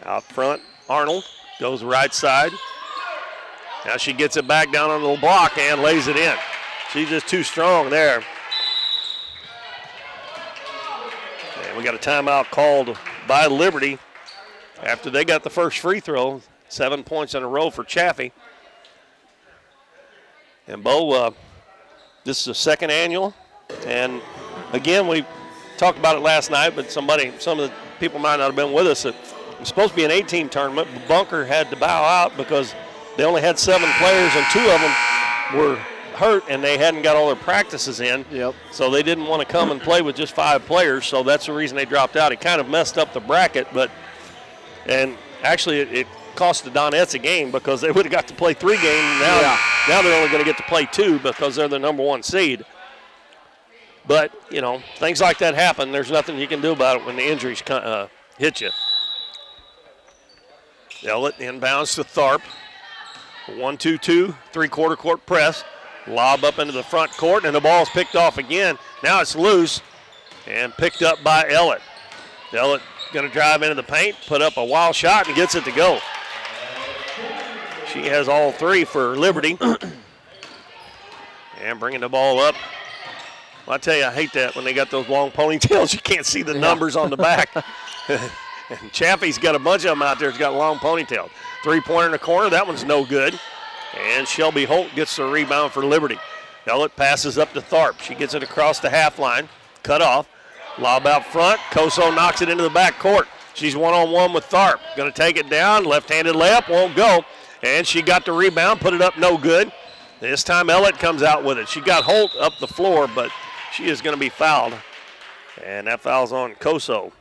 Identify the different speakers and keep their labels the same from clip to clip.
Speaker 1: Out front, Arnold goes right side. Now she gets it back down on the block and lays it in. She's just too strong there. And we got a timeout called by Liberty after they got the first free throw. 7 points in a row for Chaffee. And Bo, this is the second annual. And again, we talked about it last night, but some of the people might not have been with us. It was supposed to be an 8-team tournament, but Bunker had to bow out because they only had 7 players and 2 of them were hurt and they hadn't got all their practices in.
Speaker 2: Yep.
Speaker 1: So they didn't want to come and play with just 5 players, so that's the reason they dropped out. It kind of messed up the bracket, and actually it cost the Donettes a game because they would have got to play 3 games. Now they're only going to get to play 2 because they're the number 1 seed. But, things like that happen. There's nothing you can do about it when the injuries hit you. Ellett inbounds to Tharp. 1-2-2, 3-quarter court press. Lob up into the front court, and the ball's picked off again. Now it's loose and picked up by Ellett. Ellett going to drive into the paint, put up a wild shot, and gets it to go. She has all 3 for Liberty. And bringing the ball up. Well, I tell you, I hate that when they got those long ponytails. You can't see the numbers on the back. And Chaffee's got a bunch of them out there that's got long ponytails. 3-pointer in the corner. That one's no good. And Shelby Holt gets the rebound for Liberty. Ellett passes up to Tharp. She gets it across the half line. Cut off. Lob out front. Koso knocks it into the back court. She's one-on-one with Tharp. Going to take it down. Left-handed layup. Won't go. And she got the rebound. Put it up. No good. This time Ellett comes out with it. She got Holt up the floor, but she is going to be fouled. And that foul's on Koso.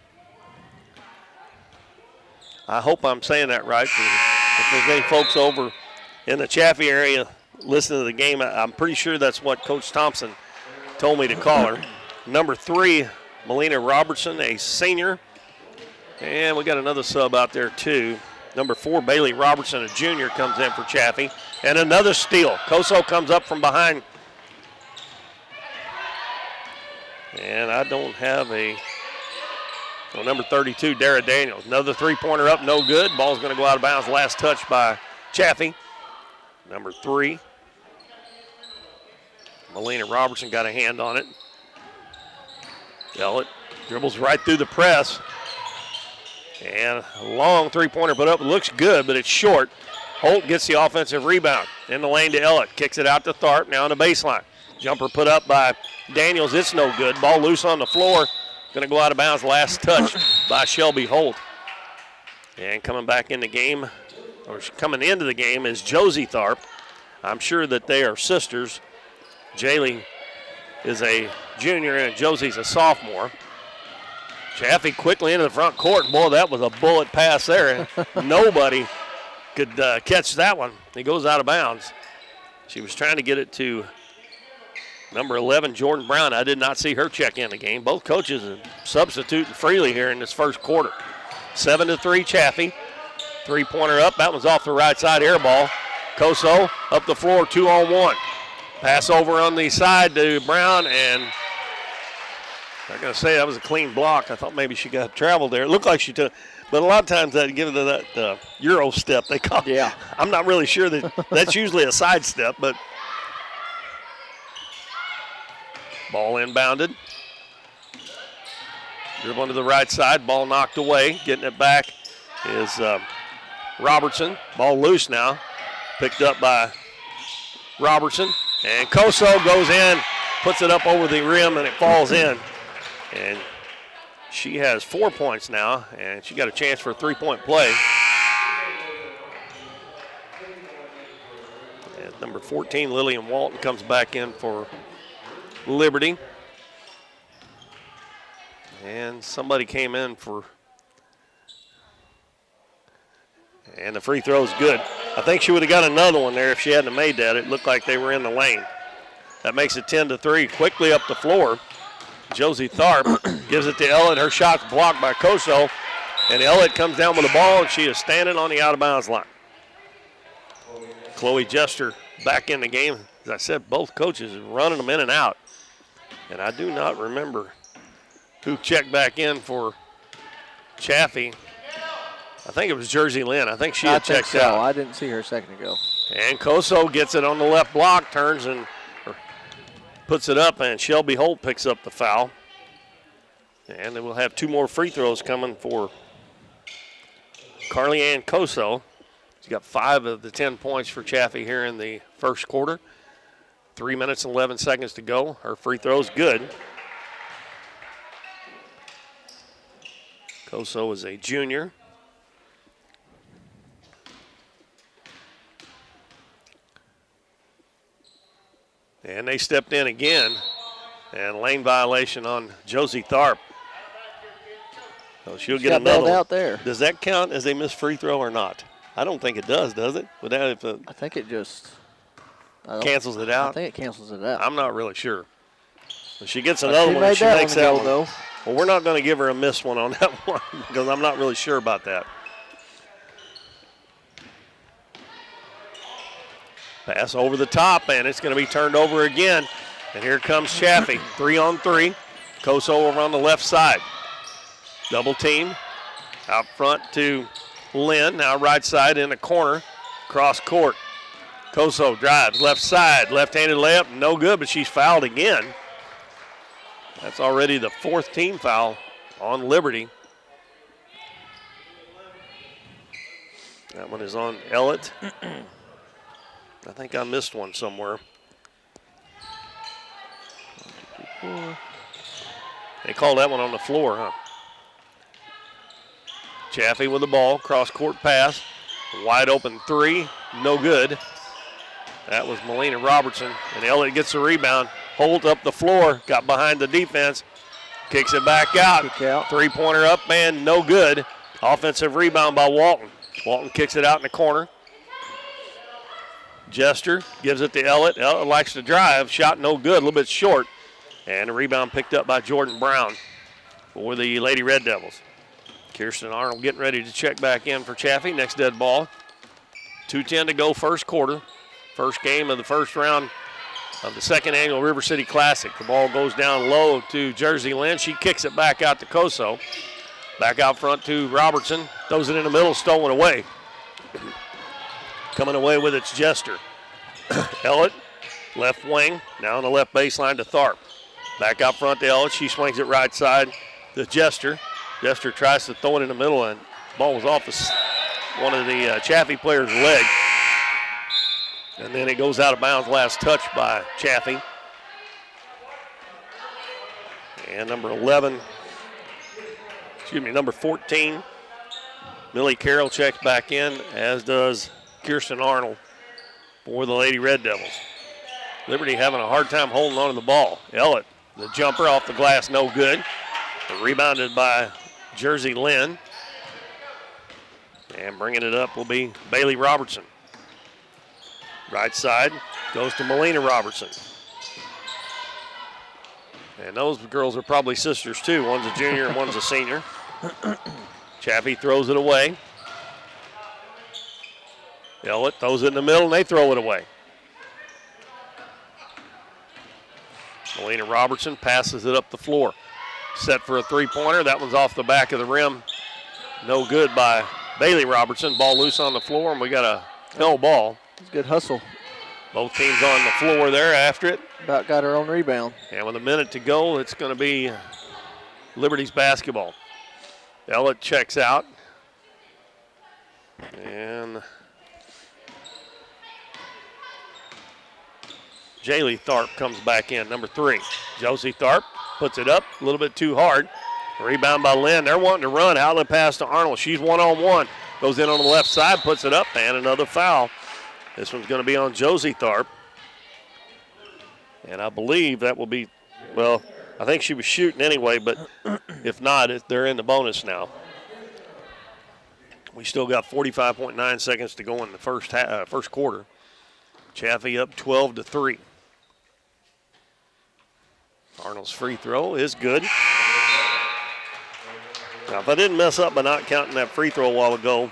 Speaker 1: I hope I'm saying that right. If there's any folks over in the Chaffee area listening to the game, I'm pretty sure that's what Coach Thompson told me to call her. Number 3, Melina Robertson, a senior. And we got another sub out there too. Number 4, Bailey Robertson, a junior, comes in for Chaffee. And another steal. Koso comes up from behind. And I don't have number 32, Dara Daniels. Another 3-pointer up, no good. Ball's going to go out of bounds. Last touch by Chaffee. Number 3. Melina Robertson got a hand on it. Ellett dribbles right through the press. And a long 3-pointer put up. It looks good, but it's short. Holt gets the offensive rebound. In the lane to Ellett. Kicks it out to Tharp. Now on the baseline. Jumper put up by Daniels. It's no good. Ball loose on the floor. Going to go out of bounds. Last touch by Shelby Holt. And coming back in the game, or coming into the game, is Josie Tharp. I'm sure that they are sisters. Jaylee is a junior and Josie's a sophomore. Chaffee quickly into the front court. Boy, that was a bullet pass there. Nobody could catch that one. It goes out of bounds. She was trying to get it to number 11, Jordan Brown. I did not see her check in the game. Both coaches are substituting freely here in this first quarter. 7-3 Chaffee. 3-pointer up. That one's off the right side, air ball. Koso up the floor, 2-on-1. Pass over on the side to Brown, and I'm going to say that was a clean block. I thought maybe she got traveled there. It looked like she took, but a lot of times they give it that Euro step they call.
Speaker 2: Yeah.
Speaker 1: I'm not really sure that's usually a side step, but ball inbounded. Dribbling to the right side, ball knocked away. Getting it back is Robertson. Ball loose now. Picked up by Robertson. And Koso goes in, puts it up over the rim, and it falls in. And she has 4 points now, and she got a chance for a 3-point play. And number 14, Lillian Walton, comes back in for Liberty. And somebody came in for, and the free throw is good. I think she would have got another one there if she hadn't made that. It looked like they were in the lane. That makes it 10-3. Quickly up the floor, Josie Tharp gives it to Ellett. Her shot's blocked by Koso, and Ellett comes down with the ball, and she is standing on the out-of-bounds line. Chloe Jester back in the game. As I said, both coaches are running them in and out. And I do not remember who checked back in for Chaffee. I think it was Jersey Lynn. I think she had checked out.
Speaker 2: I didn't see her a second ago.
Speaker 1: And Koso gets it on the left block, turns and puts it up, and Shelby Holt picks up the foul. And then we'll have 2 more free throws coming for Carly Ann Koso. She's got 5 of the 10 points for Chaffee here in the first quarter. 3 minutes and 11 seconds to go. Her free throw's good. Koso is a junior. And they stepped in again. And lane violation on Josie Tharp. So she'll get another one.
Speaker 2: Out there.
Speaker 1: Does that count as a missed free throw or not? I don't think it does it? Would that if
Speaker 2: I think it just
Speaker 1: cancels it out?
Speaker 2: I think it cancels it out.
Speaker 1: I'm not really sure. If she gets another one, she makes that one. Though. Well, we're not going to give her a missed one on that one because I'm not really sure about that. Pass over the top, and it's going to be turned over again. And here comes Chaffee, 3-on-3. Koso over on the left side. Double team. Out front to Lynn, now right side in the corner. Cross court. Koso drives, left side, left-handed layup, no good, but she's fouled again. That's already the 4th team foul on Liberty. That one is on Ellett. I think I missed one somewhere. They called that one on the floor, huh? Chaffee with the ball, cross-court pass. Wide open 3, no good. That was Melina Robertson, and Elliott gets the rebound. Holt up the floor, got behind the defense, kicks it back out. Three-pointer up and no good. Offensive rebound by Walton. Walton kicks it out in the corner. Jester gives it to Elliott. Elliott likes to drive, shot no good, a little bit short. And the rebound picked up by Jordan Brown for the Lady Red Devils. Kirsten Arnold getting ready to check back in for Chaffee. Next dead ball. 2:10 to go first quarter. First game of the first round of the second annual River City Classic. The ball goes down low to Jersey Lynn. She kicks it back out to Koso. Back out front to Robertson. Throws it in the middle, stolen away. Coming away with it's Jester. Ellett, left wing. Now on the left baseline to Tharp. Back out front to Ellett. She swings it right side to Jester. Jester tries to throw it in the middle, and the ball was off one of the Chaffee players' leg. And then it goes out of bounds, last touch by Chaffee. And number 14, Millie Carroll checks back in, as does Kirsten Arnold for the Lady Red Devils. Liberty having a hard time holding on to the ball. Ellett, the jumper off the glass, no good. Rebounded by Jersey Lynn. And bringing it up will be Bailey Robertson. Right side goes to Melina Robertson. And those girls are probably sisters too. One's a junior and one's a senior. Chaffee throws it away. Ellett throws it in the middle and they throw it away. Melina Robertson passes it up the floor. Set for a three-pointer. That one's off the back of the rim. No good by Bailey Robertson. Ball loose on the floor, and we got a no ball.
Speaker 2: It's a good hustle.
Speaker 1: Both teams on the floor there after it.
Speaker 2: About got her own rebound.
Speaker 1: And with a minute to go, it's going to be Liberty's basketball. Ellett checks out. And Jaylee Tharp comes back in, number 3. Josie Tharp puts it up a little bit too hard. Rebound by Lynn. They're wanting to run. Outlet pass to Arnold. She's one-on-one. Goes in on the left side, puts it up, and another foul. This one's going to be on Josie Tharp. And I believe that will be, well, I think she was shooting anyway, but if not, they're in the bonus now. We still got 45.9 seconds to go in the first quarter. Chaffee up 12-3. Arnold's free throw is good. Now, if I didn't mess up by not counting that free throw a while ago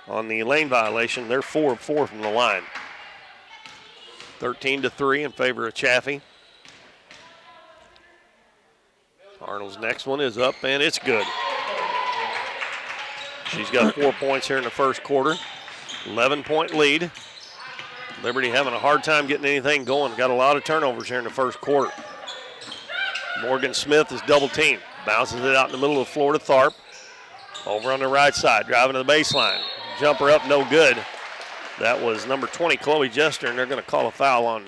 Speaker 1: on the lane violation, they're 4 of 4 from the line. 13-3 in favor of Chaffee. Arnold's next one is up, and it's good. She's got 4 points here in the first quarter. 11-point lead. Liberty having a hard time getting anything going. Got a lot of turnovers here in the first quarter. Morgan Smith is double teamed. Bounces it out in the middle of the floor to Tharp. Over on the right side, driving to the baseline. Jumper up, no good. That was number 20, Chloe Jester, and they're going to call a foul on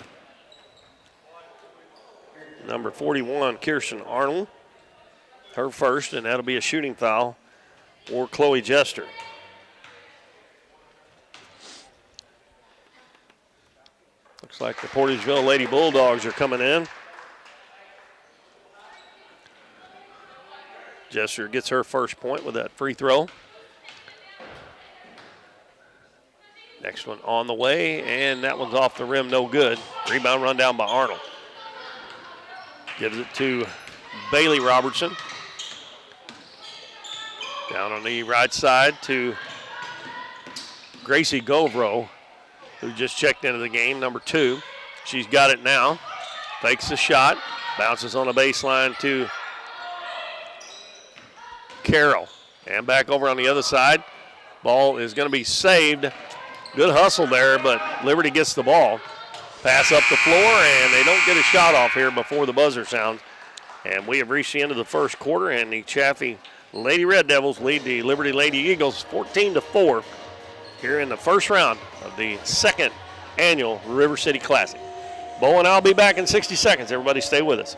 Speaker 1: number 41, Kirsten Arnold. Her first, and that'll be a shooting foul for Chloe Jester. Looks like the Portageville Lady Bulldogs are coming in. Jester gets her first point with that free throw. Next one on the way, and that one's off the rim, no good. Rebound run down by Arnold. Gives it to Bailey Robertson. Down on the right side to Gracie Govro, who just checked into the game, number 2. She's got it now. Fakes the shot. Bounces on the baseline to Carroll. And back over on the other side. Ball is going to be saved. Good hustle there, but Liberty gets the ball. Pass up the floor, and they don't get a shot off here before the buzzer sounds. And we have reached the end of the first quarter, and the Chaffee Lady Red Devils lead the Liberty Lady Eagles 14-4 here in the first round of the second annual River City Classic. Bo and I'll be back in 60 seconds. Everybody stay with us.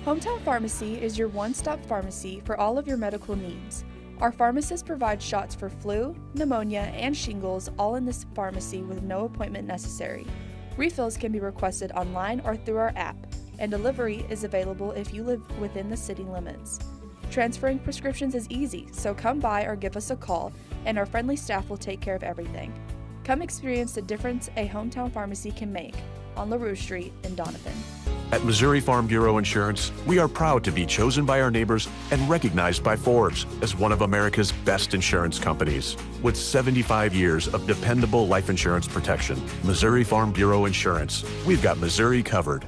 Speaker 3: Hometown Pharmacy is your one-stop pharmacy for all of your medical needs. Our pharmacists provide shots for flu, pneumonia, and shingles all in this pharmacy with no appointment necessary. Refills can be requested online or through our app, and delivery is available if you live within the city limits. Transferring prescriptions is easy, so come by or give us a call, and our friendly staff will take care of everything. Come experience the difference a hometown pharmacy can make on LaRue Street in Doniphan.
Speaker 4: At Missouri Farm Bureau Insurance, we are proud to be chosen by our neighbors and recognized by Forbes as one of America's best insurance companies. With 75 years of dependable life insurance protection, Missouri Farm Bureau Insurance, we've got Missouri covered.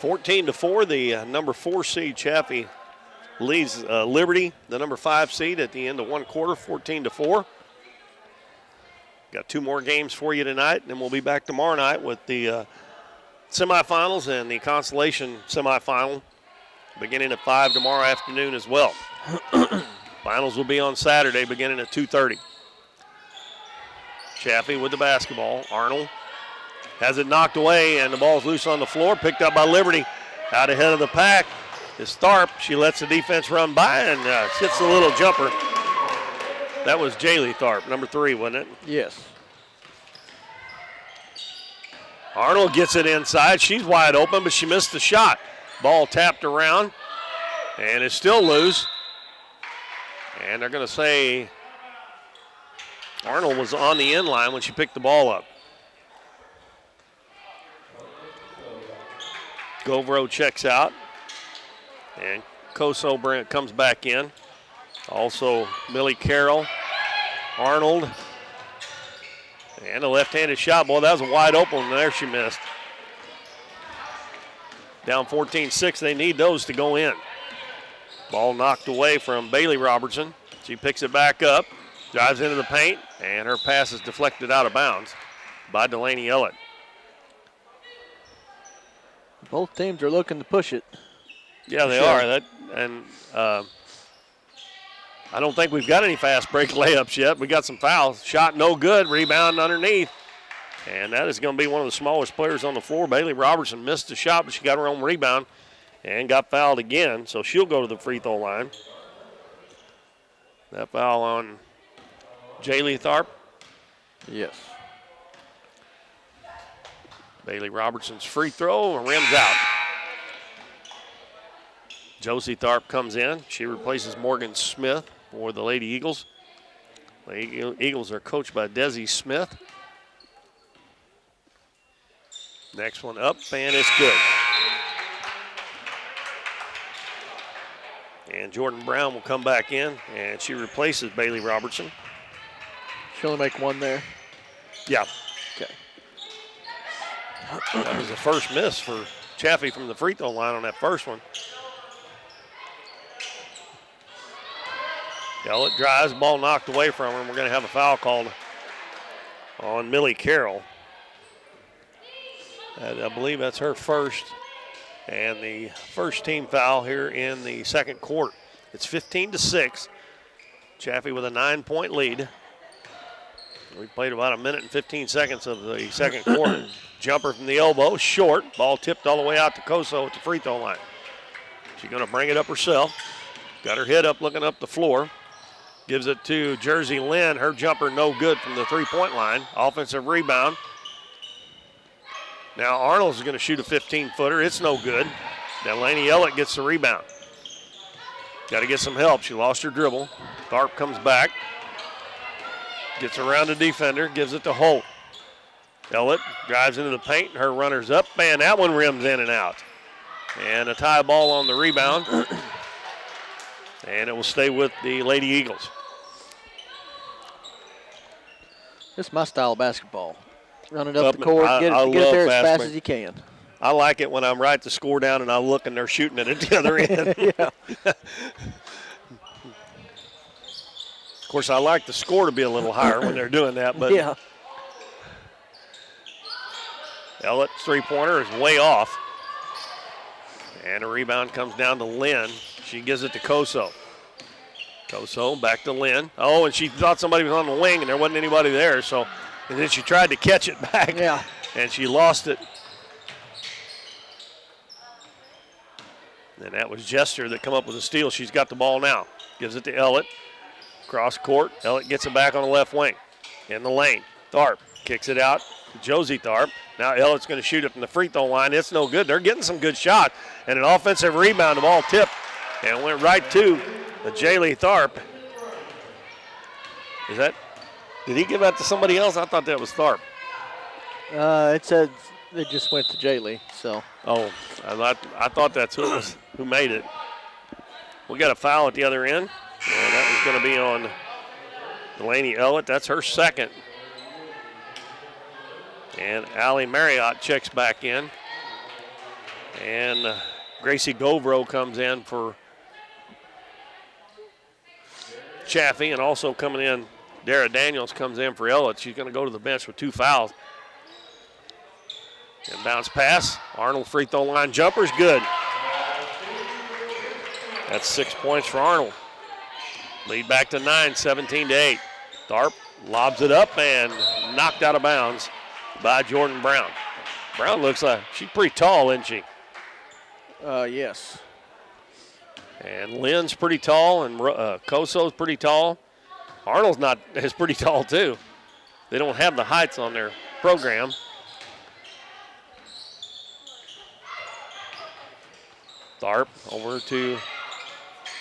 Speaker 1: (14-4), the number 4 seed Chaffee leads Liberty, the number 5 seed, at the end of one quarter, 14-4. Got 2 more games for you tonight, and then we'll be back tomorrow night with the semifinals and the consolation semifinal beginning at 5 tomorrow afternoon as well. Finals will be on Saturday beginning at 2:30. Chaffee with the basketball. Arnold has it knocked away, and the ball's loose on the floor, picked up by Liberty. Out ahead of the pack is Tharp. She lets the defense run by and hits a little jumper. That was Jaylee Tharp, number 3, wasn't it?
Speaker 2: Yes.
Speaker 1: Arnold gets it inside. She's wide open, but she missed the shot. Ball tapped around, and it's still loose. And they're going to say Arnold was on the end line when she picked the ball up. Govro checks out. And Koso comes back in. Also, Millie Carroll, Arnold, and a left-handed shot. Boy, that was a wide open one. There she missed. Down 14-6. They need those to go in. Ball knocked away from Bailey Robertson. She picks it back up, drives into the paint, and her pass is deflected out of bounds by Delaney Ellett.
Speaker 2: Both teams are looking to push it.
Speaker 1: Yeah, they are. I don't think we've got any fast break layups yet. We got some fouls. Shot no good. Rebound underneath. And that is going to be one of the smallest players on the floor. Bailey Robertson missed the shot, but she got her own rebound and got fouled again. So she'll go to the free throw line. That foul on Jaylee Tharp.
Speaker 2: Yes.
Speaker 1: Bailey Robertson's free throw and rims out. Josie Tharp comes in. She replaces Morgan Smith for the Lady Eagles. The Eagles are coached by Desi Smith. Next one up, and it's good. And Jordan Brown will come back in, and she replaces Bailey Robertson.
Speaker 2: She'll only make one there.
Speaker 1: Yeah.
Speaker 2: Okay.
Speaker 1: That was the first miss for Chaffee from the free throw line on that first one. Ellett drives, ball knocked away from her, and we're going to have a foul called on Millie Carroll. And I believe that's her first, and the first team foul here in the second quarter. It's 15-6. Chaffee with a 9-point lead. We played about a minute and 15 seconds of the second quarter. Jumper from the elbow, short. Ball tipped all the way out to Koso at the free throw line. She's going to bring it up herself. Got her head up, looking up the floor. Gives it to Jersey Lynn. Her jumper no good from the three-point line. Offensive rebound. Now Arnold's going to shoot a 15-footer. It's no good. Delaney Ellett gets the rebound. Got to get some help. She lost her dribble. Tharp comes back. Gets around the defender. Gives it to Holt. Ellett drives into the paint. Her runner's up. Man, that one rims in and out. And a tie ball on the rebound. And it will stay with the Lady Eagles.
Speaker 2: This is my style of basketball. Run it up the court, get it there as fast as you can.
Speaker 1: I like it when I'm right the score down and I look and they're shooting it at the other end.
Speaker 2: Yeah.
Speaker 1: Of course, I like the score to be a little higher when they're doing that, but
Speaker 2: yeah.
Speaker 1: Ellett's three-pointer is way off. And a rebound comes down to Lynn. She gives it to Koso. Koso back to Lynn. Oh, and she thought somebody was on the wing and there wasn't anybody there, so and then she tried to catch it back.
Speaker 2: Yeah.
Speaker 1: And she lost it. And that was Jester that come up with a steal. She's got the ball now. Gives it to Ellett. Cross court. Ellett gets it back on the left wing. In the lane. Tharp kicks it out to Josie Tharp. Now Ellett's going to shoot it from the free throw line. It's no good. They're getting some good shots. And an offensive rebound. The ball tipped and went right to the Jaylee Tharp. Is that? Did he give that to somebody else? I thought that was Tharp.
Speaker 2: It said it just went to Jaylee. So.
Speaker 1: Oh, I thought that's who made it. We got a foul at the other end. And that was going to be on Delaney Ellett. That's her second. And Allie Marriott checks back in. And Gracie Govro comes in for Chaffee. And also coming in, Dara Daniels comes in for Ellett. She's going to go to the bench with 2 fouls. And bounce pass. Arnold free throw line jumper's good. That's 6 points for Arnold. Lead back to 9, 17-8. Tharp lobs it up and knocked out of bounds by Jordan Brown. Brown looks like she's pretty tall, isn't she?
Speaker 2: Yes.
Speaker 1: And Lynn's pretty tall, and Koso's pretty tall. Arnold's not is pretty tall too. They don't have the heights on their program. Tharp over to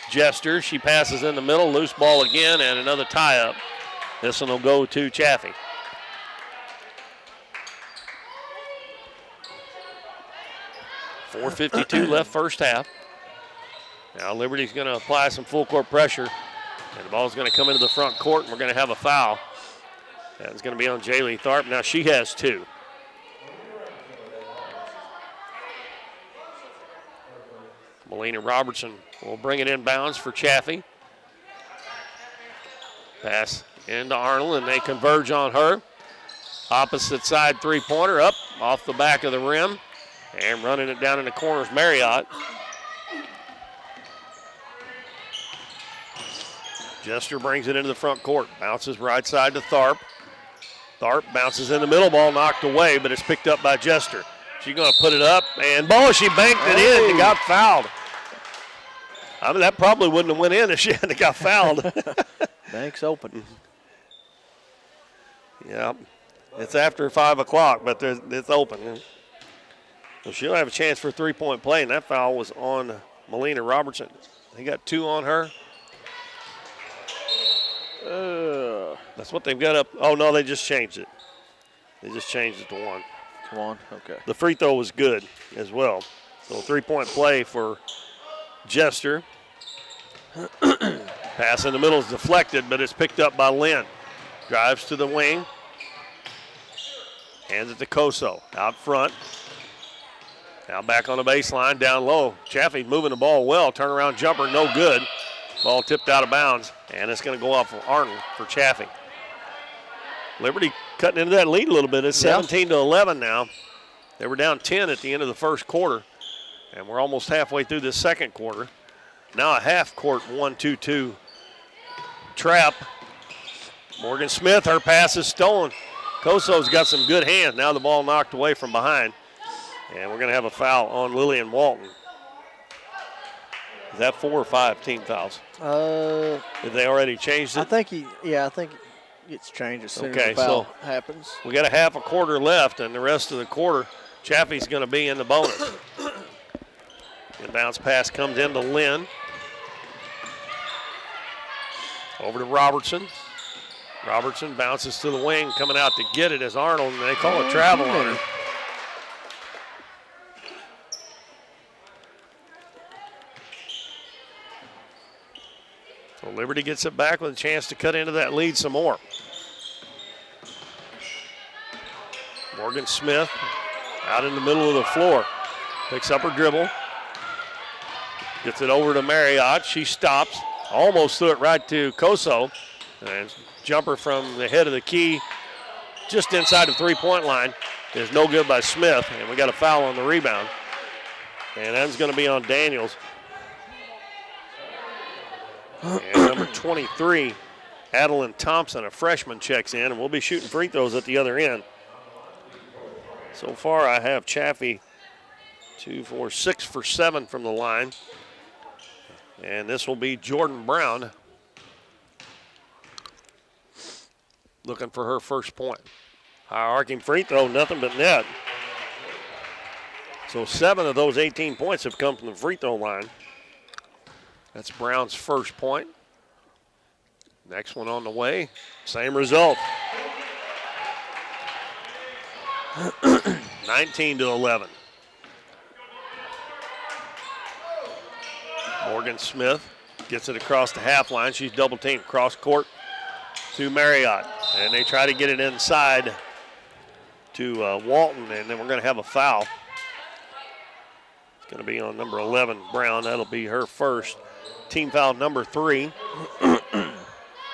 Speaker 1: Jester. She passes in the middle, loose ball again, and another tie-up. This one will go to Chaffee. .452 left first half. Now Liberty's going to apply some full court pressure, and the ball's going to come into the front court, and we're going to have a foul. That's going to be on Jaylee Tharp. Now she has 2. Melina Robertson will bring it in bounds for Chaffee. Pass into Arnold, and they converge on her. Opposite side three-pointer up off the back of the rim. And running it down in the corners, Marriott. Jester brings it into the front court. Bounces right side to Tharp. Tharp bounces in the middle, ball knocked away, but it's picked up by Jester. She's going to put it up, and she banked it in and got fouled. I mean, that probably wouldn't have went in if she hadn't got fouled.
Speaker 2: Bank's open.
Speaker 1: Yeah, it's after 5 o'clock, but it's open. So she'll have a chance for a three-point play, and that foul was on Melina Robertson. He got 2 on her. That's what they've got up. Oh, no, they just changed it. They just changed it to 1.
Speaker 2: It's 1, okay.
Speaker 1: The free throw was good as well. So a three-point play for Jester. Pass in the middle is deflected, but it's picked up by Lynn. Drives to the wing. Hands it to Coso. Out front. Now back on the baseline, down low. Chaffee moving the ball well. Turnaround jumper, no good. Ball tipped out of bounds, and it's going to go off of Arnold for Chaffee. Liberty cutting into that lead a little bit. It's 17-11 now. They were down 10 at the end of the first quarter, and we're almost halfway through the second quarter. Now a half-court 1-2-2 trap. Morgan Smith, her pass is stolen. Coso's got some good hands. Now the ball knocked away from behind, and we're going to have a foul on Lillian Walton. Is that 4 or 5 team fouls? Did they already changed it?
Speaker 2: I think it gets changed as soon as the foul happens.
Speaker 1: We got a half a quarter left, and the rest of the quarter, Chaffee's going to be in the bonus. Inbounds pass comes into Lynn. Over to Robertson. Robertson bounces to the wing, coming out to get it as Arnold, and they call it travel on her. So Liberty gets it back with a chance to cut into that lead some more. Morgan Smith out in the middle of the floor. Picks up her dribble. Gets it over to Marriott. She stops. Almost threw it right to Coso. And jumper from the head of the key just inside the three-point line is no good by Smith. And we got a foul on the rebound. And that's going to be on Daniels. And number 23, Adeline Thompson, a freshman, checks in, and we'll be shooting free throws at the other end. So far, I have Chaffee 2, 4, 6 for 7 from the line. And this will be Jordan Brown looking for her first point. High arcing free throw, nothing but net. So 7 of those 18 points have come from the free throw line. That's Brown's first point. Next one on the way. Same result. 19-11. Morgan Smith gets it across the half line. She's double teamed cross court to Marriott. And they try to get it inside to Walton, and then we're going to have a foul. It's going to be on number 11, Brown. That'll be her first. Team foul number 3.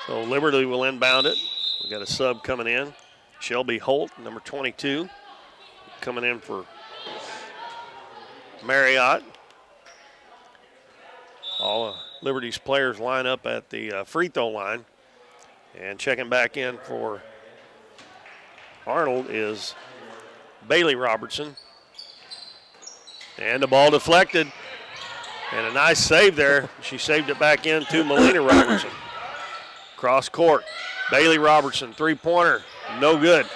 Speaker 1: So Liberty will inbound it. We got a sub coming in. Shelby Holt, number 22, coming in for Marriott. All of Liberty's players line up at the free throw line. And checking back in for Arnold is Bailey Robertson. And the ball deflected. And a nice save there. She saved it back in to Melina Robertson. Cross court. Bailey Robertson, three-pointer, no good.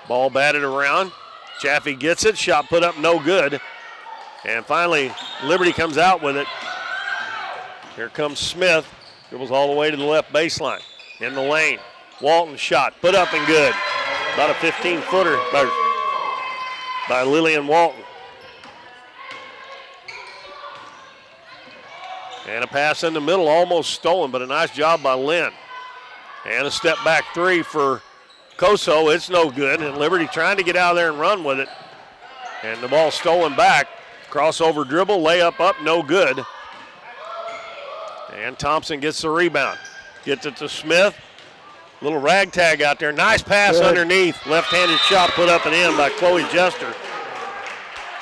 Speaker 1: Ball batted around. Chaffee gets it. Shot put up, no good. And finally, Liberty comes out with it. Here comes Smith. Dribbles all the way to the left baseline. In the lane. Walton shot, put up and good. About a 15-footer by Lillian Walton. And a pass in the middle, almost stolen, but a nice job by Lynn. And a step back three for Coso. It's no good, and Liberty trying to get out of there and run with it. And the ball stolen back. Crossover dribble, layup up, no good. And Thompson gets the rebound. Gets it to Smith. Little ragtag out there. Nice pass underneath. Left-handed shot put up and in by Chloe Jester.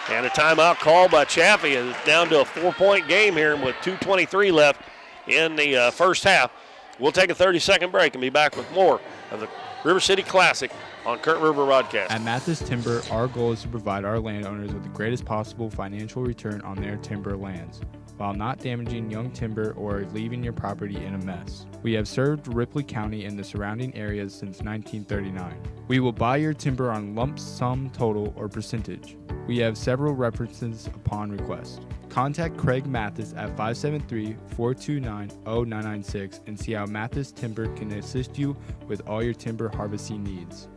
Speaker 1: And a timeout called by Chaffee. It's down to a 4-point game here with 2:23 left in the first half. We'll take a 30-second break and be back with more of the River City Classic on Current River Broadcast.
Speaker 5: At Mathis Timber, our goal is to provide our landowners with the greatest possible financial return on their timber lands, while not damaging young timber or leaving your property in a mess. We have served Ripley County and the surrounding areas since 1939. We will buy your timber on lump sum total or percentage. We have several references upon request. Contact Craig Mathis at 573-429-0996 and see how Mathis Timber can assist you with all your timber harvesting needs.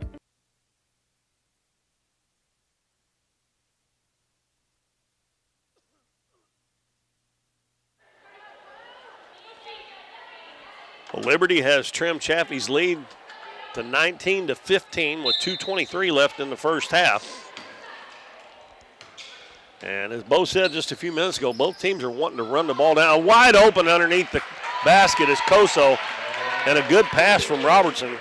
Speaker 5: Well,
Speaker 1: Liberty has trimmed Chaffee's lead to 19-15 with 2:23 left in the first half. And as Bo said just a few minutes ago, both teams are wanting to run the ball down. Wide open underneath the basket is Koso, and a good pass from Robertson.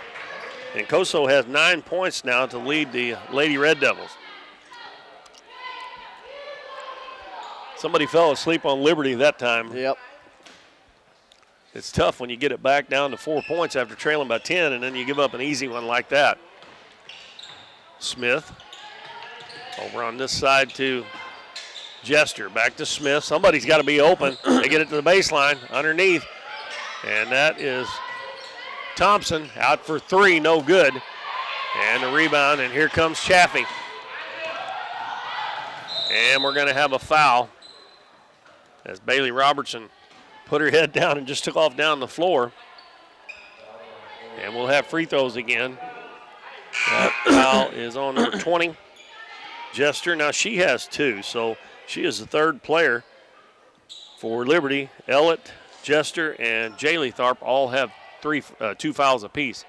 Speaker 1: And Koso has 9 points now to lead the Lady Red Devils. Somebody fell asleep on Liberty that time.
Speaker 2: Yep.
Speaker 1: It's tough when you get it back down to 4 points after trailing by 10, and then you give up an easy one like that. Smith over on this side to Jester. Back to Smith. Somebody's got to be open. They get it to the baseline underneath, and that is Thompson out for three, no good. And the rebound, and here comes Chaffee. And we're going to have a foul as Bailey Robertson put her head down and just took off down the floor. And we'll have free throws again. That foul is on number 20, Jester. Now she has two, so she is the third player for Liberty. Ellett, Jester, and Jaylee Tharp all have two fouls apiece.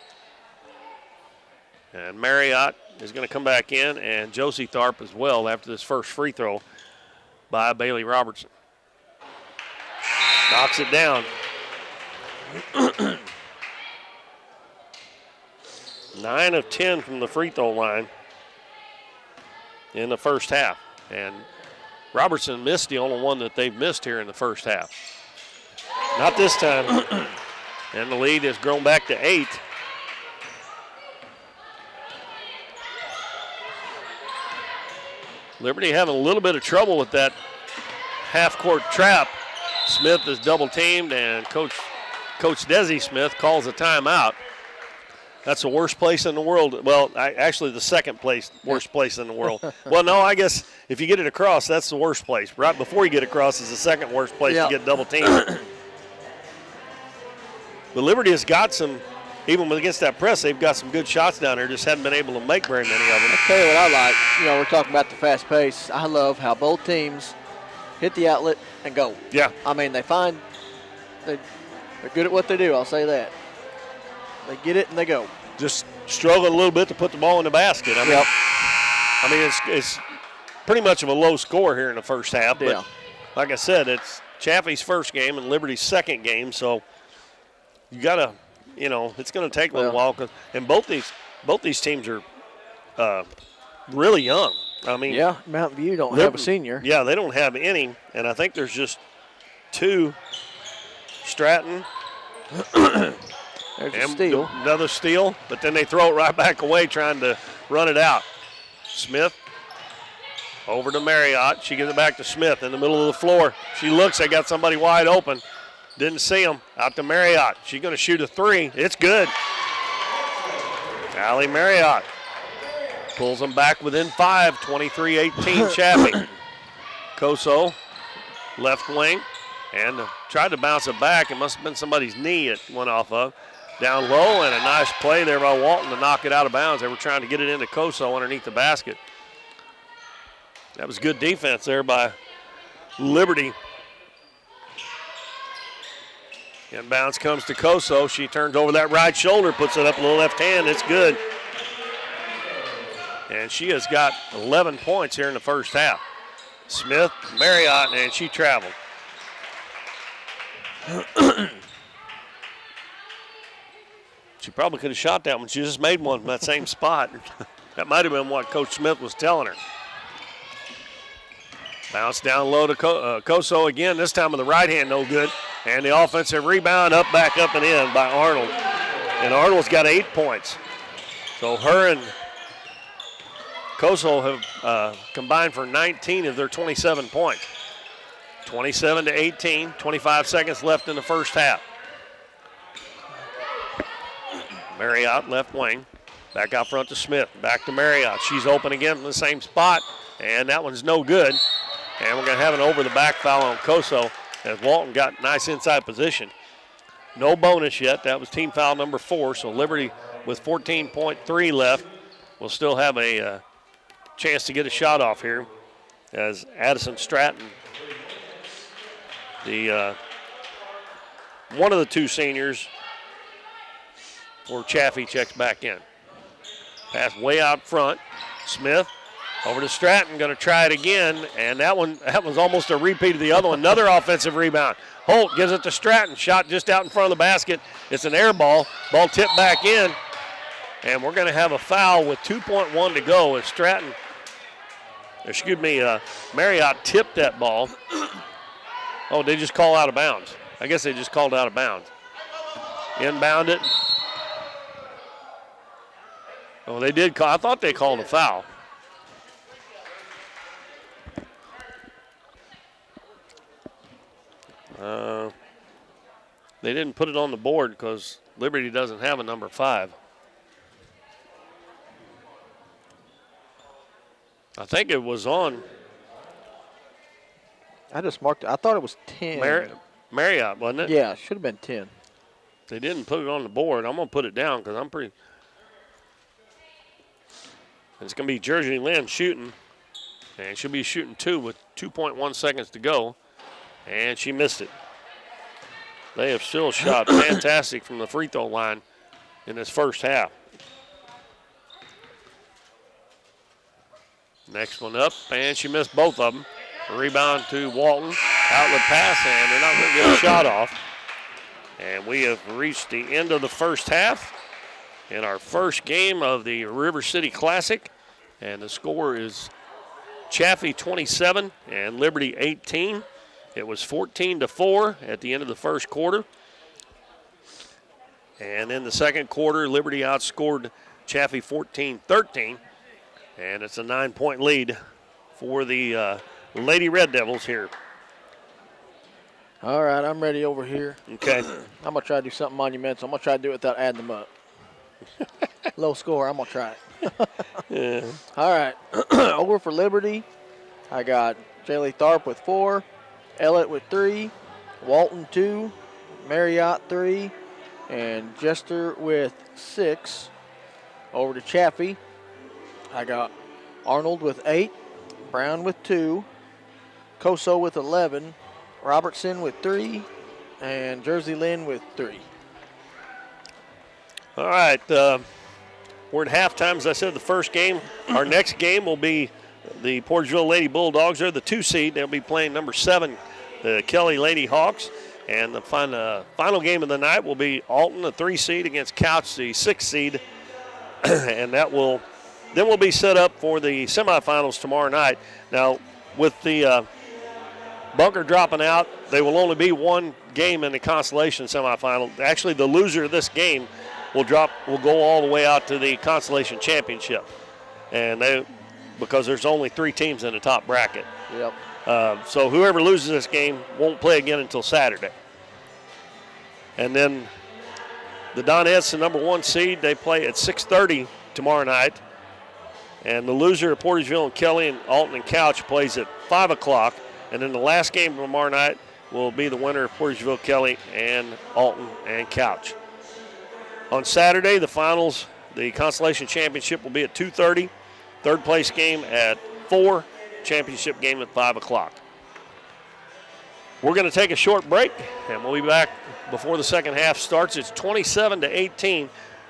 Speaker 1: And Marriott is going to come back in, and Josie Tharp as well after this first free throw by Bailey Robertson. Knocks it down. 9 of 10 from the free throw line in the first half. And Robertson missed the only one that they've missed here in the first half. Not this time. And the lead has grown back to 8. Liberty having a little bit of trouble with that half-court trap. Smith is double-teamed, and Coach Desi Smith calls a timeout. That's the worst place in the world. Well, actually the second place, worst place in the world. Well, no, I guess if you get it across, that's the worst place. Right before you get across is the second worst place to get double-teamed. But Liberty has got some, even against that press, they've got some good shots down there, just haven't been able to make very many of them.
Speaker 2: I'll tell you what I like. You know, we're talking about the fast pace. I love how both teams hit the outlet and go.
Speaker 1: Yeah.
Speaker 2: I mean, they're good at what they do, I'll say that. They get it and they go.
Speaker 1: Just struggling a little bit to put the ball in the basket. I mean, it's pretty much of a low score here in the first half. But like I said, it's Chaffee's first game and Liberty's second game, so you got to, it's going to take a little while. And both these teams are really young. I mean,
Speaker 2: Mountain View don't have a senior.
Speaker 1: Yeah, they don't have any, and I think there's just two. Stratton.
Speaker 2: There's a steal.
Speaker 1: Another steal, but then they throw it right back away trying to run it out. Smith over to Marriott. She gives it back to Smith in the middle of the floor. She looks, they got somebody wide open. Didn't see him. Out to Marriott. She's going to shoot a three. It's good. Allie Marriott pulls them back within 5, 23-18 Chaffee. Koso, left wing, and tried to bounce it back. It must have been somebody's knee it went off of. Down low, and a nice play there by Walton to knock it out of bounds. They were trying to get it into Koso underneath the basket. That was good defense there by Liberty. Inbounds comes to Koso. She turns over that right shoulder, puts it up with the left hand. It's good. And she has got 11 points here in the first half. Smith, Marriott, and she traveled. She probably could have shot that one. She just made one from that same spot. That might have been what Coach Smith was telling her. Bounce down low to Koso again, this time with the right hand, no good. And the offensive rebound back up and in by Arnold. And Arnold's got 8 points. So her and Koso have combined for 19 of their 27 points. 27-18, 25 seconds left in the first half. Marriott, left wing. Back out front to Smith. Back to Marriott. She's open again from the same spot, and that one's no good. And we're going to have an over-the-back foul on Koso as Walton got nice inside position. No bonus yet. That was team foul number 4, so Liberty with 14.3 left will still have a chance to get a shot off here as Addison Stratton, the one of the two seniors, for Chaffee checks back in. Pass way out front. Smith over to Stratton, going to try it again, and that was almost a repeat of the other one. Another offensive rebound. Holt gives it to Stratton, shot just out in front of the basket. It's an air ball. Ball tipped back in, and we're going to have a foul with 2.1 to go as Marriott tipped that ball. Oh, they just call out of bounds. I guess they just called out of bounds. Inbound it. Oh, they did call. I thought they called a foul. They didn't put it on the board because Liberty doesn't have a number 5. I think it was on.
Speaker 2: I just marked it. I thought it was 10.
Speaker 1: Marriott, wasn't it?
Speaker 2: Yeah, it should have been 10.
Speaker 1: They didn't put it on the board. I'm going to put it down because I'm pretty. It's going to be Jersey Lynn shooting. And she'll be shooting 2 with 2.1 seconds to go. And she missed it. They have still shot fantastic from the free throw line in this first half. Next one up, and she missed both of them. Rebound to Walton. Outlet pass, and they're not going to get a shot off. And we have reached the end of the first half in our first game of the River City Classic. And the score is Chaffee 27 and Liberty 18. It was 14-4 at the end of the first quarter. And in the second quarter, Liberty outscored Chaffee 14-13. And it's a 9-point lead for the Lady Red Devils here.
Speaker 2: All right, I'm ready over here.
Speaker 1: Okay.
Speaker 2: I'm going to try to do something monumental. I'm going to try to do it without adding them up. Low score, I'm going to try it.
Speaker 1: Yeah.
Speaker 2: All right, over for Liberty, I got Jaylee Tharp with 4, Ellett with 3, Walton 2, Marriott 3, and Jester with 6. Over to Chaffee, I got Arnold with 8, Brown with 2, Coso with 11, Robertson with 3, and Jersey Lynn with 3.
Speaker 1: All right, we're at halftime, as I said, the first game. Our next game will be the Portageville Lady Bulldogs. They're the 2 seed. They'll be playing number 7, the Kelly Lady Hawks. And the final game of the night will be Alton, the 3 seed, against Couch, the 6 seed. And then we'll be set up for the semifinals tomorrow night. Now, with the Bunker dropping out, there will only be one game in the Constellation semifinal. Actually, the loser of this game will go all the way out to the Constellation Championship. And because there's only 3 teams in the top bracket.
Speaker 2: Yep.
Speaker 1: So whoever loses this game won't play again until Saturday. And then the Donettes, the number 1 seed, they play at 6:30 tomorrow night. And the loser of Portageville and Kelly and Alton and Couch plays at 5 o'clock. And then the last game tomorrow night will be the winner of Portageville, Kelly, and Alton and Couch. On Saturday, the finals, the Constellation Championship will be at 2:30. Third place game at 4. Championship game at 5 o'clock. We're going to take a short break, and we'll be back before the second half starts. It's 27-18.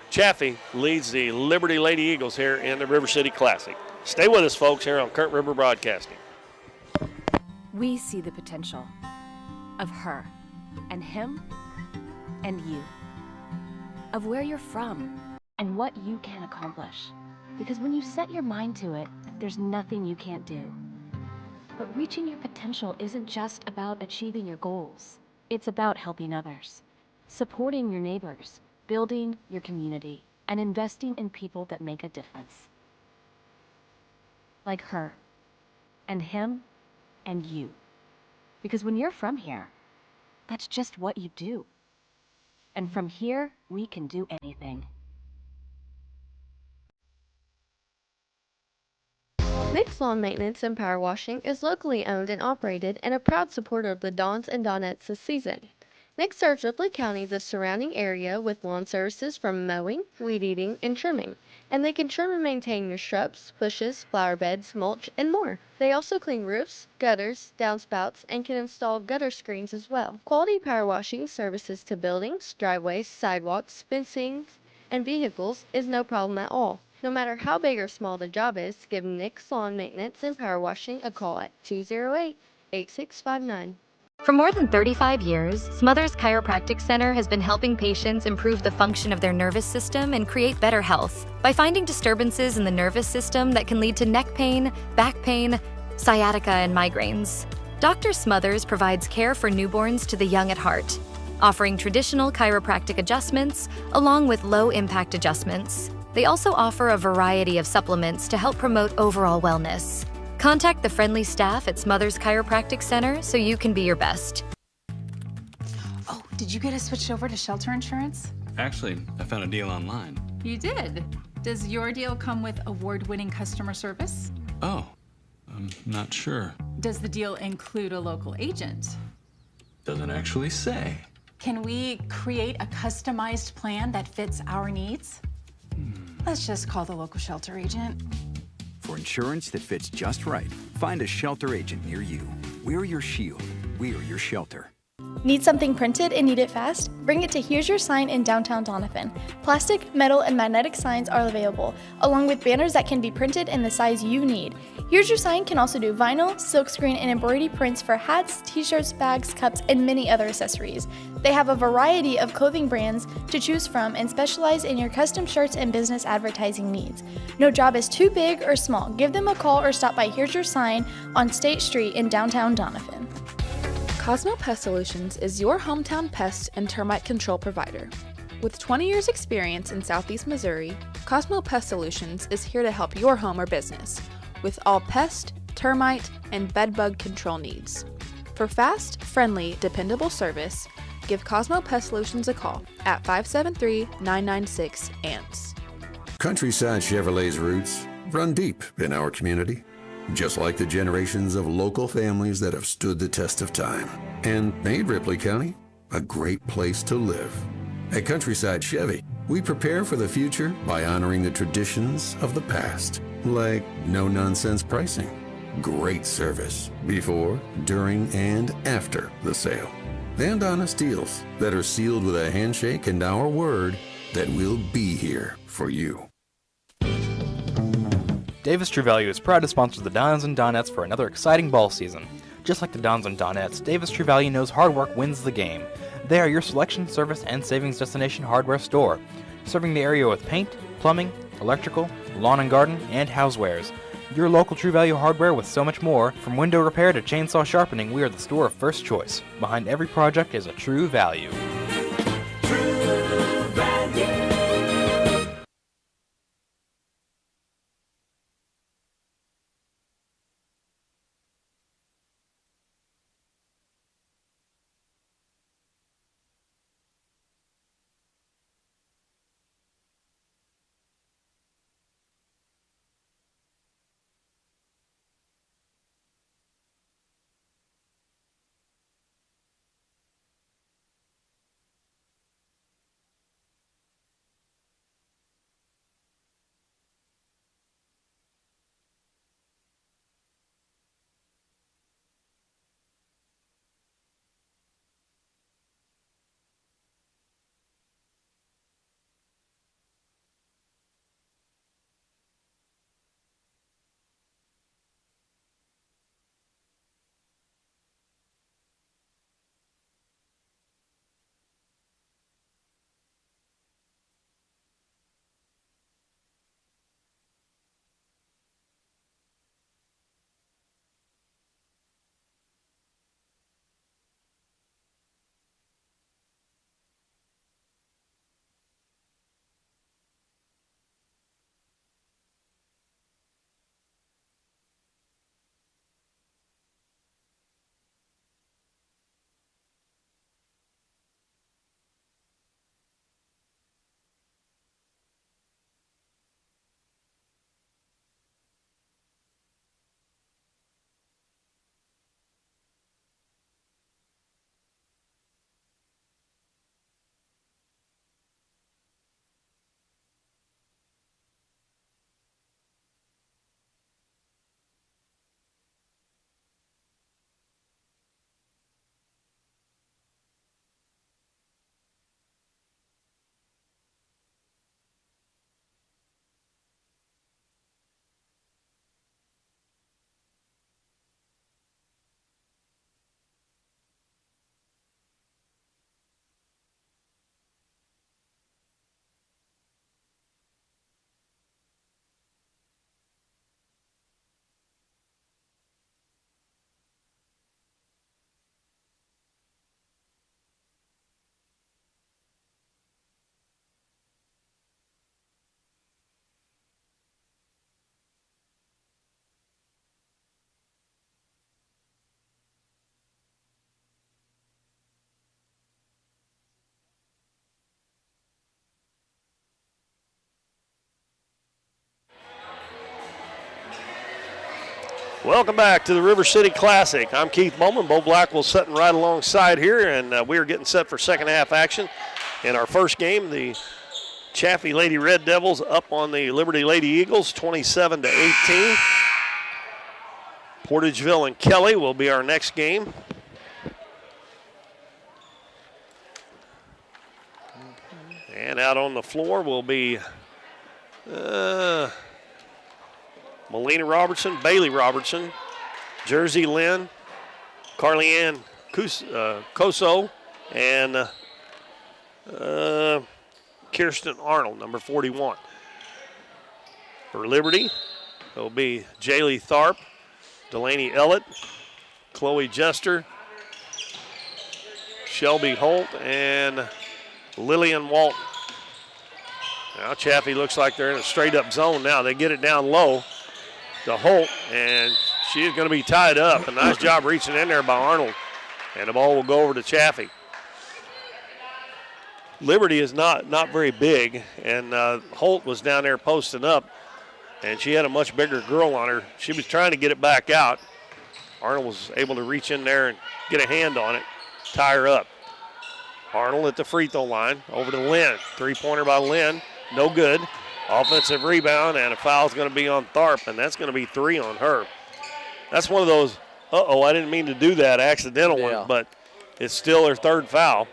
Speaker 1: Chaffee leads the Liberty Lady Eagles here in the River City Classic. Stay with us, folks, here on Current River Broadcasting.
Speaker 6: We see the potential of her and him and you, of where you're from and what you can accomplish. Because when you set your mind to it, there's nothing you can't do. But reaching your potential isn't just about achieving your goals. It's about helping others, supporting your neighbors, building your community, and investing in people that make a difference. Like her, and him, and you. Because when you're from here, that's just what you do. And from here, we can do anything.
Speaker 7: Nick's Lawn Maintenance and Power Washing is locally owned and operated and a proud supporter of the Dons and Donettes this season. Nick serves Ripley County, the surrounding area, with lawn services from mowing, weed eating, and trimming. And they can trim and maintain your shrubs, bushes, flower beds, mulch, and more. They also clean roofs, gutters, downspouts, and can install gutter screens as well. Quality power washing services to buildings, driveways, sidewalks, fencing, and vehicles is no problem at all. No matter how big or small the job is, give Nick's Lawn Maintenance and Power Washing a call at 208-8659.
Speaker 6: For more than 35 years, Smothers Chiropractic Center has been helping patients improve the function of their nervous system and create better health by finding disturbances in the nervous system that can lead to neck pain, back pain, sciatica, and migraines. Dr. Smothers provides care for newborns to the young at heart, offering traditional chiropractic adjustments along with low-impact adjustments. They also offer a variety of supplements to help promote overall wellness. Contact the friendly staff at Smothers Chiropractic Center so you can be your best.
Speaker 8: Oh, did you get us switched over to shelter insurance?
Speaker 9: Actually, I found a deal online.
Speaker 8: You did? Does your deal come with award-winning customer service?
Speaker 9: Oh, I'm not sure.
Speaker 8: Does the deal include a local agent?
Speaker 9: Doesn't actually say.
Speaker 8: Can we create a customized plan that fits our needs? Let's just call the local shelter agent.
Speaker 10: For insurance that fits just right, find a shelter agent near you. We're your shield. We're your shelter.
Speaker 11: Need something printed and need it fast? Bring it to Here's Your Sign in downtown Doniphan. Plastic, metal, and magnetic signs are available, along with banners that can be printed in the size you need. Here's Your Sign can also do vinyl, silkscreen, and embroidery prints for hats, t-shirts, bags, cups, and many other accessories. They have a variety of clothing brands to choose from and specialize in your custom shirts and business advertising needs. No job is too big or small. Give them a call or stop by Here's Your Sign on State Street in downtown Doniphan.
Speaker 3: Cosmo Pest Solutions is your hometown pest and termite control provider. With 20 years experience in Southeast Missouri, Cosmo Pest Solutions is here to help your home or business with all pest, termite, and bedbug control needs. For fast, friendly, dependable service, give Cosmo Pest Solutions a call at 573-996-ANTS.
Speaker 12: Countryside Chevrolet's roots run deep in our community, just like the generations of local families that have stood the test of time and made Ripley County a great place to live. At Countryside Chevy, we prepare for the future by honoring the traditions of the past, like no-nonsense pricing, great service before, during, and after the sale, and honest deals that are sealed with a handshake and our word that we'll be here for you.
Speaker 13: Davis True Value is proud to sponsor the Dons and Donettes for another exciting ball season. Just like the Dons and Donettes, Davis True Value knows hard work wins the game. They are your selection, service, and savings destination hardware store, serving the area with paint, plumbing, electrical, lawn and garden, and housewares. Your local True Value hardware with so much more. From window repair to chainsaw sharpening, we are the store of first choice. Behind every project is a True Value.
Speaker 1: Welcome back to the River City Classic. I'm Keith Bowman. Bo Blackwell sitting right alongside here, and we are getting set for second half action. In our first game, the Chaffee Lady Red Devils up on the Liberty Lady Eagles, 27-18. Portageville and Kelly will be our next game. And out on the floor will be Melina Robertson, Bailey Robertson, Jersey Lynn, Carly-Ann Coso, and Kirsten Arnold, number 41. For Liberty, it will be Jaylee Tharp, Delaney Ellett, Chloe Jester, Shelby Holt, and Lillian Walton. Now Chaffee looks like they're in a straight-up zone now. They get it down low to Holt, and she is going to be tied up. A nice job reaching in there by Arnold, and the ball will go over to Chaffee. Liberty is not very big, and Holt was down there posting up, and she had a much bigger girl on her. She was trying to get it back out. Arnold was able to reach in there and get a hand on it, tie her up. Arnold at the free throw line, over to Lynn. Three-pointer by Lynn, no good. Offensive rebound, and a foul's going to be on Tharp, and that's going to be 3 on her. That's one of those, I didn't mean to do that, accidental ones, but it's still her third foul.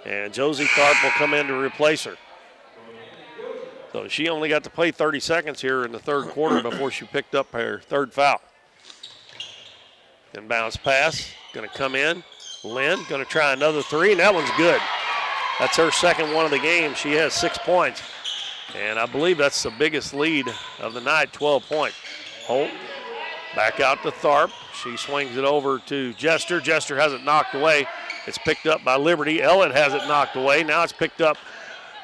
Speaker 1: And Josie Tharp will come in to replace her. So she only got to play 30 seconds here in the third quarter before she picked up her third foul. Inbounds pass, going to come in. Lynn going to try another 3, and that one's good. That's her second one of the game. She has 6 points. And I believe that's the biggest lead of the night, 12 points. Holt back out to Tharp. She swings it over to Jester. Jester has it knocked away. It's picked up by Liberty. Ellett has it knocked away. Now it's picked up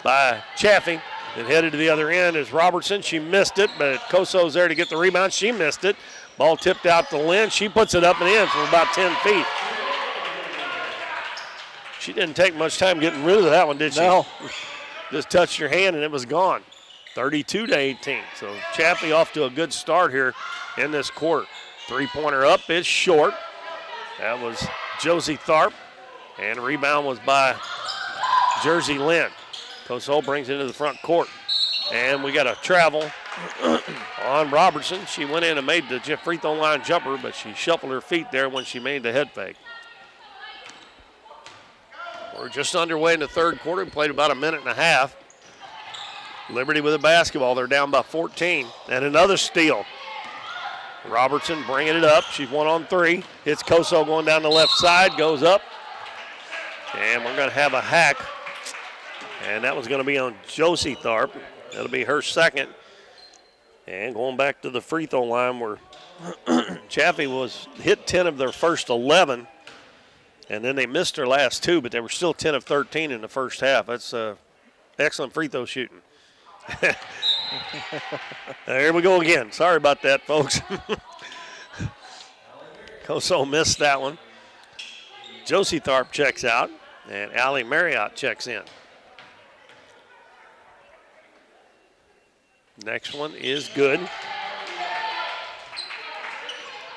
Speaker 1: by Chaffee. And headed to the other end is Robertson. She missed it, but Coso's there to get the rebound. She missed it. Ball tipped out to Lynn. She puts it up and in from about 10 feet. She didn't take much time getting rid of that one, did she?
Speaker 2: No.
Speaker 1: Just touched her hand and it was gone. 32-18. So Chaffee off to a good start here in this quarter. Three-pointer up is short. That was Josie Tharp. And the rebound was by Jersey Lynn. Coso brings it into the front court. And we got a travel on Robertson. She went in and made the free throw line jumper, but she shuffled her feet there when she made the head fake. We're just underway in the third quarter. We played about a minute and a half. Liberty with the basketball. They're down by 14. And another steal. Robertson bringing it up. She's 1 on 3. Hits Coso going down the left side. Goes up. And we're going to have a hack. And that was going to be on Josie Tharp. That'll be her second. And going back to the free throw line where Chaffee was hit 10 of their first 11. And then they missed their last 2, but they were still 10 of 13 in the first half. That's excellent free throw shooting. Here we go again. Sorry about that, folks. Coso missed that one. Josie Tharp checks out, and Allie Marriott checks in. Next one is good.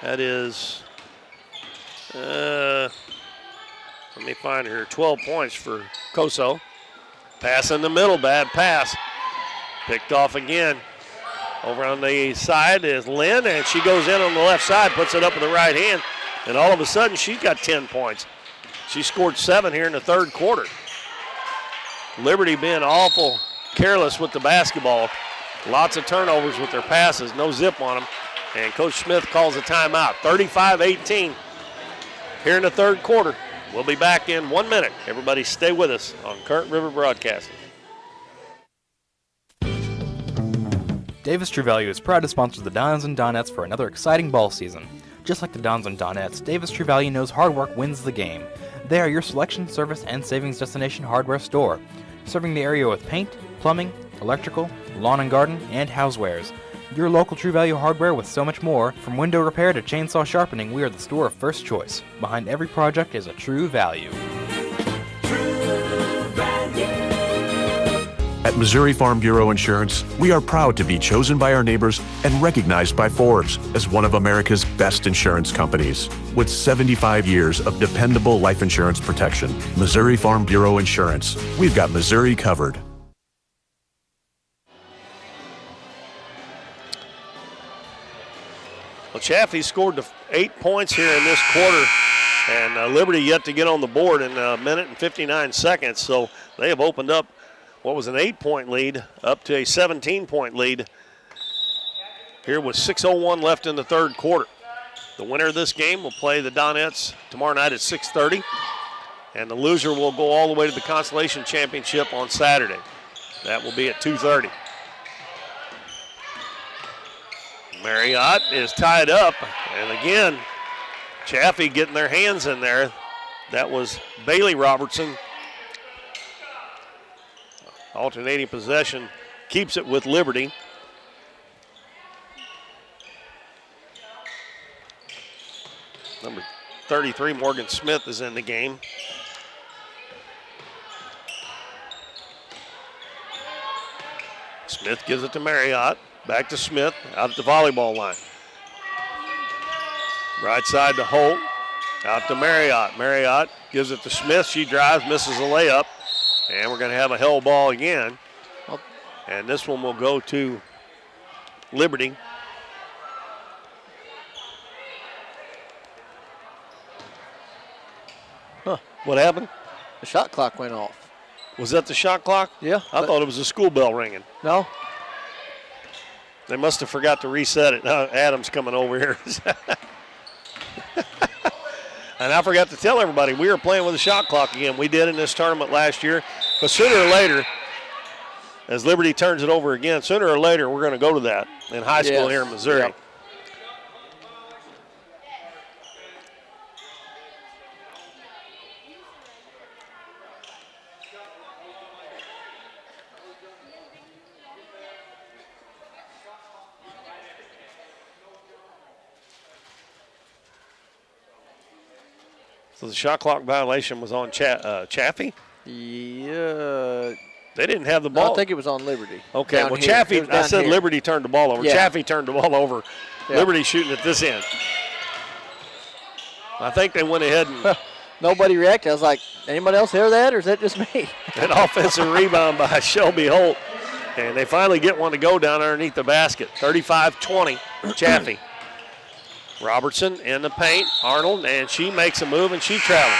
Speaker 1: That is, let me find her, 12 points for Coso. Pass in the middle, bad pass. Picked off again. Over on the side is Lynn, and she goes in on the left side, puts it up with the right hand, and all of a sudden she's got 10 points. She scored 7 here in the third quarter. Liberty being awful careless with the basketball. Lots of turnovers with their passes, no zip on them. And Coach Smith calls a timeout. 35-18 here in the third quarter. We'll be back in 1 minute. Everybody stay with us on Current River Broadcasting.
Speaker 13: Davis True Value is proud to sponsor the Dons and Donettes for another exciting ball season. Just like the Dons and Donettes, Davis True Value knows hard work wins the game. They are your selection, service, and savings destination hardware store, serving the area with paint, plumbing, electrical, lawn and garden, and housewares. Your local True Value hardware with so much more. From window repair to chainsaw sharpening, we are the store of first choice. Behind every project is a True Value.
Speaker 4: At At Missouri Farm Bureau Insurance, we are proud to be chosen by our neighbors and recognized by Forbes as one of America's best insurance companies. With 75 years of dependable life insurance protection, Missouri Farm Bureau Insurance, we've got Missouri covered.
Speaker 1: Well, Chaffee scored 8 points here in this quarter, and Liberty yet to get on the board in a minute and 59 seconds. So they have opened up what was an 8-point lead up to a 17-point lead here with 6:01 left in the third quarter. The winner of this game will play the Donettes tomorrow night at 6:30, and the loser will go all the way to the Consolation Championship on Saturday. That will be at 2:30. Marriott is tied up, and again, Chaffee getting their hands in there. That was Bailey Robertson. Alternating possession, keeps it with Liberty. Number 33, Morgan Smith, is in the game. Smith gives it to Marriott. Back to Smith, out at the volleyball line. Right side to Holt, out to Marriott. Marriott gives it to Smith. She drives, misses a layup. And we're going to have a hell ball again. And this one will go to Liberty.
Speaker 2: Huh.
Speaker 1: What happened?
Speaker 2: The shot clock went off.
Speaker 1: Was that the shot clock?
Speaker 2: Yeah.
Speaker 1: I thought it was the school bell ringing.
Speaker 2: No.
Speaker 1: They must have forgot to reset it. Adam's coming over here. And I forgot to tell everybody, we were playing with a shot clock again. We did in this tournament last year. But sooner or later, as Liberty turns it over again, sooner or later we're going to go to that in high school here in Missouri.
Speaker 2: Yep.
Speaker 1: So the shot clock violation was on Chaffee?
Speaker 2: Yeah.
Speaker 1: They didn't have the ball.
Speaker 2: I think it was on Liberty.
Speaker 1: Okay, well, Chaffee, I said here. Liberty turned the ball over.
Speaker 2: Yeah.
Speaker 1: Chaffee turned the ball over. Yeah. Liberty shooting at this end. I think they went ahead and.
Speaker 2: Nobody reacted. I was like, anybody else hear that, or is that just me?
Speaker 1: An offensive rebound by Shelby Holt. And they finally get one to go down underneath the basket. 35-20, Chaffee. Robertson in the paint, Arnold, and she makes a move and she travels.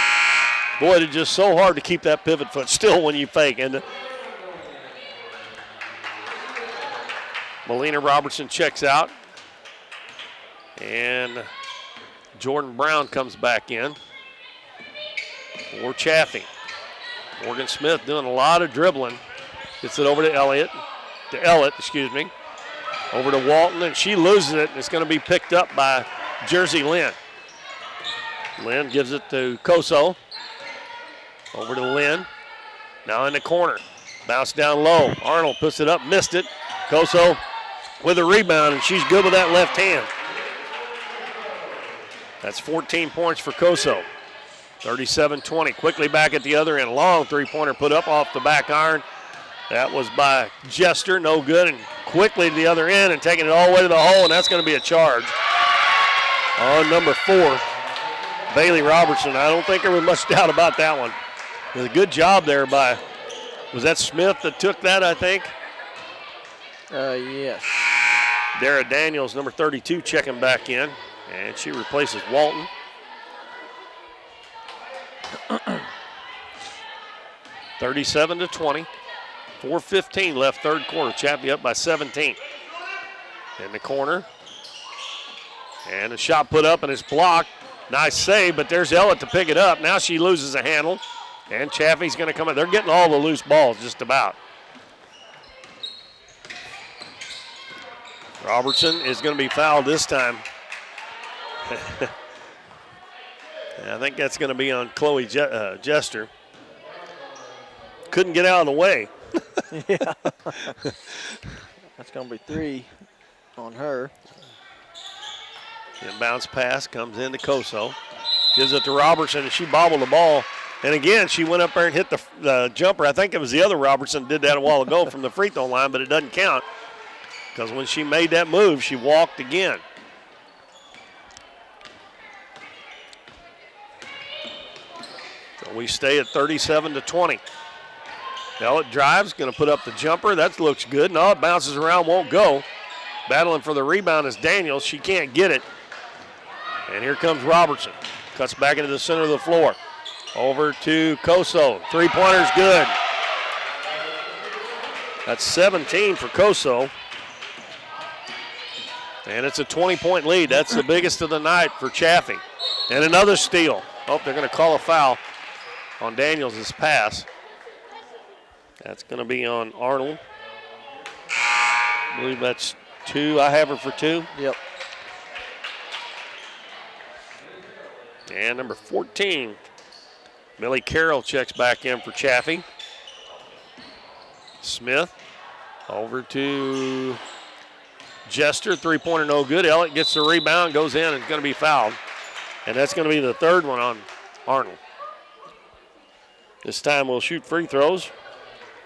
Speaker 1: Boy, it's just so hard to keep that pivot foot still when you fake. And Melina Robertson checks out. And Jordan Brown comes back in for Chaffee. Morgan Smith doing a lot of dribbling. Gets it over to Ellett, over to Walton, and she loses it, and it's going to be picked up by Jersey Lynn. Lynn gives it to Koso. Over to Lynn. Now in the corner. Bounce down low. Arnold puts it up, missed it. Koso with a rebound, and she's good with that left hand. That's 14 points for Koso. 37-20. Quickly back at the other end. Long three-pointer put up off the back iron. That was by Jester. No good. And quickly to the other end and taking it all the way to the hole, and that's going to be a charge on number 4, Bailey Robertson. I don't think there was much doubt about that one. It was a good job there by, was that Smith that took that, I think?
Speaker 2: Yes.
Speaker 1: Dara Daniels, number 32, checking back in, and she replaces Walton. (37-20). 4:15 left third quarter. Chaffee up by 17. In the corner. And a shot put up and it's blocked. Nice save, but there's Ellett to pick it up. Now she loses a handle. And Chaffee's going to come in. They're getting all the loose balls just about. Robertson is going to be fouled this time. I think that's going to be on Chloe Jester. Couldn't get out of the way.
Speaker 2: Yeah. That's going to be 3 on her.
Speaker 1: Inbounds pass comes into Koso. Gives it to Robertson, and she bobbled the ball And again, she went up there and hit the jumper. I think it was the other Robertson did that a while ago from the free throw line, but it doesn't count because when she made that move, she walked again. So we stay at 37-20. Ellett drives, going to put up the jumper. That looks good. No, it bounces around, won't go. Battling for the rebound is Daniels. She can't get it. And here comes Robertson. Cuts back into the center of the floor. Over to Koso. Three-pointer's good. That's 17 for Koso. And it's a 20-point lead. That's the biggest of the night for Chaffee. And another steal. Oh, they're going to call a foul on Daniels' pass. That's going to be on Arnold. I believe that's 2. I have her for 2.
Speaker 2: Yep.
Speaker 1: And number 14, Millie Carroll checks back in for Chaffee. Smith over to Jester. Three-pointer no good. Ellett gets the rebound, goes in, and is going to be fouled. And that's going to be the third one on Arnold. This time we'll shoot free throws.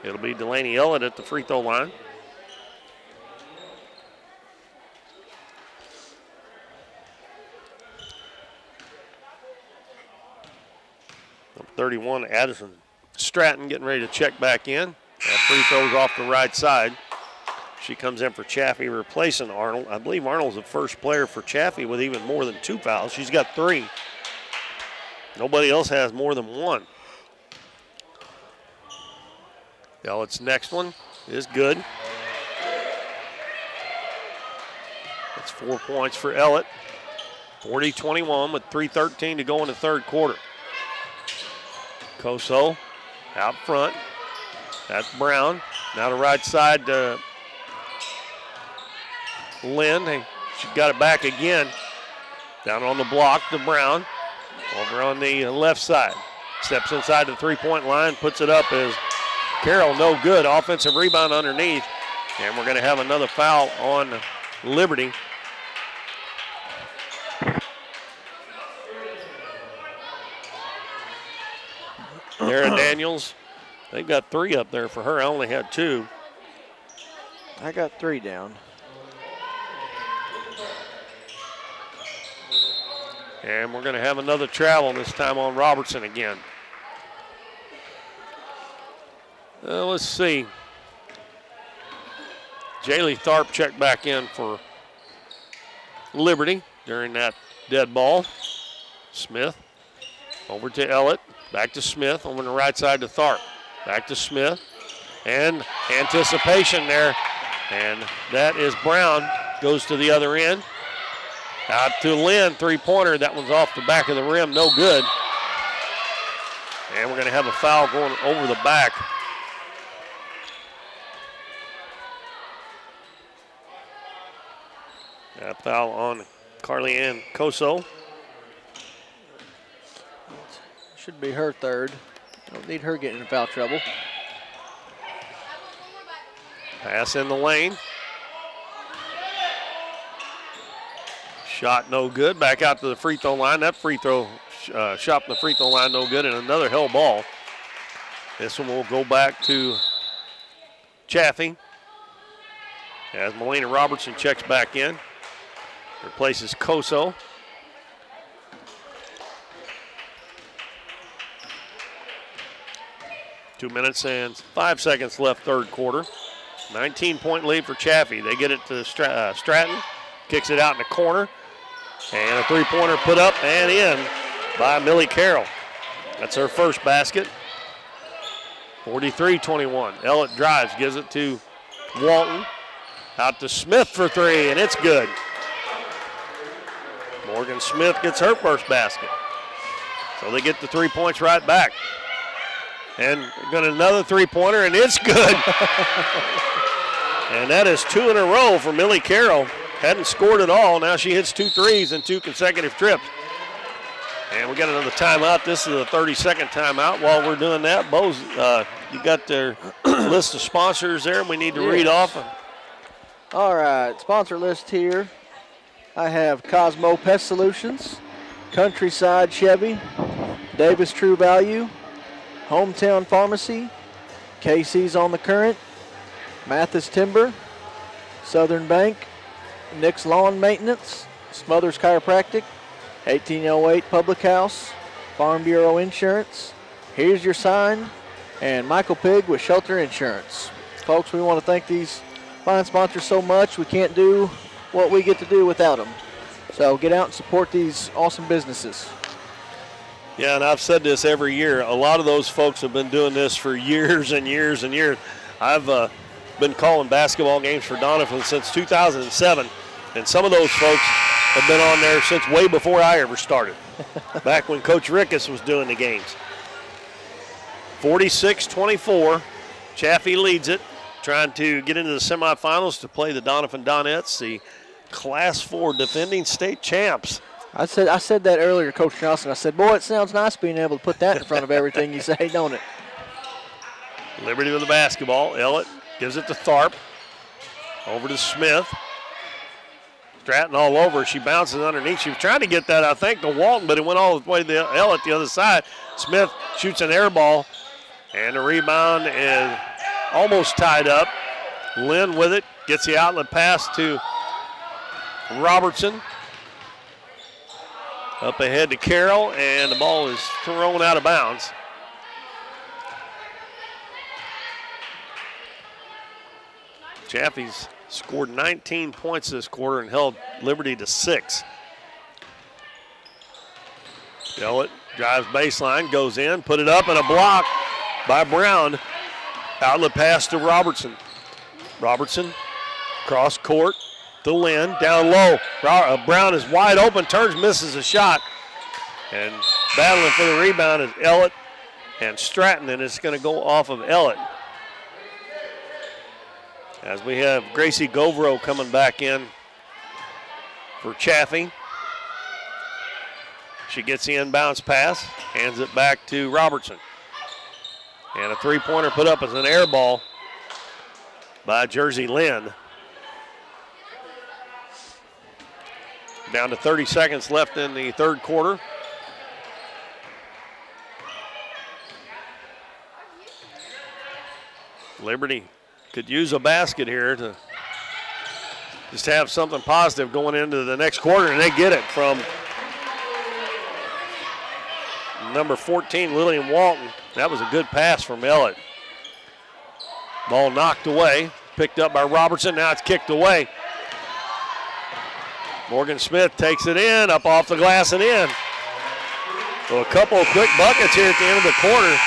Speaker 1: It'll be Delaney Ellett at the free throw line. Number 31, Addison Stratton getting ready to check back in. That free throw's off the right side. She comes in for Chaffee, replacing Arnold. I believe Arnold's the first player for Chaffee with even more than 2 fouls. She's got 3. Nobody else has more than 1. Ellett's next one is good. That's 4 points for Ellett. 40-21 with 3:13 to go in the third quarter. Koso out front. That's Brown. Now to right side to Lynn. She got it back again. Down on the block to Brown. Over on the left side. Steps inside the three-point line. Puts it up as Carroll, no good. Offensive rebound underneath. And we're going to have another foul on Liberty. Tara Daniels, they've got 3 up there for her. I only had 2.
Speaker 2: I got 3 down.
Speaker 1: And we're going to have another travel, this time on Robertson again. Let's see. Jaylee Tharp checked back in for Liberty during that dead ball. Smith over to Ellett. Back to Smith, over on the right side to Tharp. Back to Smith, and anticipation there. And that is Brown, goes to the other end. Out to Lynn, three-pointer. That one's off the back of the rim, no good. And we're going to have a foul going over the back. That foul on Carly Ann Koso.
Speaker 2: Should be her third. Don't need her getting in foul trouble.
Speaker 1: Pass in the lane. Shot no good. Back out to the free throw line. That free throw shot from the free throw line no good, and another hell ball. This one will go back to Chaffee as Melina Robertson checks back in. Replaces Koso. Two minutes and 5 seconds left, third quarter. 19-point lead for Chaffee. They get it to Stratton. Kicks it out in the corner. And a three-pointer put up and in by Millie Carroll. That's her first basket. 43-21. Ellett drives, gives it to Walton. Out to Smith for three, and it's good. Morgan Smith gets her first basket. So they get the 3 points right back. And got another three-pointer, and it's good. And that is 2 in a row for Millie Carroll. Hadn't scored at all. Now she hits 2 threes in 2 consecutive trips. And we got another timeout. This is a 30-second timeout. While we're doing that, Bose, you got their list of sponsors there we need to read off.
Speaker 2: All right, sponsor list here. I have Cosmo Pest Solutions, Countryside Chevy, Davis True Value, Hometown Pharmacy, Casey's on the Current, Mathis Timber, Southern Bank, Nick's Lawn Maintenance, Smothers Chiropractic, 1808 Public House, Farm Bureau Insurance, Here's Your Sign, and Michael Pigg with Shelter Insurance. Folks, we want to thank these fine sponsors so much. We can't do what we get to do without them. So get out and support these awesome businesses.
Speaker 1: Yeah, and I've said this every year. A lot of those folks have been doing this for years and years and years. I've been calling basketball games for Doniphan since 2007, and some of those folks have been on there since way before I ever started, back when Coach Rickus was doing the games. 46-24, Chaffee leads it, trying to get into the semifinals to play the Doniphan Donettes, the Class 4 defending state champs.
Speaker 2: I said that earlier, Coach Johnson. I said, boy, it sounds nice being able to put that in front of everything you say, don't it?
Speaker 1: Liberty with the basketball. Ellett gives it to Tharp. Over to Smith. Stratton all over. She bounces underneath. She was trying to get that, I think, to Walton, but it went all the way to Ellett the other side. Smith shoots an air ball, and the rebound is almost tied up. Lynn with it. Gets the outlet pass to Robertson. Up ahead to Carroll, and the ball is thrown out of bounds. Chaffee's scored 19 points this quarter and held Liberty to 6. Ellett drives baseline, goes in, put it up, and a block by Brown. Outlet pass to Robertson. Robertson, cross court to Lynn, down low. Brown is wide open, turns, misses a shot. And battling for the rebound is Ellett and Stratton, and it's going to go off of Ellett. As we have Gracie Govro coming back in for Chaffee. She gets the inbounds pass, hands it back to Robertson. And a three-pointer put up as an air ball by Jersey Lynn. Down to 30 seconds left in the third quarter. Liberty could use a basket here to just have something positive going into the next quarter, and they get it from number 14, Lillian Walton. That was a good pass from Ellett. Ball knocked away, picked up by Robertson. Now it's kicked away. Morgan Smith takes it in, up off the glass and in. So a couple of quick buckets here at the end of the quarter.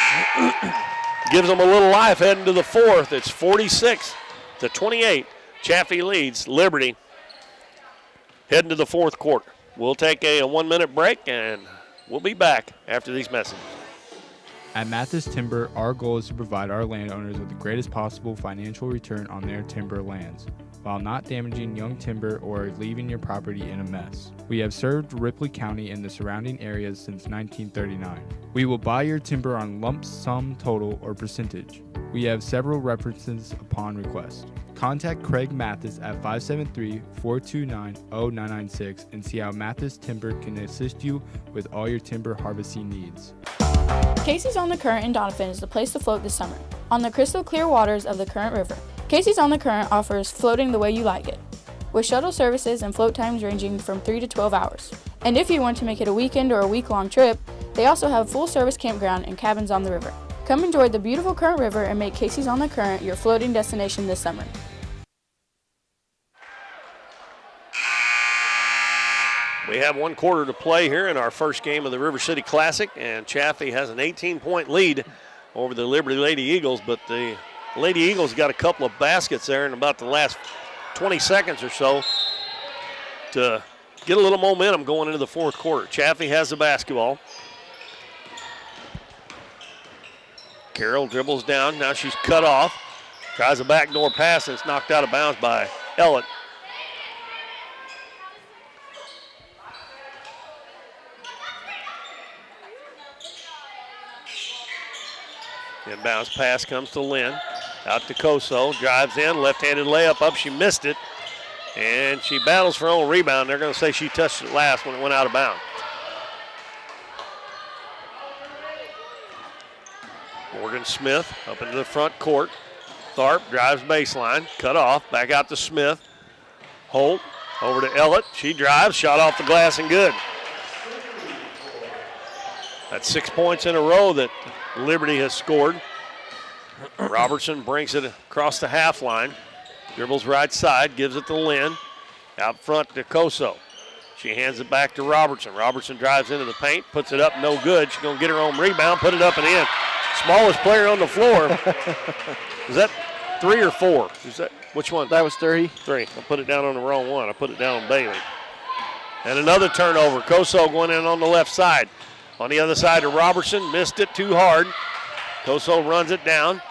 Speaker 1: Gives them a little life heading to the fourth. It's 46-28. Chaffee leads Liberty heading to the fourth quarter. We'll take a 1-minute break, and we'll be back after these messages.
Speaker 5: At Mathis Timber, our goal is to provide our landowners with the greatest possible financial return on their timber lands, while not damaging young timber or leaving your property in a mess. We have served Ripley County and the surrounding areas since 1939. We will buy your timber on lump sum total or percentage. We have several references upon request. Contact Craig Mathis at 573-429-0996 and see how Mathis Timber can assist you with all your timber harvesting needs.
Speaker 11: Casey's on the Current in Doniphan is the place to float this summer, on the crystal clear waters of the Current River. Casey's on the Current offers floating the way you like it, with shuttle services and float times ranging from 3 to 12 hours. And if you want to make it a weekend or a week-long trip, they also have full-service campground and cabins on the river. Come enjoy the beautiful Current River and make Casey's on the Current your floating destination this summer.
Speaker 1: We have 1 quarter to play here in our first game of the River City Classic, and Chaffee has an 18-point lead over the Liberty Lady Eagles, but the Lady Eagles got a couple of baskets there in about the last 20 seconds or so to get a little momentum going into the fourth quarter. Chaffee has the basketball. Carroll dribbles down. Now she's cut off. Tries a backdoor pass, and it's knocked out of bounds by Ellett. Inbounds pass comes to Lynn. Out to Coso, drives in, left-handed layup up. She missed it, and she battles for her own rebound. They're going to say she touched it last when it went out of bounds. Morgan Smith up into the front court. Tharp drives baseline, cut off, back out to Smith. Holt over to Ellett. She drives, shot off the glass and good. That's 6 points in a row that Liberty has scored. Robertson brings it across the half line. Dribbles right side, gives it to Lynn. Out front to Koso. She hands it back to Robertson. Robertson drives into the paint, puts it up, no good. She's going to get her own rebound, put it up and in. Smallest player on the floor. Is that 3 or 4? Is that which one?
Speaker 2: That was 3.
Speaker 1: 3. I put it down on the wrong one. I put it down on Bailey. And another turnover. Koso going in on the left side. On the other side to Robertson, missed it too hard. Koso runs it down.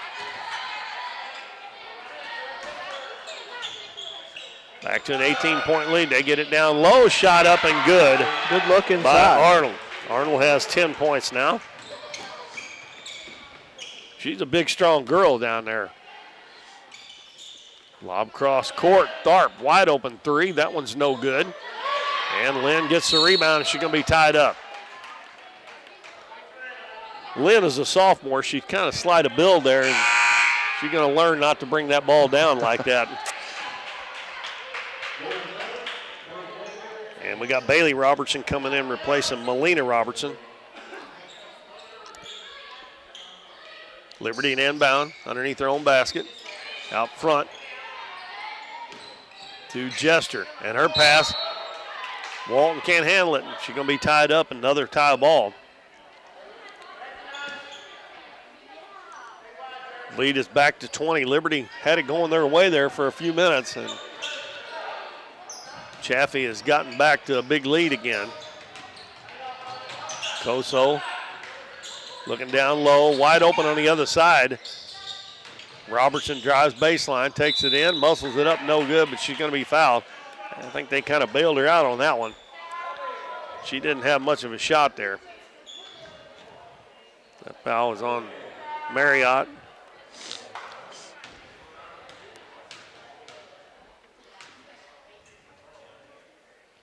Speaker 1: Back to an 18-point lead. They get it down low, shot up and good.
Speaker 2: Good look inside.
Speaker 1: By Arnold. Arnold has 10 points now. She's a big, strong girl down there. Lob cross court. Tharp, wide open 3. That one's no good. And Lynn gets the rebound, and she's going to be tied up. Lynn is a sophomore. She's kind of slight of build there, and she's going to learn not to bring that ball down like that. And we got Bailey Robertson coming in replacing Melina Robertson. Liberty and inbound underneath their own basket. Out front to Jester. And her pass, Walton can't handle it. She's going to be tied up, another tie ball. Lead is back to 20. Liberty had it going their way there for a few minutes, and Chaffee has gotten back to a big lead again. Koso looking down low, wide open on the other side. Robertson drives baseline, takes it in, muscles it up, no good, but she's going to be fouled. I think they kind of bailed her out on that one. She didn't have much of a shot there. That foul is on Marriott.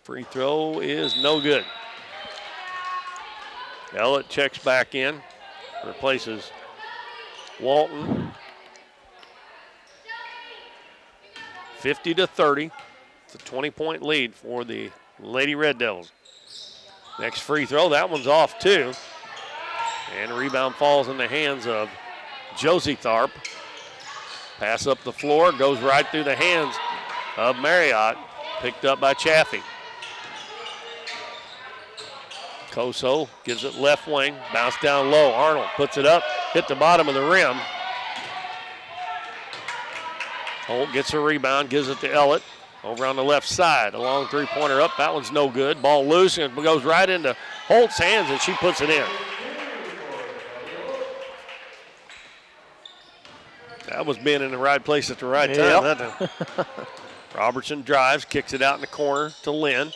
Speaker 1: Free throw is no good. Ellett checks back in, replaces Walton. 50-30. It's a 20-point lead for the Lady Red Devils. Next free throw, that one's off too. And the rebound falls in the hands of Josie Tharp. Pass up the floor, goes right through the hands of Marriott. Picked up by Chaffee. Koso gives it left wing, bounce down low. Arnold puts it up, hit the bottom of the rim. Holt gets a rebound, gives it to Ellett. Over on the left side, a long three-pointer up. That one's no good. Ball loose and it goes right into Holt's hands, and she puts it in. That was being in the right place at the right time.
Speaker 2: Yep.
Speaker 1: Robertson drives, kicks it out in the corner to Lynn.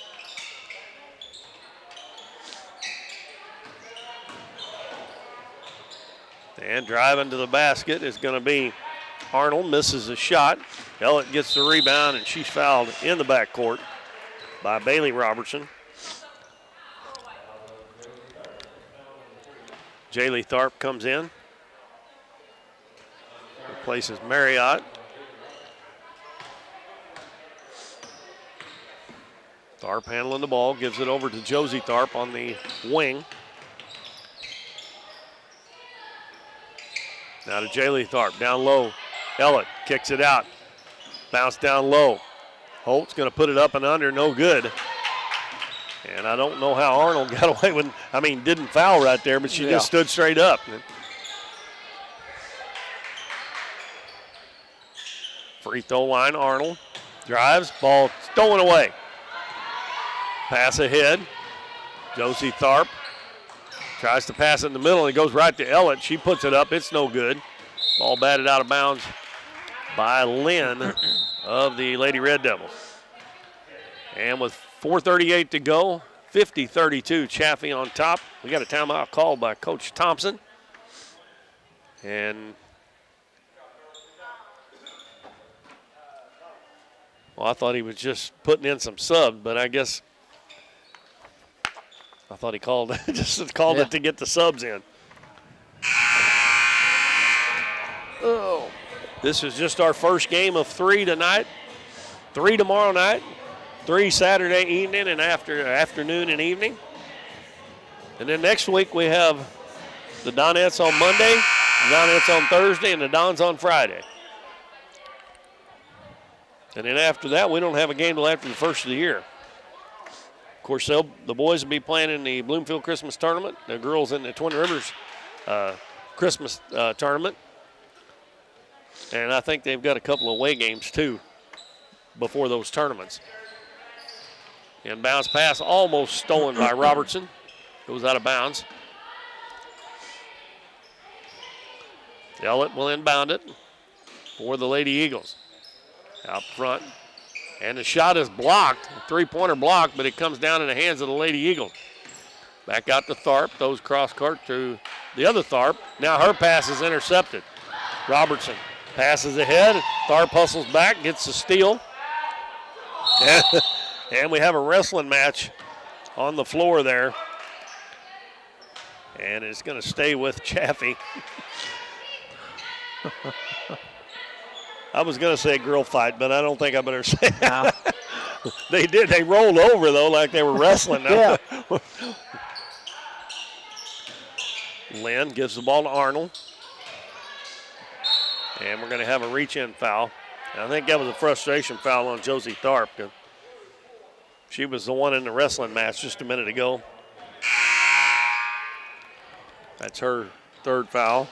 Speaker 1: And driving to the basket is going to be Arnold, misses a shot. Ellett gets the rebound, and she's fouled in the backcourt by Bailey Robertson. Jaylee Tharp comes in, replaces Marriott. Tharp handling the ball, gives it over to Josie Tharp on the wing. Now to Jaylee Tharp, down low. Ellett kicks it out. Bounce down low. Holt's going to put it up and under, no good. And I don't know how Arnold got away with, didn't foul right there, but she just stood straight up. Free throw line, Arnold drives, ball stolen away. Pass ahead. Josie Tharp tries to pass it in the middle, and it goes right to Ellett. She puts it up, it's no good. Ball batted out of bounds by Lynn of the Lady Red Devils. And with 4:38 to go, 50-32, Chaffee on top. We got a timeout called by Coach Thompson. And I thought he was just putting in some subs, but I guess I thought he called it to get the subs in.
Speaker 2: Oh.
Speaker 1: This is just our first game of 3 tonight, 3 tomorrow night, 3 Saturday evening and afternoon and evening. And then next week we have the Donettes on Monday, the Donettes on Thursday, and the Dons on Friday. And then after that, we don't have a game till after the first of the year. Of course, the boys will be playing in the Bloomfield Christmas Tournament. The girls in the Twin Rivers Christmas Tournament. And I think they've got a couple of away games, too, before those tournaments. And bounce pass almost stolen by Robertson. Goes out of bounds. Ellett will inbound it for the Lady Eagles. Out front. And the shot is blocked. A three-pointer blocked, but it comes down in the hands of the Lady Eagles. Back out to Tharp. Those cross-court to the other Tharp. Now her pass is intercepted. Robertson passes ahead. Tharp hustles back, gets the steal. And we have a wrestling match on the floor there. And it's going to stay with Chaffee. I was going to say girl fight, but I don't think I better say that. They did. They rolled over, though, like they were wrestling.
Speaker 2: Yeah.
Speaker 1: Lynn gives the ball to Arnold. And we're going to have a reach-in foul. And I think that was a frustration foul on Josie Tharp. She was the one in the wrestling match just a minute ago. That's her third foul.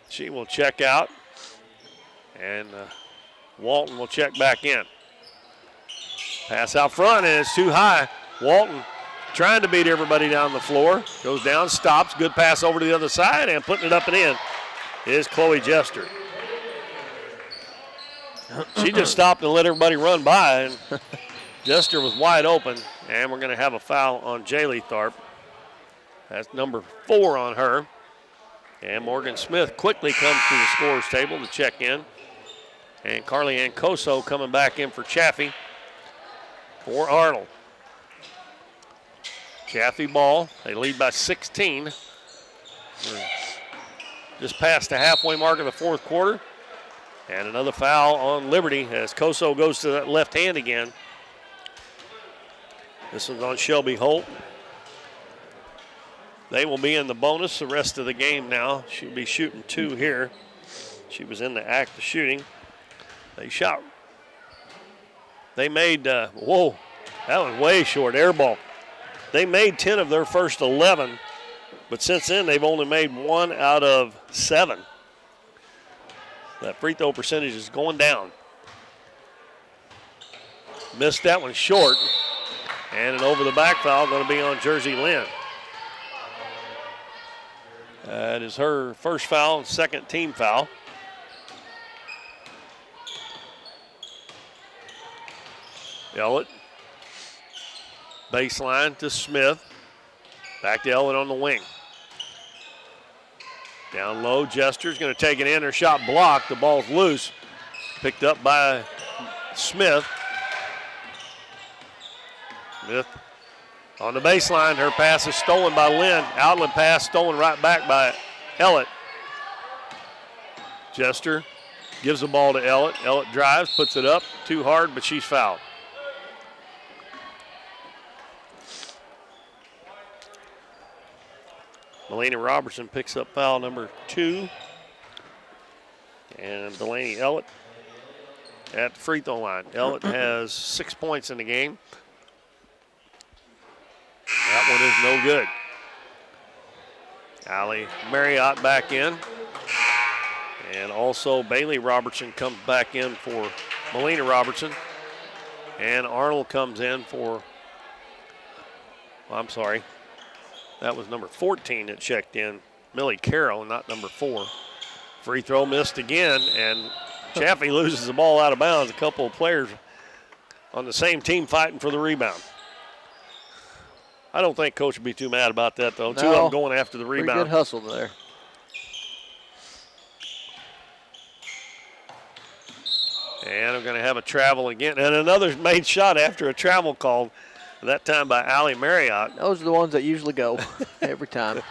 Speaker 1: She will check out. And Walton will check back in. Pass out front, and it's too high. Walton trying to beat everybody down the floor. Goes down, stops. Good pass over to the other side, and putting it up and in is Chloe Jester. She just stopped and let everybody run by, and Jester was wide open, and we're going to have a foul on Jaylee Tharp. That's number 4 on her. And Morgan Smith quickly comes to the scorer's table to check in. And Carly Ann Coso coming back in for Chaffee for Arnold. Chaffee ball. They lead by 16. We're just past the halfway mark of the fourth quarter. And another foul on Liberty as Coso goes to that left hand again. This one's on Shelby Holt. They will be in the bonus the rest of the game now. She'll be shooting 2 here. She was in the act of shooting. They shot. They made, whoa, that was way short, air ball. They made 10 of their first 11, but since then they've only made 1 out of 7. That free throw percentage is going down. Missed that one short, and an over the back foul going to be on Jersey Lynn. That is her first foul, second team foul. Ellett. Baseline to Smith. Back to Ellett on the wing. Down low, Jester's going to take it in. Her shot blocked. The ball's loose. Picked up by Smith. Smith on the baseline. Her pass is stolen by Lynn. Outlet pass stolen right back by Ellett. Jester gives the ball to Ellett. Ellett drives, puts it up. Too hard, but she's fouled. Melina Robertson picks up foul number 2. And Delaney Ellett at the free throw line. Ellett has 6 points in the game. That one is no good. Allie Marriott back in. And also Bailey Robertson comes back in for Melina Robertson. And Arnold comes in for, I'm sorry, that was number 14 that checked in. Millie Carroll, not number 4. Free throw missed again, and Chaffee loses the ball out of bounds. A couple of players on the same team fighting for the rebound. I don't think Coach would be too mad about that, though.
Speaker 2: No,
Speaker 1: 2 of them going after the rebound.
Speaker 2: Pretty good hustle there.
Speaker 1: And I'm going to have a travel again. And another made shot after a travel call, that time by Allie Marriott.
Speaker 2: Those are the ones that usually go every time.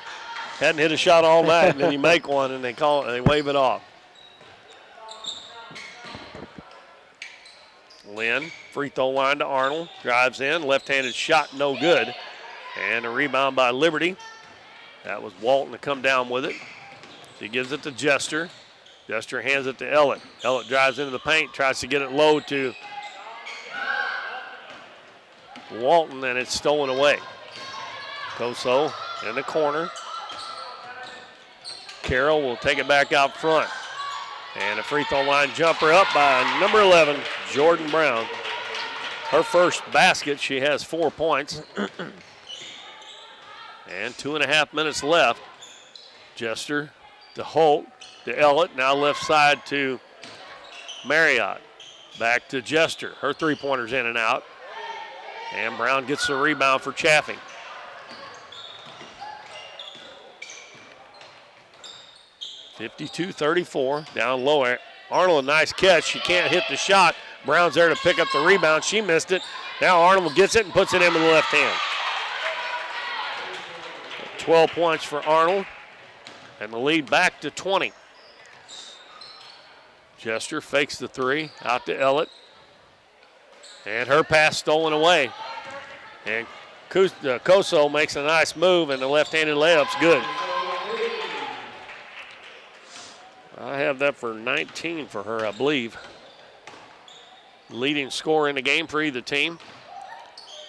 Speaker 1: Hadn't hit a shot all night, and then you make one, and they wave it off. Lynn, free throw line to Arnold. Drives in, left-handed shot, no good. And a rebound by Liberty. That was Walton to come down with it. She gives it to Jester. Jester hands it to Ellett. Ellett drives into the paint, tries to get it low to Walton, and it's stolen away. Koso in the corner. Carroll will take it back out front. And a free throw line jumper up by number 11, Jordan Brown. Her first basket, she has 4 points. And 2.5 minutes left. Jester to Holt, to Ellett, now left side to Marriott. Back to Jester. Her three-pointer's in and out. And Brown gets the rebound for Chaffee. (52-34) down low. Arnold, a nice catch. She can't hit the shot. Brown's there to pick up the rebound. She missed it. Now Arnold gets it and puts it in with the left hand. 12 points for Arnold, and the lead back to 20. Jester fakes the three, out to Ellett. And her pass stolen away. And Koso makes a nice move, and the left-handed layup's good. I have that for 19 for her, I believe. Leading scorer in the game for either team.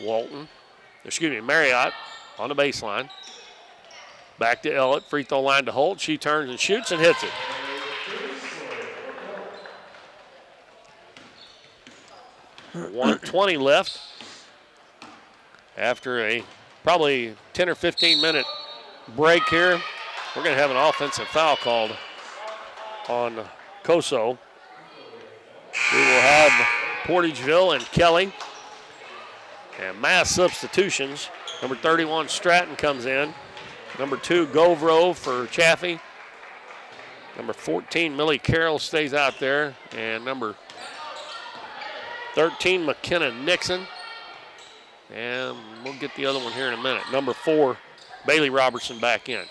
Speaker 1: Marriott on the baseline. Back to Ellett, free throw line to Holt. She turns and shoots and hits it. .120 left after a probably 10 or 15 minute break here. We're going to have an offensive foul called on Koso. We will have Portageville and Kelly. And mass substitutions. Number 31, Stratton, comes in. Number 2, Govro for Chaffee. Number 14, Millie Carroll, stays out there. And number 13, McKenna Nixon. And we'll get the other one here in a minute. Number 4, Bailey Robertson, back in.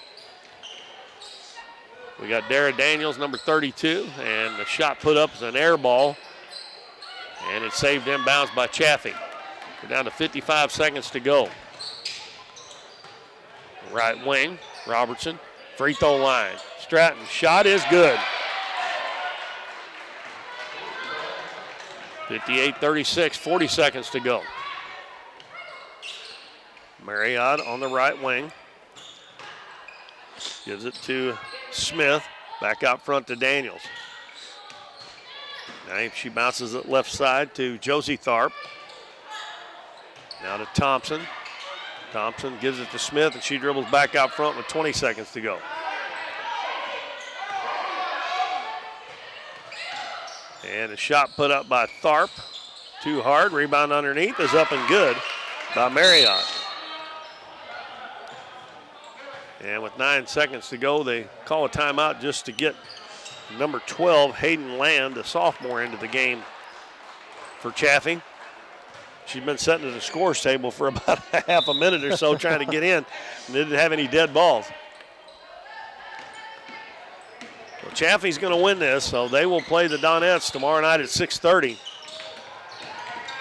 Speaker 1: We got Dara Daniels, number 32, and the shot put up is an air ball. And it's saved inbounds by Chaffee. We're down to 55 seconds to go. Right wing, Robertson, free throw line. Stratton, shot is good. 58-36, 40 seconds to go. Marriott on the right wing. Gives it to Smith, back out front to Daniels. Now she bounces it left side to Josie Tharp. Now to Thompson. Thompson gives it to Smith, and she dribbles back out front with 20 seconds to go. And a shot put up by Tharp. Too hard. Rebound underneath is up and good by Marriott. And with 9 seconds to go, they call a timeout just to get number 12, Hayden Land, the sophomore, into the game for Chaffee. She's been sitting at the scores table for about half a minute or so trying to get in, and didn't have any dead balls. Well, Chaffee's going to win this, so they will play the Donettes tomorrow night at 6:30.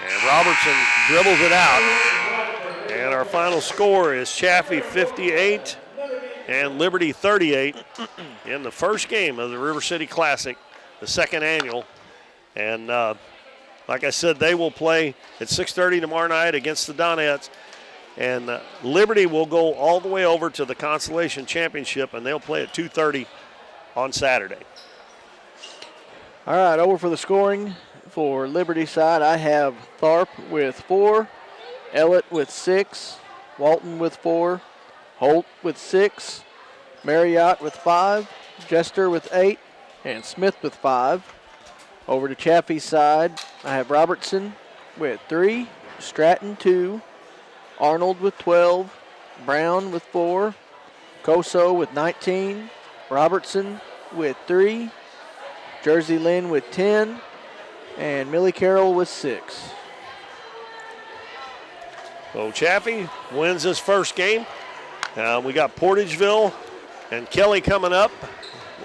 Speaker 1: And Robertson dribbles it out. And our final score is Chaffee 58 and Liberty 38 in the first game of the River City Classic, the second annual. And like I said, they will play at 6:30 tomorrow night against the Donettes. And Liberty will go all the way over to the Consolation Championship, and they'll play at 2:30 on Saturday.
Speaker 2: All right, over for the scoring for Liberty side. I have Tharp with 4, Ellett with 6, Walton with 4, Holt with 6, Marriott with 5, Jester with 8, and Smith with 5. Over to Chaffee's side, I have Robertson with 3, Stratton 2, Arnold with 12, Brown with 4, Koso with 19, Robertson with 3, Jersey Lynn with 10, and Millie Carroll with 6.
Speaker 1: So Chaffee wins this first game. We got Portageville and Kelly coming up.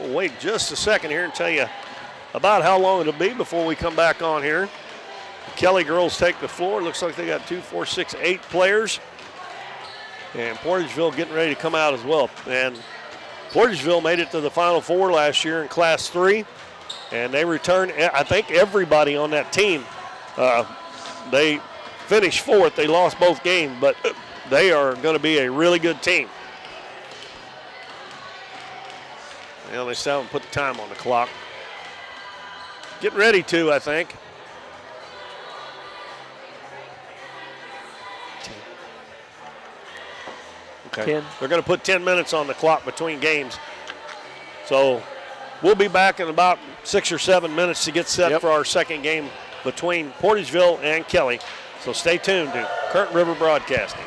Speaker 1: We'll wait just a second here and tell you about how long it'll be before we come back on here. The Kelly girls take the floor. Looks like they got 2, 4, 6, 8 players. And Portageville getting ready to come out as well. And Portageville made it to the Final Four last year in Class 3. And they returned, I think everybody on that team, they finished 4th. They lost both games, but they are going to be a really good team. Well, they still haven't put the time on the clock. Getting ready to, I think. Okay.
Speaker 2: 10.
Speaker 1: They're going to put 10 minutes on the clock between games. So we'll be back in about 6 or 7 minutes to get set for our second game between Portageville and Kelly. So stay tuned to Current River Broadcasting.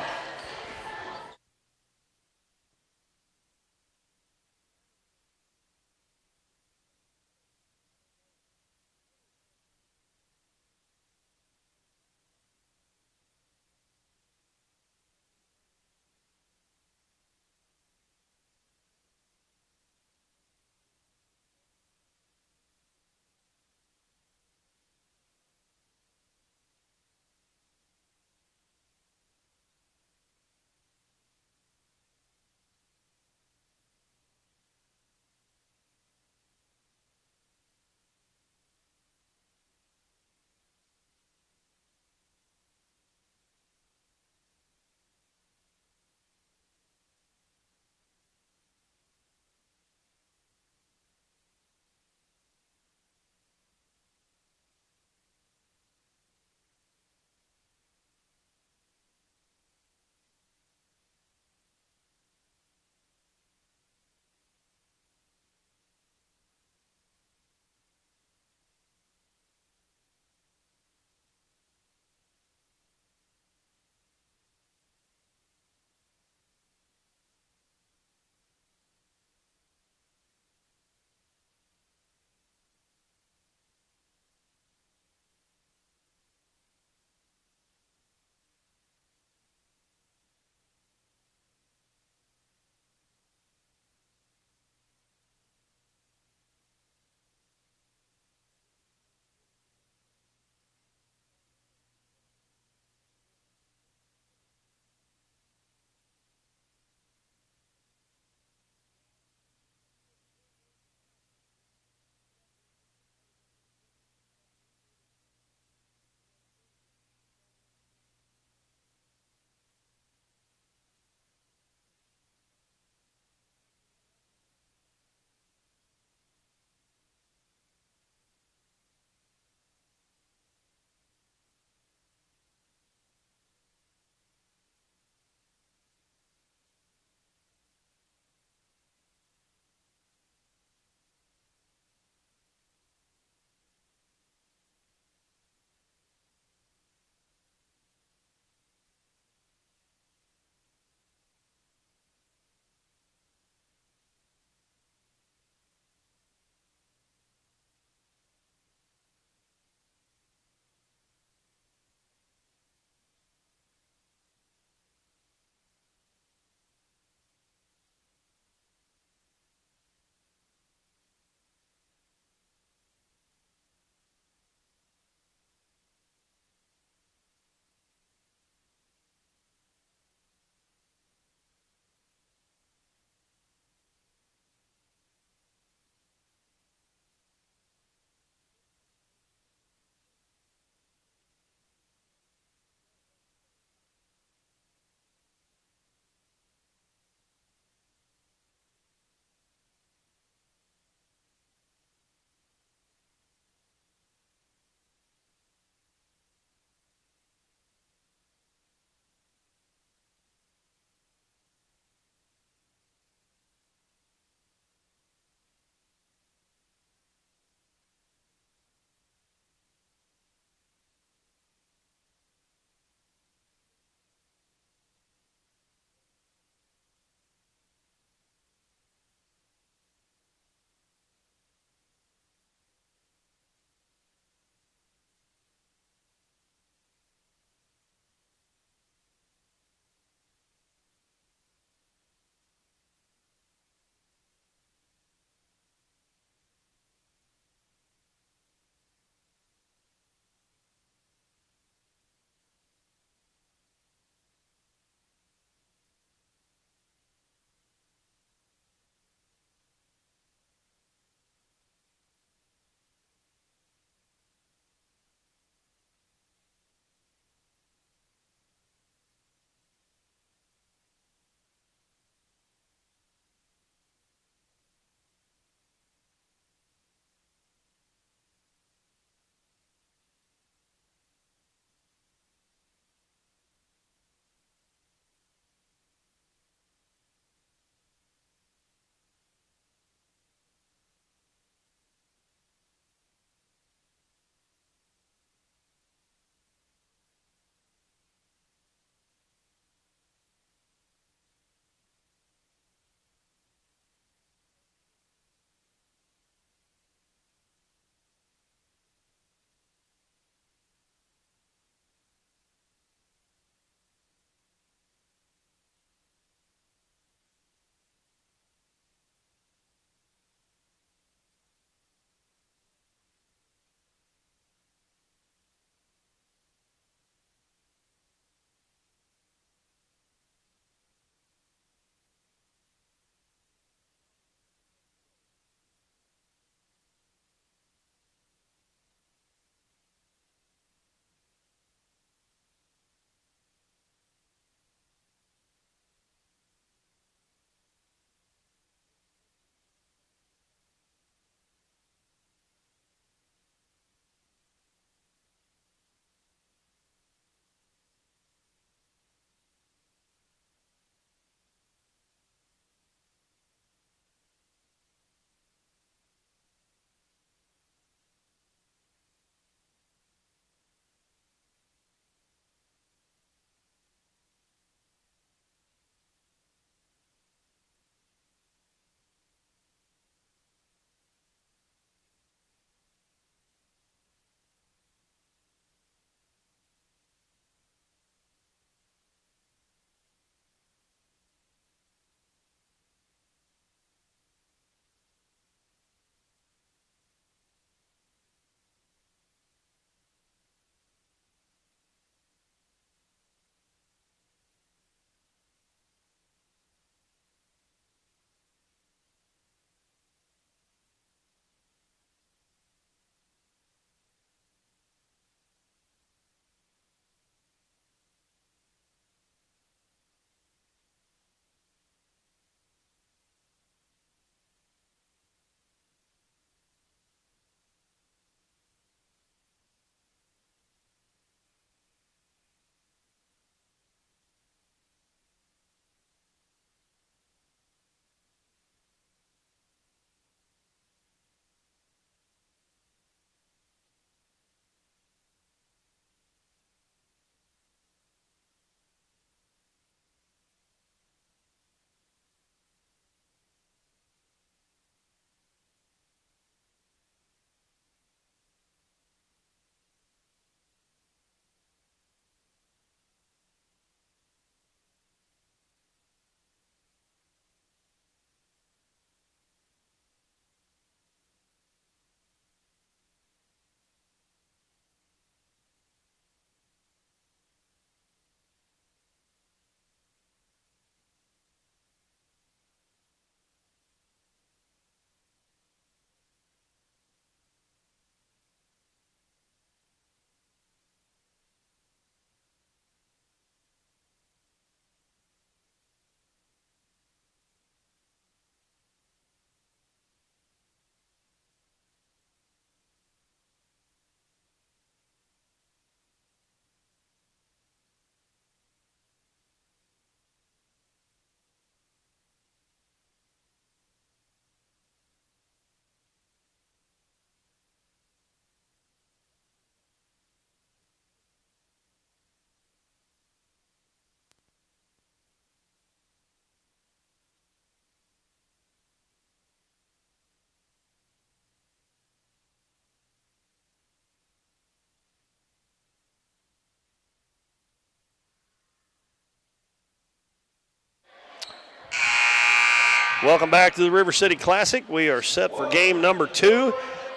Speaker 1: Welcome back to the River City Classic. We are set for game number 2.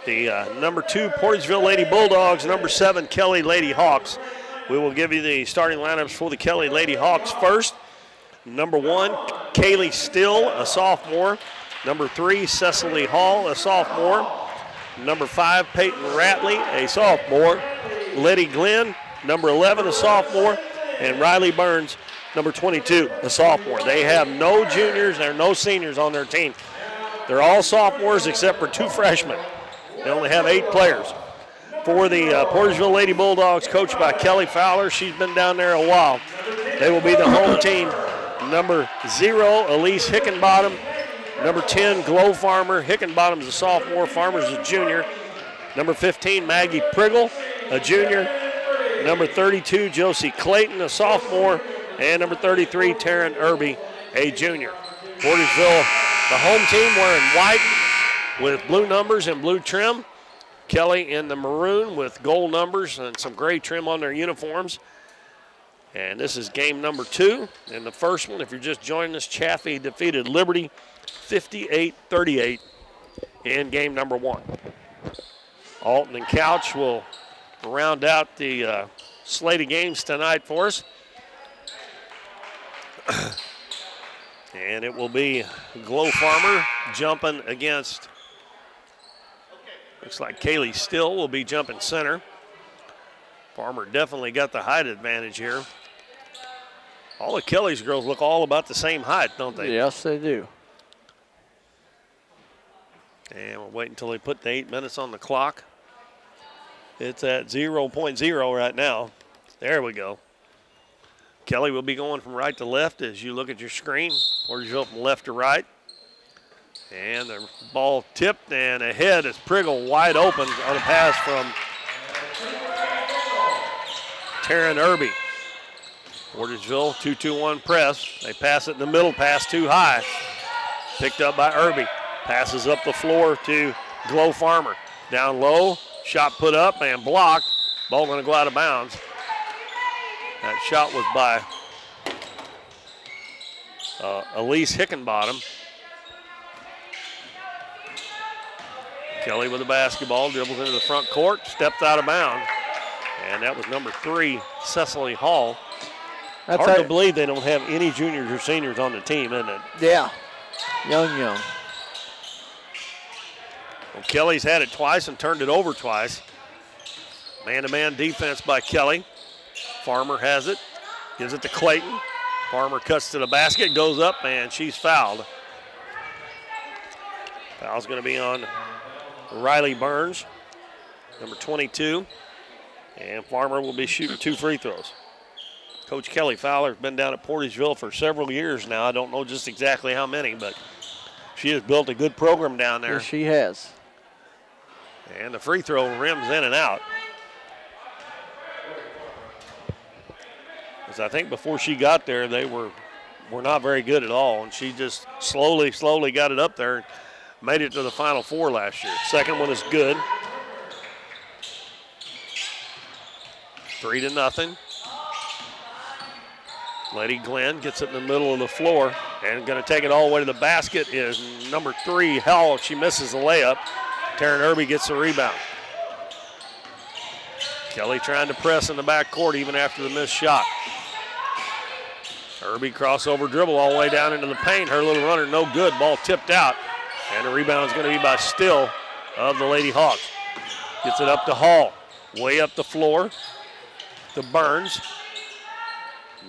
Speaker 1: The number 2 Portageville Lady Bulldogs, number 7 Kelly Lady Hawks. We will give you the starting lineups for the Kelly Lady Hawks first. Number 1, Kaylee Still, a sophomore. Number 3, Cecily Hall, a sophomore. Number 5, Peyton Ratley, a sophomore. Letty Glenn, number 11, a sophomore. And Riley Burns, number 22, a sophomore. They have no juniors and no seniors on their team. They're all sophomores except for 2 freshmen. They only have 8 players. For the Portageville Lady Bulldogs, coached by Kelly Fowler. She's been down there a while. They will be the home team. Number 0, Elise Hickenbottom. Number 10, Glow Farmer. Hickenbottom's a sophomore. Farmer's a junior. Number 15, Maggie Priggle, a junior. Number 32, Josie Clayton, a sophomore. And number 33, Taryn Irby, a junior. Portageville, the home team, wearing white with blue numbers and blue trim. Kelly in the maroon with gold numbers and some gray trim on their uniforms. And this is game number 2. And the first one, if you're just joining us, Chaffee defeated Liberty 58-38 in game number 1. Alton and Couch will round out the slate of games tonight for us. And it will be Glow Farmer jumping against, looks like Kaylee Still will be jumping center. Farmer definitely got the height advantage here. All the Kelly's girls look all about the same height, don't they?
Speaker 2: Yes, they do.
Speaker 1: And we'll wait until they put the 8 minutes on the clock. It's at 0.0 right now. There we go. Kelly will be going from right to left as you look at your screen. Portageville from left to right. And the ball tipped and ahead is Priggle wide open on a pass from Taryn Irby. Portageville 2-2-1 press. They pass it in the middle, pass too high. Picked up by Irby. Passes up the floor to Glow Farmer. Down low, shot put up and blocked. Ball going to go out of bounds. That shot was by Elise Hickenbottom. Kelly with the basketball, dribbles into the front court, steps out of bounds. And that was number 3, Cecily Hall.
Speaker 2: That's
Speaker 1: hard to believe they don't have any juniors or seniors on the team, isn't it?
Speaker 2: Yeah, young.
Speaker 1: Well, Kelly's had it twice and turned it over twice. Man-to-man defense by Kelly. Farmer has it, gives it to Clayton. Farmer cuts to the basket, goes up, and she's fouled. Foul's going to be on Riley Burns, number 22. And Farmer will be shooting 2 free throws. Coach Kelly Fowler has been down at Portageville for several years now. I don't know just exactly how many, but she has built a good program down there.
Speaker 2: Yes, she has.
Speaker 1: And the free throw rims in and out. Because I think before she got there, they were not very good at all. And she just slowly got it up there and made it to the Final Four last year. Second one is good. 3-0. Letty Glenn gets it in the middle of the floor and going to take it all the way to the basket is number 3, Hall. She misses the layup. Taryn Irby gets the rebound. Kelly trying to press in the backcourt even after the missed shot. Irby crossover dribble all the way down into the paint. Her little runner no good. Ball tipped out. And the rebound is going to be by Still of the Lady Hawks. Gets it up to Hall. Way up the floor to Burns.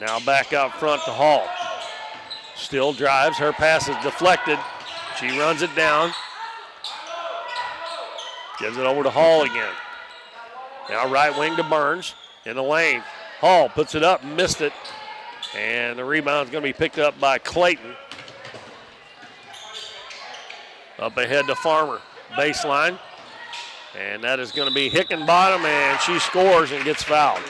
Speaker 1: Now back out front to Hall. Still drives. Her pass is deflected. She runs it down. Gives it over to Hall again. Now right wing to Burns in the lane. Hall puts it up, missed it. And the rebound is going to be picked up by Clayton. Up ahead to Farmer. Baseline. And that is going to be Hickenbottom, and she scores and gets fouled.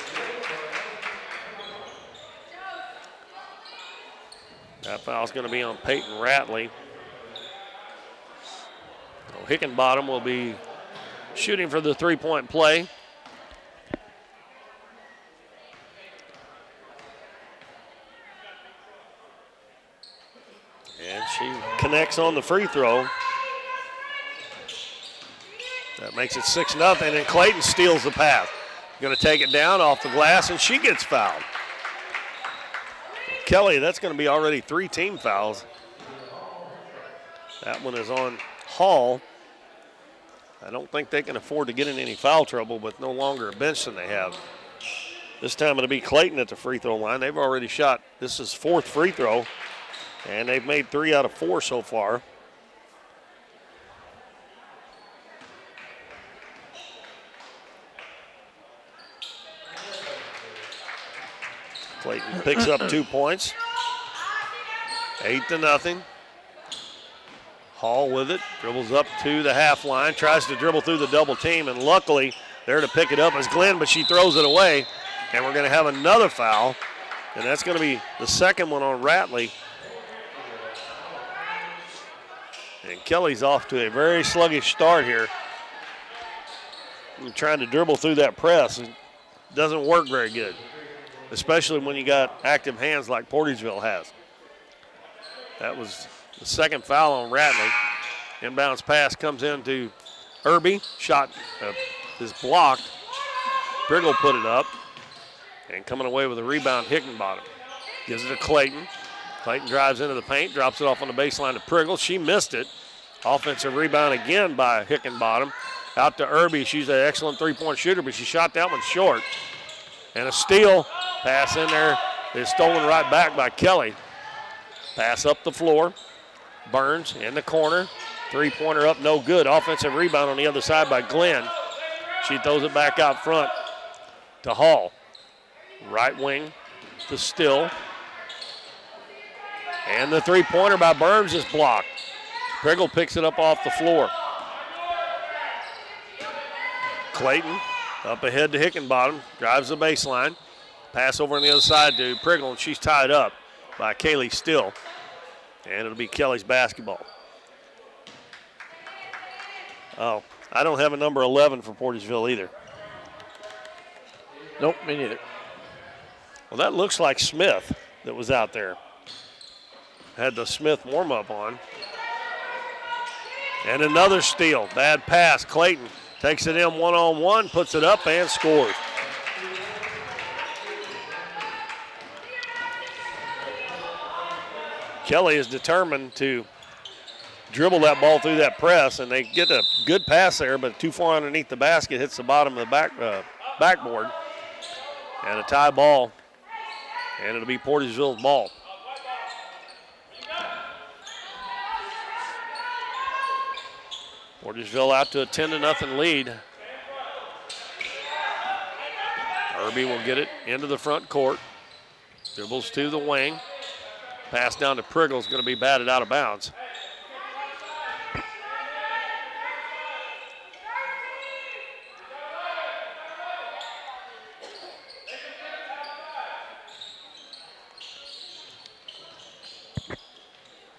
Speaker 1: That foul is going to be on Peyton Ratley. So Hickenbottom will be shooting for the three-point play. And she connects on the free throw. That makes it 6-0, and Clayton steals the pass. Going to take it down off the glass, and she gets fouled. Kelly, that's going to be already 3 team fouls. That one is on Hall. I don't think they can afford to get in any foul trouble with no longer a bench than they have. This time it'll be Clayton at the free throw line. They've already shot, this is 4th free throw, and they've made 3 out of 4 so far. Clayton picks up 2 points. 8-0. Hall with it, dribbles up to the half line, tries to dribble through the double team, and luckily there to pick it up is Glenn, but she throws it away, and we're going to have another foul, and that's going to be the second one on Ratley. And Kelly's off to a very sluggish start here. And trying to dribble through that press, it doesn't work very good, especially when you got active hands like Portageville has. That was the second foul on Ratley. Inbounds pass comes into Irby. Shot is blocked. Briggle put it up. And coming away with a rebound, Hickenbottom. Gives it to Clayton. Clayton drives into the paint, drops it off on the baseline to Priggle. She missed it. Offensive rebound again by Hickenbottom. Out to Irby. She's an excellent three-point shooter, but she shot that one short. And a steal. Pass in there is stolen right back by Kelly. Pass up the floor. Burns in the corner. Three-pointer up, no good. Offensive rebound on the other side by Glenn. She throws it back out front to Hall. Right wing to Still. And the three-pointer by Burns is blocked. Priggle picks it up off the floor. Clayton up ahead to Hickenbottom. Drives the baseline. Pass over on the other side to Priggle, and she's tied up by Kaylee Still. And it'll be Kelly's basketball. Oh, I don't have a number 11 for Portageville either.
Speaker 2: Nope, me neither.
Speaker 1: Well, that looks like Smith that was out there. Had the Smith warm-up on. And another steal. Bad pass. Clayton takes it in one-on-one, puts it up, and scores. Kelly is determined to dribble that ball through that press, and they get a good pass there, but too far underneath the basket, hits the bottom of the backboard. And a tie ball, and it'll be Portageville's ball. Portageville out to a 10-0 lead. Irby will get it into the front court. Dribbles to the wing. Pass down to Priggle is going to be batted out of bounds.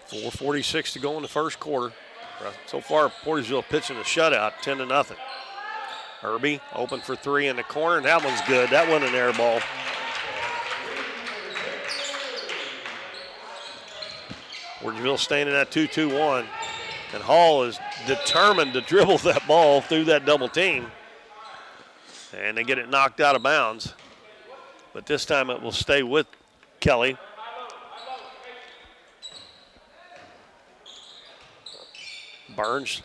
Speaker 1: .446 to go in the first quarter. So far, Portageville pitching a shutout, 10-0. Irby open for three in the corner, and that one's good. That wasn't an air ball. Portageville staying in that 2-2-1. And Hall is determined to dribble that ball through that double team. And they get it knocked out of bounds. But this time it will stay with Kelly. Burns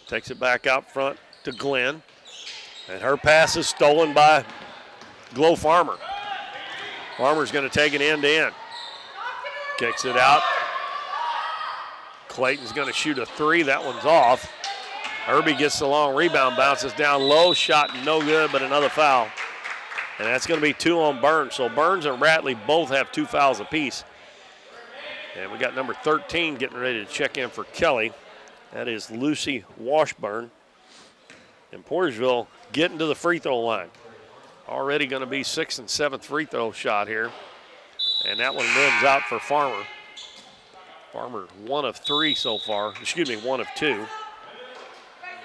Speaker 1: takes it back out front to Glenn. And her pass is stolen by Glow Farmer. Farmer's going to take it end to end. Kicks it out. Clayton's going to shoot a three. That one's off. Irby gets the long rebound, bounces down low. Shot no good, but another foul. And that's going to be 2 on Burns. So Burns and Ratley both have 2 fouls apiece. And we got number 13 getting ready to check in for Kelly. That is Lucy Washburn. And Portageville getting to the free throw line. Already going to be 6th and 7th free throw shot here. And that one rims out for Farmer. Farmer 1 of 3 so far. Excuse me, 1 of 2.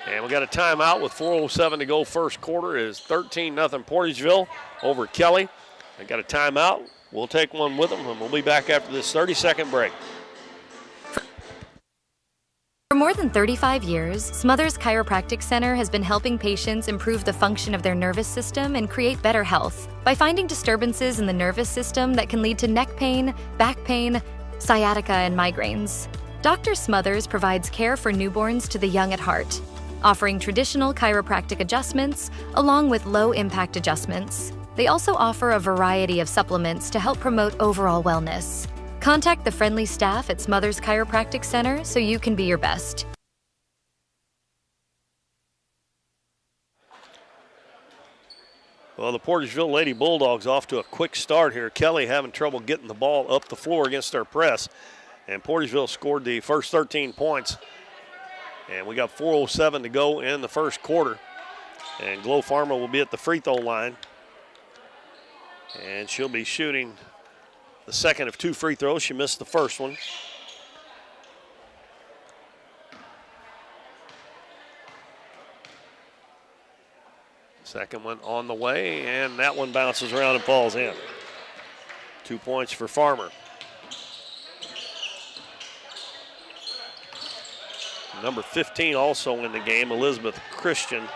Speaker 1: And we got a timeout with 4:07 to go first quarter. It is 13-0 Portageville over Kelly. They got a timeout. We'll take one with them, and we'll be back after this 30-second break.
Speaker 14: more than 35 years, Smothers Chiropractic Center has been helping patients improve the function of their nervous system and create better health by finding disturbances in the nervous system that can lead to neck pain, back pain, sciatica, and migraines. Dr. Smothers provides care for newborns to the young at heart, offering traditional chiropractic adjustments along with low-impact adjustments. They also offer a variety of supplements to help promote overall wellness. Contact the friendly staff at Smothers Chiropractic Center so you can be your best.
Speaker 1: Well, the Portageville Lady Bulldogs off to a quick start here. Kelly having trouble getting the ball up the floor against their press. And Portageville scored the first 13 points. And we got 4:07 to go in the first quarter. And Glow Farmer will be at the free throw line. And she'll be shooting the second of 2 free throws. She missed the first one. Second one on the way, and that one bounces around and falls in. 2 points for Farmer. Number 15 also in the game, Elizabeth Christian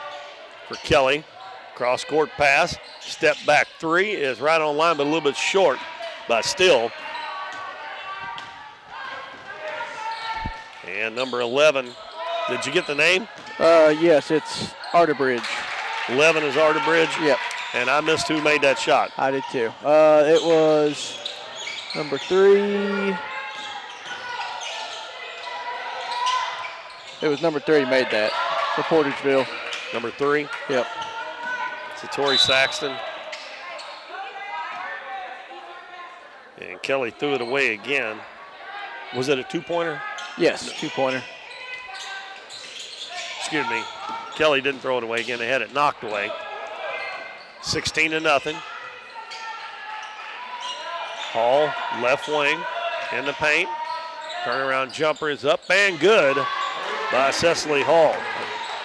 Speaker 1: for Kelly. Cross-court pass, step back 3 is right on line, but a little bit short, but still. And number 11, did you get the name?
Speaker 2: Yes, it's Arterbridge.
Speaker 1: 11 is Arterbridge?
Speaker 2: Yep.
Speaker 1: And I missed who made that shot.
Speaker 2: I did too. It was number 3. It was number 3 made that for Portageville.
Speaker 1: Number 3?
Speaker 2: Yep.
Speaker 1: Tori Saxton. And Kelly threw it away again. Was it a 2-pointer?
Speaker 2: Yes, 2-pointer.
Speaker 1: Excuse me. Kelly didn't throw it away again. They had it knocked away. 16-0. Hall, left wing, in the paint. Turnaround jumper is up and good by Cecily Hall.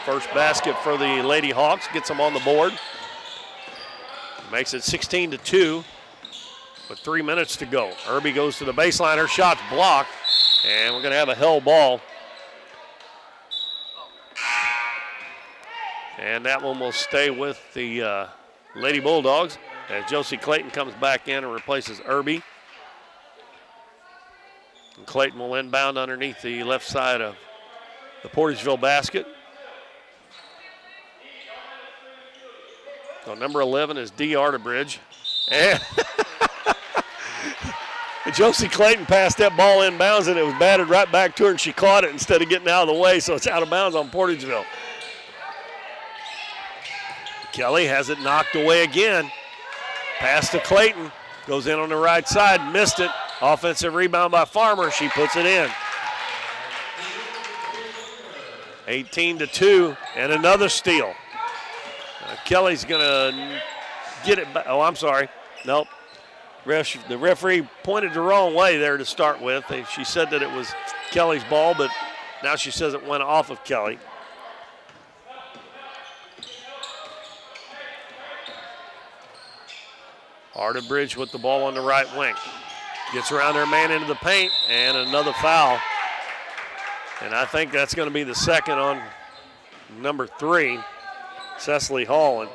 Speaker 1: First basket for the Lady Hawks, gets them on the board. Makes it 16-2 with 3 minutes to go. Irby goes to the baseline, her shot's blocked, and we're gonna have a hell ball. And that one will stay with the Lady Bulldogs as Josie Clayton comes back in and replaces Irby. And Clayton will inbound underneath the left side of the Portageville basket. So number 11 is Dee Arterbridge. And Josie Clayton passed that ball inbounds and it was batted right back to her and she caught it instead of getting out of the way, so it's out of bounds on Portageville. Kelly has it knocked away again. Pass to Clayton. Goes in on the right side, missed it. Offensive rebound by Farmer, she puts it in. 18-2 and another steal. Kelly's gonna get it back. Oh, I'm sorry. Nope. The referee pointed the wrong way there to start with. She said that it was Kelly's ball, but now she says it went off of Kelly. Arterbridge with the ball on the right wing. Gets around her man into the paint, and another foul. And I think that's going to be the second on number 3, Cecily Hall. And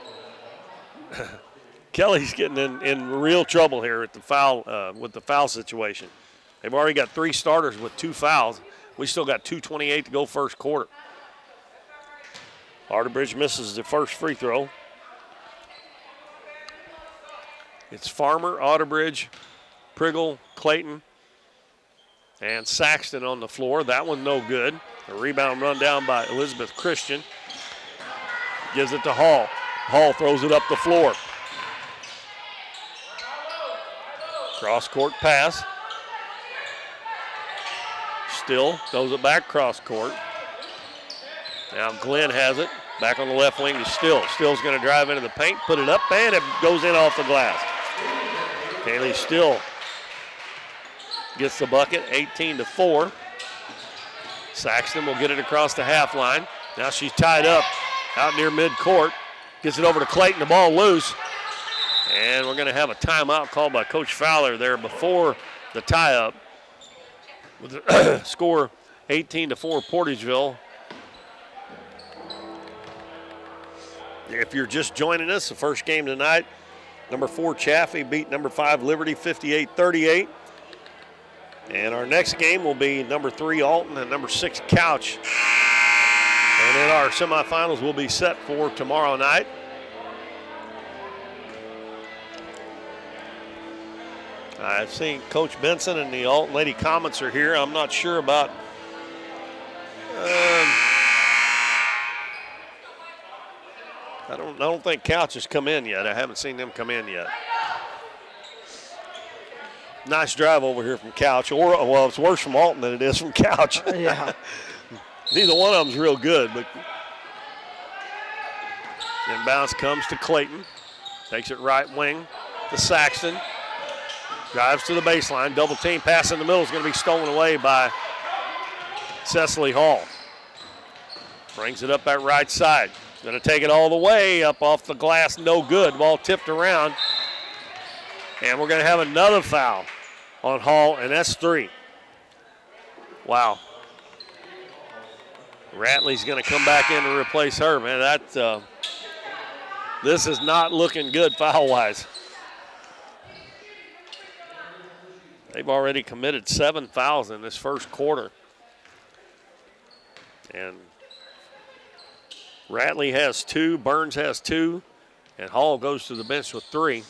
Speaker 1: Kelly's getting in real trouble here at the foul situation. They've already got 3 starters with 2 fouls. We still got 2:28 to go first quarter. Arterbridge misses the first free throw. It's Farmer, Arterbridge, Priggle, Clayton, and Saxton on the floor. That one no good. A rebound run down by Elizabeth Christian. Gives it to Hall. Hall throws it up the floor. Cross-court pass. Still throws it back cross-court. Now Glenn has it. Back on the left wing to Still. Still's going to drive into the paint, put it up, and it goes in off the glass. Kaylee Still gets the bucket, 18-4. Saxton will get it across the half line. Now she's tied up out near midcourt. Gets it over to Clayton, the ball loose. And we're going to have a timeout called by Coach Fowler there before the tie-up. With the score 18-4 Portageville. If you're just joining us, the first game tonight, number 4 Chaffee beat number 5 Liberty 58-38. And our next game will be number 3 Alton and number 6 Couch. And then our semifinals will be set for tomorrow night. I've seen Coach Benson and the Alton Lady Comets are here. I'm not sure about I don't think Couch has come in yet. I haven't seen them come in yet. Nice drive over here from Couch. Or, well, it's worse from Alton than it is from Couch.
Speaker 2: Yeah.
Speaker 1: Neither one of them's real good, but inbounds comes to Clayton. Takes it right wing to Saxton. Drives to the baseline. Double team pass in the middle is going to be stolen away by Cecily Hall. Brings it up that right side. Going to take it all the way up off the glass. No good. Ball tipped around. And we're going to have another foul on Hall, and that's 3. Wow. Ratley's going to come back in to replace her. Man, this is not looking good foul-wise. They've already committed 7 fouls in this first quarter. And Ratley has 2, Burns has 2, and Hall goes to the bench with 3.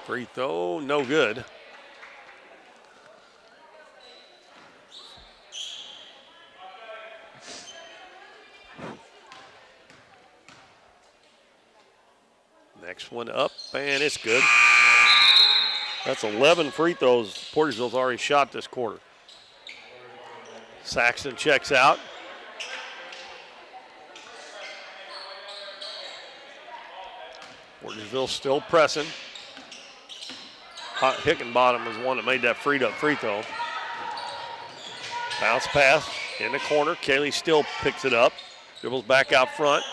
Speaker 1: Free throw, no good. Next one up, and it's good. That's 11 free throws Portageville's already shot this quarter. Saxton checks out. Portageville still pressing. Hickenbottom was one that made that freed up free throw. Bounce pass in the corner. Kaylee Still picks it up. Dribbles back out front.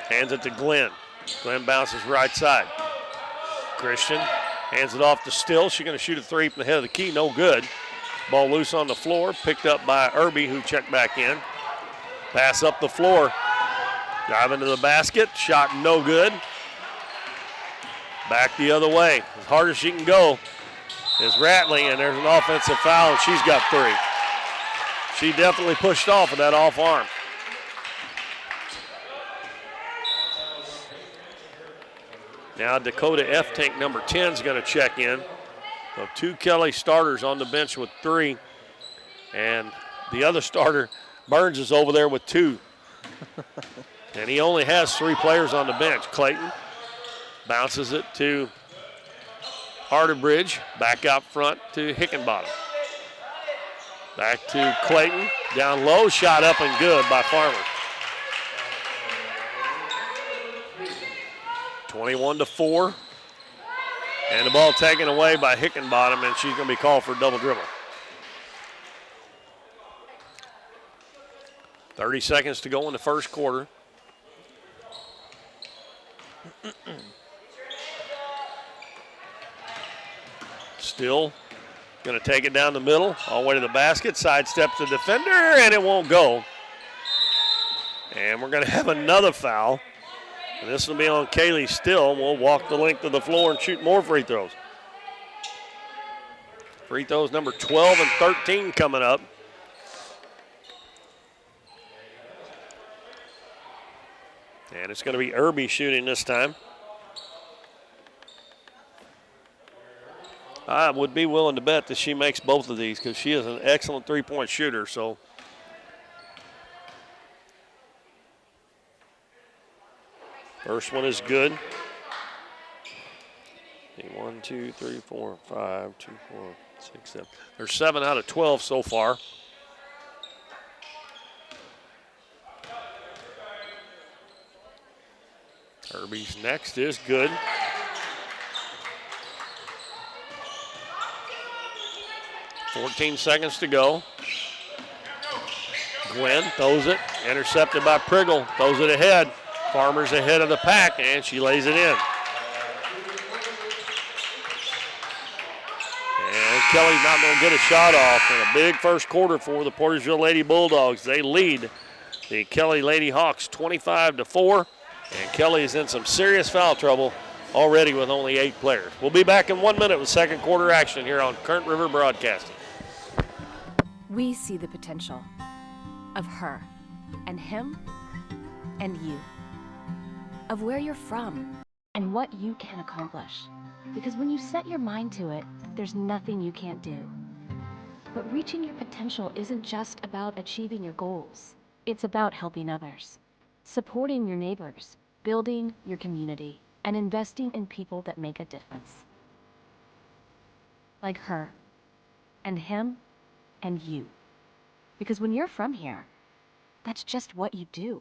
Speaker 1: Hands it to Glenn. Glenn bounces right side. Christian hands it off to Still. She's going to shoot a 3 from the head of the key. No good. Ball loose on the floor. Picked up by Irby, who checked back in. Pass up the floor. Driving to the basket. Shot no good. Back the other way. As hard as she can go is Ratley, and there's an offensive foul, and she's got 3. She definitely pushed off with that off arm. Now Dakota F-Tank, number 10, is going to check in. So 2 Kelly starters on the bench with 3. And the other starter, Burns, is over there with 2. And he only has 3 players on the bench. Clayton bounces it to Harderbridge. Back out front to Hickenbottom. Back to Clayton. Down low, shot up and good by Farmer. 21-4. And the ball taken away by Hickenbottom, and she's going to be called for a double dribble. 30 seconds to go in the first quarter. Still going to take it down the middle, all the way to the basket, sidesteps the defender, and it won't go. And we're going to have another foul. And this will be on Kaylee Still. We'll walk the length of the floor and shoot more free throws. Free throws number 12 and 13 coming up. And it's going to be Irby shooting this time. I would be willing to bet that she makes both of these because she is an excellent three-point shooter. So first one is good. 1, 2, 3, 4, 5, 2, 4, 6, 7. There's 7 out of 12 so far. Irby's next is good. .14 seconds to go. Gwen throws it, intercepted by Priggle, throws it ahead. Farmer's ahead of the pack, and she lays it in. Kelly's not going to get a shot off in a big first quarter for the Portageville Lady Bulldogs. They lead the Kelly Lady Hawks 25-4, and Kelly is in some serious foul trouble already with only 8 players. We'll be back in 1 minute with second quarter action here on Current River Broadcasting.
Speaker 6: We see the potential of her and him and you, of where you're from and what you can accomplish. Because when you set your mind to it, there's nothing you can't do. But reaching your potential isn't just about achieving your goals. It's about helping others, supporting your neighbors, building your community, and investing in people that make a difference. Like her, and him, and you. Because when you're from here, that's just what you do.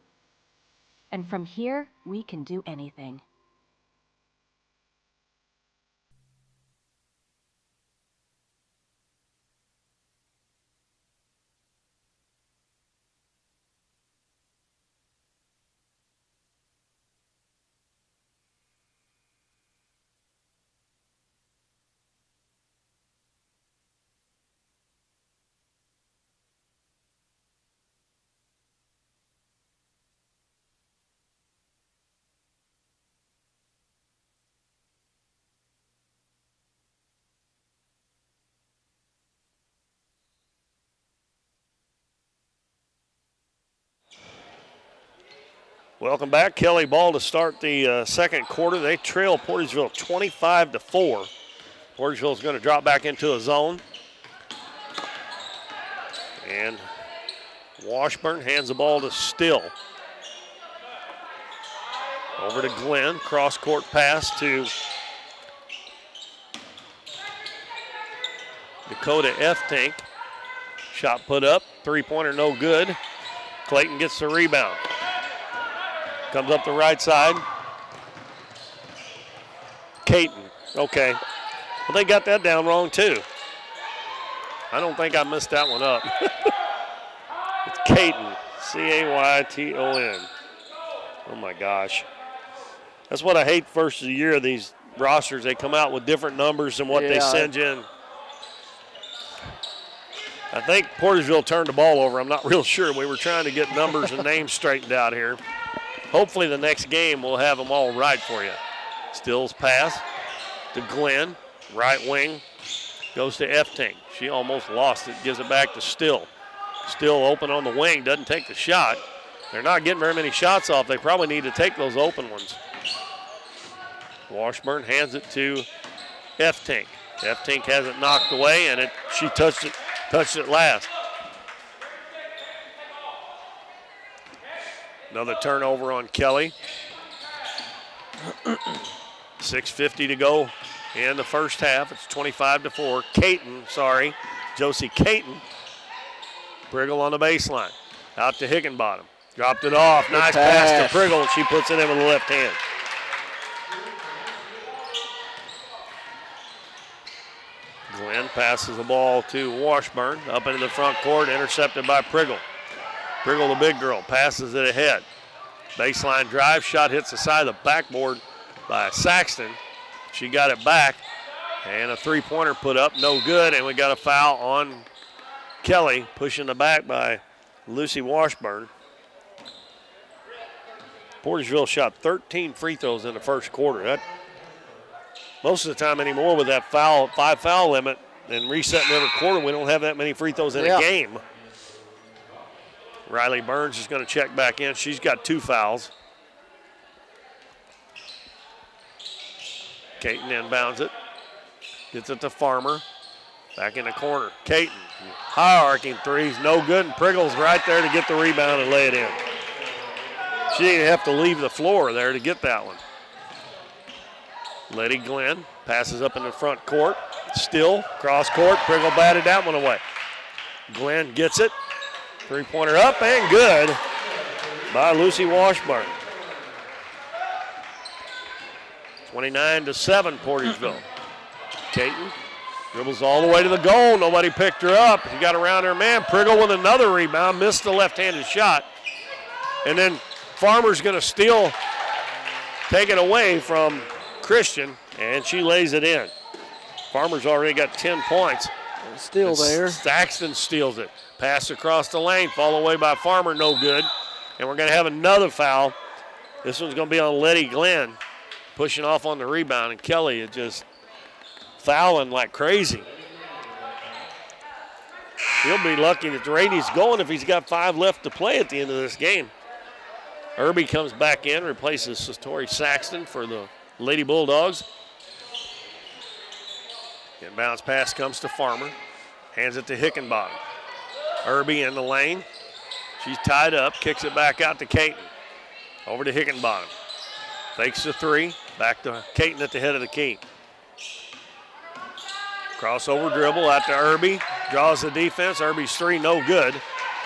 Speaker 6: And from here, we can do anything.
Speaker 1: Welcome back. Kelly ball to start the second quarter. They trail Portageville 25-4. Portageville is going to drop back into a zone. And Washburn hands the ball to Still. Over to Glenn. Cross-court pass to Dakota F-Tink. Shot put up. Three-pointer no good. Clayton gets the rebound. Comes up the right side. Caton. Okay. Well, they got that down wrong, too. I don't think I messed that one up. It's Caton. C-A-Y-T-O-N. Oh, my gosh. That's what I hate first of the year, these rosters. They come out with different numbers than what they send you in. I think Portageville turned the ball over. I'm not real sure. We were trying to get numbers and names straightened out here. Hopefully the next game we'll have them all right for you. Still's pass to Glenn. Right wing goes to F-Tink. She almost lost it. Gives it back to Still. Still open on the wing. Doesn't take the shot. They're not getting very many shots off. They probably need to take those open ones. Washburn hands it to F-Tink. F-Tink has it knocked away, and she touched it last. Another turnover on Kelly. 6:50 to go in the first half. It's 25-4. Josie Caton. Priggle on the baseline. Out to Higginbottom. Dropped it off. Nice pass to Priggle. She puts it in with the left hand. Glenn passes the ball to Washburn. Up into the front court. Intercepted by Priggle. Priggle, the big girl, passes it ahead. Baseline drive, shot hits the side of the backboard by Saxton. She got it back, and a three-pointer put up, no good, and we got a foul on Kelly, pushing the back by Lucy Washburn. Portageville shot 13 free throws in the first quarter. Most of the time anymore with that 5-foul limit and resetting every quarter, we don't have that many free throws in a game. Riley Burns is going to check back in. She's got 2 fouls. Caton inbounds it. Gets it to Farmer. Back in the corner. Caton, high arcing threes, no good, and Priggle's right there to get the rebound and lay it in. She didn't have to leave the floor there to get that one. Letty Glenn passes up in the front court. Still, cross court. Priggle batted that one away. Glenn gets it. Three-pointer up and good by Lucy Washburn. 29-7, Portageville. Caton dribbles all the way to the goal. Nobody picked her up. He got around her man. Priggle with another rebound. Missed the left-handed shot. And then Farmer's going to steal, take it away from Christian, and she lays it in. Farmer's already got 10 points.
Speaker 2: Still there.
Speaker 1: Saxton steals it. Pass across the lane, fall away by Farmer, no good. And we're going to have another foul. This one's going to be on Letty Glenn, pushing off on the rebound, and Kelly is just fouling like crazy. He'll be lucky that the rate he's going if he's got 5 left to play at the end of this game. Irby comes back in, replaces Satori Saxton for the Lady Bulldogs. Inbounds pass comes to Farmer. Hands it to Hickenbottom. Irby in the lane. She's tied up, kicks it back out to Caton. Over to Hickenbottom. Fakes the 3, back to Caton at the head of the key. Crossover dribble out to Irby. Draws the defense. Irby's 3, no good.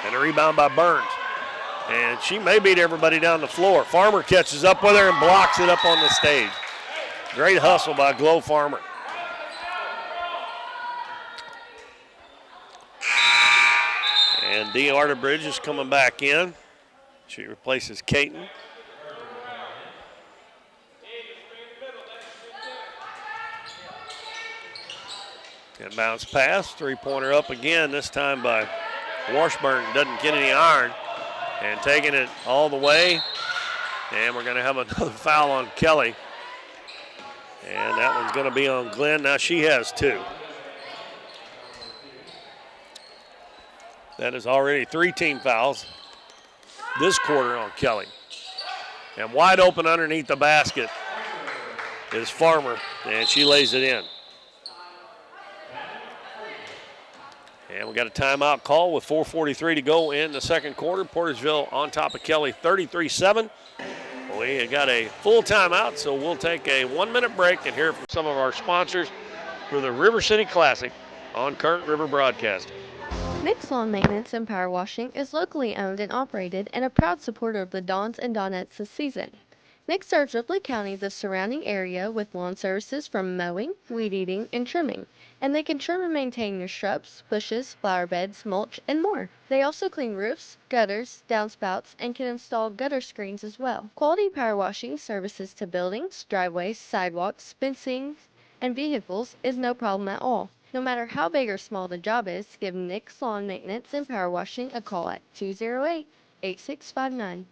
Speaker 1: And a rebound by Burns. And she may beat everybody down the floor. Farmer catches up with her and blocks it up on the stage. Great hustle by Glow Farmer. And Dee Arterbridge is coming back in. She replaces Caton. Inbounds pass, 3-pointer up again, this time by Washburn. Doesn't get any iron. And taking it all the way. And we're going to have another foul on Kelly. And that one's going to be on Glenn. Now she has 2. That is already 3 team fouls this quarter on Kelly. And wide open underneath the basket is Farmer, and she lays it in. And we got a timeout call with 4:43 to go in the second quarter. Portageville on top of Kelly 33-7. We got a full timeout, so we'll take a 1-minute break and hear from some of our sponsors for the River City Classic on Current River Broadcasting.
Speaker 7: Nick's Lawn Maintenance and Power Washing is locally owned and operated and a proud supporter of the Dons and Donettes this season. Nick serves Ripley County, the surrounding area, with lawn services from mowing, weed eating, and trimming. And they can trim and maintain your shrubs, bushes, flower beds, mulch, and more. They also clean roofs, gutters, downspouts, and can install gutter screens as well. Quality power washing services to buildings, driveways, sidewalks, fencing, and vehicles is no problem at all. No matter how big or small the job is, give Nick's Lawn Maintenance and Power Washing a call at 208-8659.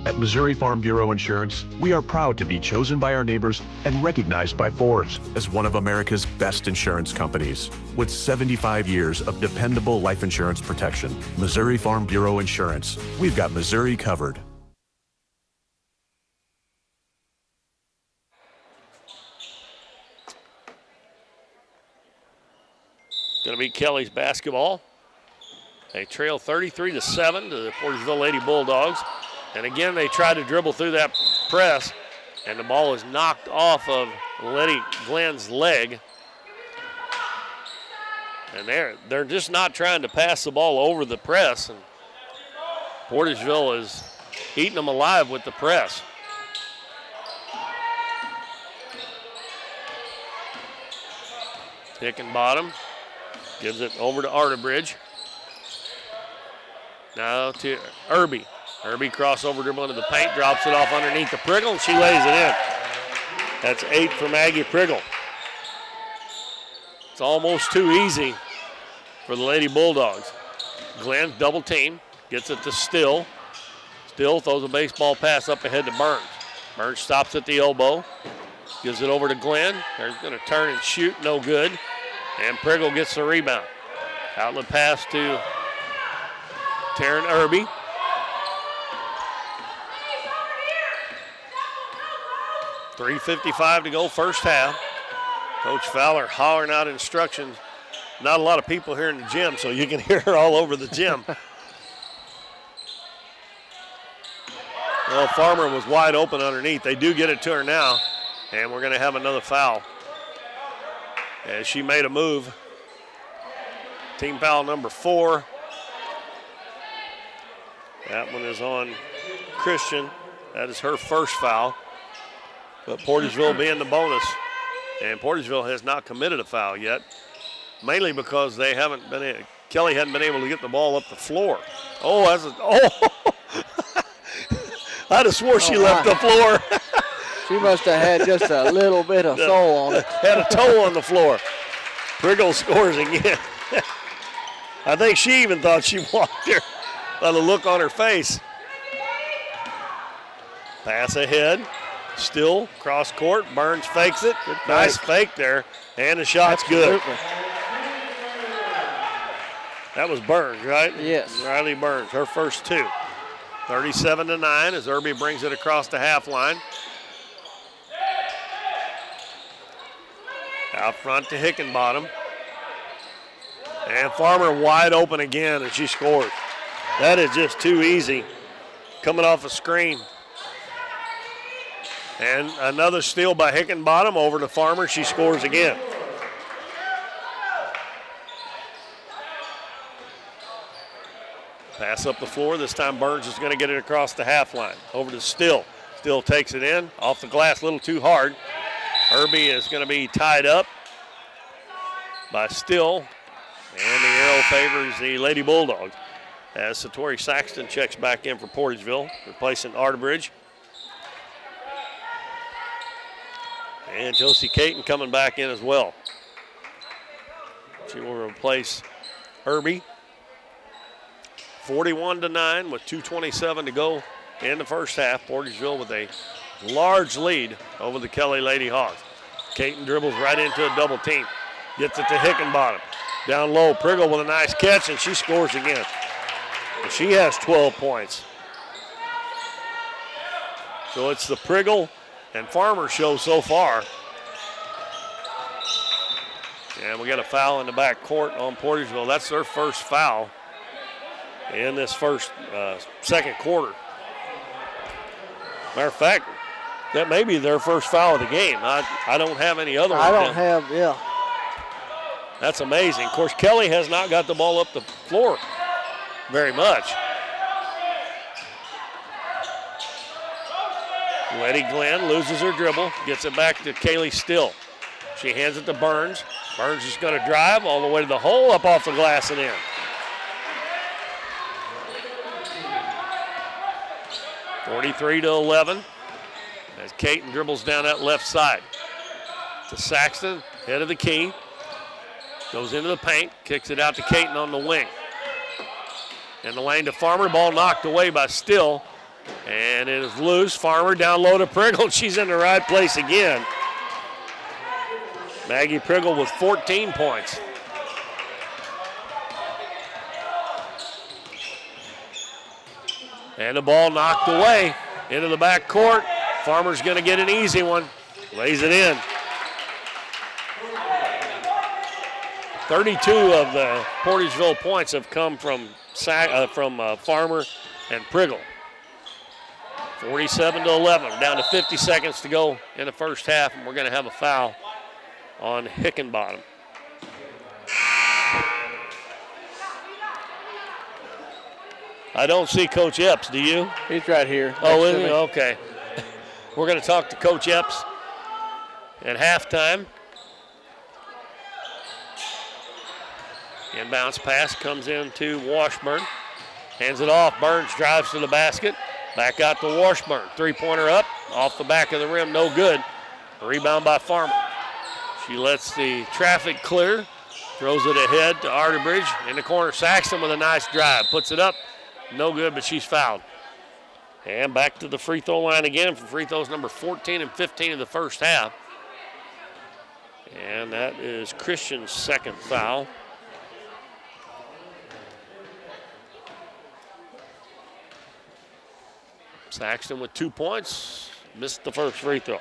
Speaker 4: At Missouri Farm Bureau Insurance, we are proud to be chosen by our neighbors and recognized by Forbes as one of America's best insurance companies. With 75 years of dependable life insurance protection, Missouri Farm Bureau Insurance, we've got Missouri covered.
Speaker 1: Going to be Kelly's basketball. They trail 33-7 to the Portageville Lady Bulldogs. And again, they try to dribble through that press, and the ball is knocked off of Letty Glenn's leg. And they're just not trying to pass the ball over the press. And Portageville is eating them alive with the press. Hickenbottom gives it over to Arterbridge. Now to Irby. Irby crossover dribble into the paint, drops it off underneath the Priggle, and she lays it in. That's 8 for Maggie Priggle. It's almost too easy for the Lady Bulldogs. Glenn double team, gets it to Still. Still throws a baseball pass up ahead to Burns. Burns stops at the elbow, gives it over to Glenn. They're going to turn and shoot, no good. And Priggle gets the rebound. Outlet pass to Taryn Irby. .355 to go first half. Coach Fowler hollering out instructions. Not a lot of people here in the gym, so you can hear her all over the gym. Well, Farmer was wide open underneath. They do get it to her now, and we're going to have another foul. As she made a move. Team foul number 4. That one is on Christian. That is her first foul. But Portageville being the bonus. And Portageville has not committed a foul yet. Mainly because they haven't been, Kelly hadn't been able to get the ball up the floor. Oh, that's I'd have swore she left the floor.
Speaker 2: She must have had just a little bit of soul on it.
Speaker 1: Had a toe on the floor. Priggle scores again. I think she even thought she walked there by the look on her face. Pass ahead. Still cross court. Burns fakes it. Nice fake there. And the shot's good. That was Burns, right?
Speaker 2: Yes.
Speaker 1: Riley Burns, her first two. 37-9 as Irby brings it across the half line. Out front to Hickenbottom. And Farmer wide open again, and she scores. That is just too easy. Coming off a screen. And another steal by Hickenbottom over to Farmer. She scores again. Pass up the floor. This time Burns is going to get it across the half line. Over to Still. Still takes it in. Off the glass a little too hard. Irby is going to be tied up by Still. And the arrow favors the Lady Bulldogs as Satori Saxton checks back in for Portageville, replacing Arterbridge. And Josie Caton coming back in as well. She will replace Irby. 41-9 with 2:27 to go in the first half. Portageville with a large lead over the Kelly Lady Hawks. Caton dribbles right into a double team. Gets it to Hickenbottom. Down low, Priggle with a nice catch, and she scores again. And she has 12 points. So it's the Priggle and Farmer show so far. And we got a foul in the back court on Portageville. That's their first foul in this second quarter. Matter of fact, that may be their first foul of the game. I don't have any other
Speaker 2: I
Speaker 1: ones.
Speaker 2: don't have, yeah.
Speaker 1: That's amazing. Of course, Kelly has not got the ball up the floor very much. Letty Glenn loses her dribble, gets it back to Kaylee Still. She hands it to Burns. Burns is going to drive all the way to the hole, up off the glass and in. (43-11) as Caton dribbles down that left side. To Saxton, head of the key. Goes into the paint, kicks it out to Caton on the wing. In the lane to Farmer, ball knocked away by Still. And it is loose. Farmer down low to Priggle. She's in the right place again. Maggie Priggle with 14 points. And the ball knocked away into the back court. Farmer's going to get an easy one. Lays it in. 32 of the Portageville points have come from Farmer and Priggle. 47-11, down to 50 seconds to go in the first half, and we're going to have a foul on Hickenbottom. I don't see Coach Epps, do you?
Speaker 2: He's right here.
Speaker 1: Oh, is he? Okay. We're going to talk to Coach Epps at halftime. Inbounds pass comes into Washburn. Hands it off. Burns drives to the basket. Back out to Washburn. Three-pointer up. Off the back of the rim. No good. Rebound by Farmer. She lets the traffic clear. Throws it ahead to Arterbridge. In the corner, Saxton with a nice drive. Puts it up. No good, but she's fouled. And back to the free throw line again for free throws number 14 and 15 of the first half. And that is Christian's second foul. Saxton with 2 points, missed the first free throw.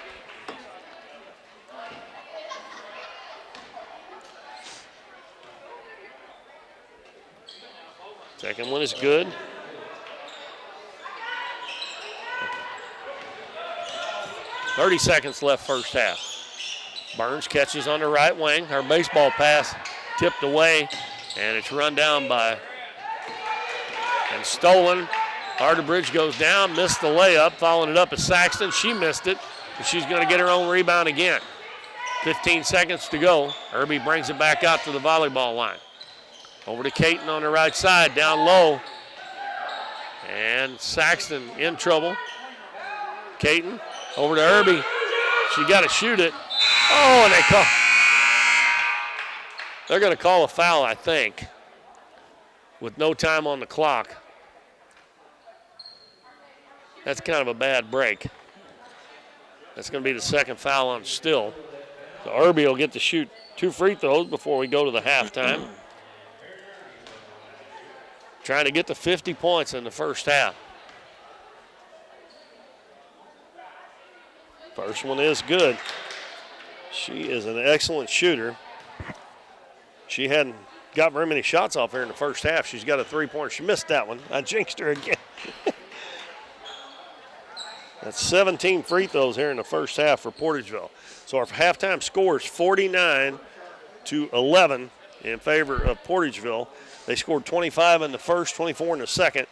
Speaker 1: Second one is good. .30 seconds left first half. Burns catches on the right wing. Her baseball pass tipped away, and it's run down by and stolen. Arterbridge goes down, missed the layup. Following it up is Saxton. She missed it, but she's going to get her own rebound again. 15 seconds to go. Irby brings it back out to the volleyball line. Over to Caton on the right side, down low. And Saxton in trouble. Caton over to Irby. She got to shoot it. Oh, and they call. They're going to call a foul, I think, with no time on the clock. That's kind of a bad break. That's going to be the second foul on Still. So Irby will get to shoot 2 free throws before we go to the halftime. Trying to get to 50 points in the first half. First one is good. She is an excellent shooter. She hadn't got very many shots off here in the first half. She's got a 3-pointer. She missed that one. I jinxed her again. That's 17 free throws here in the first half for Portageville. So our halftime score is 49-11 in favor of Portageville. They scored 25 in the first, 24 in the second.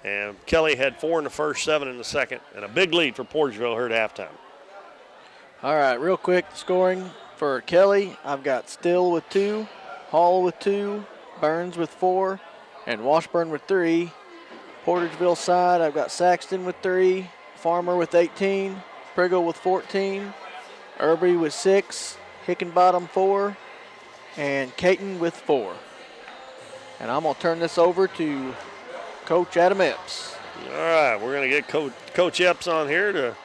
Speaker 1: And Kelly had 4 in the first, 7 in the second. And a big lead for Portageville here at halftime.
Speaker 2: All right, real quick scoring for Kelly. I've got Still with 2, Hall with 2, Burns with 4, and Washburn with 3. Portageville side, I've got Saxton with 3, Farmer with 18, Priggle with 14, Irby with 6, Hickenbottom 4, and Caton with 4. And I'm going to turn this over to Coach Adam Epps.
Speaker 1: All right, we're going to get Coach Epps on here to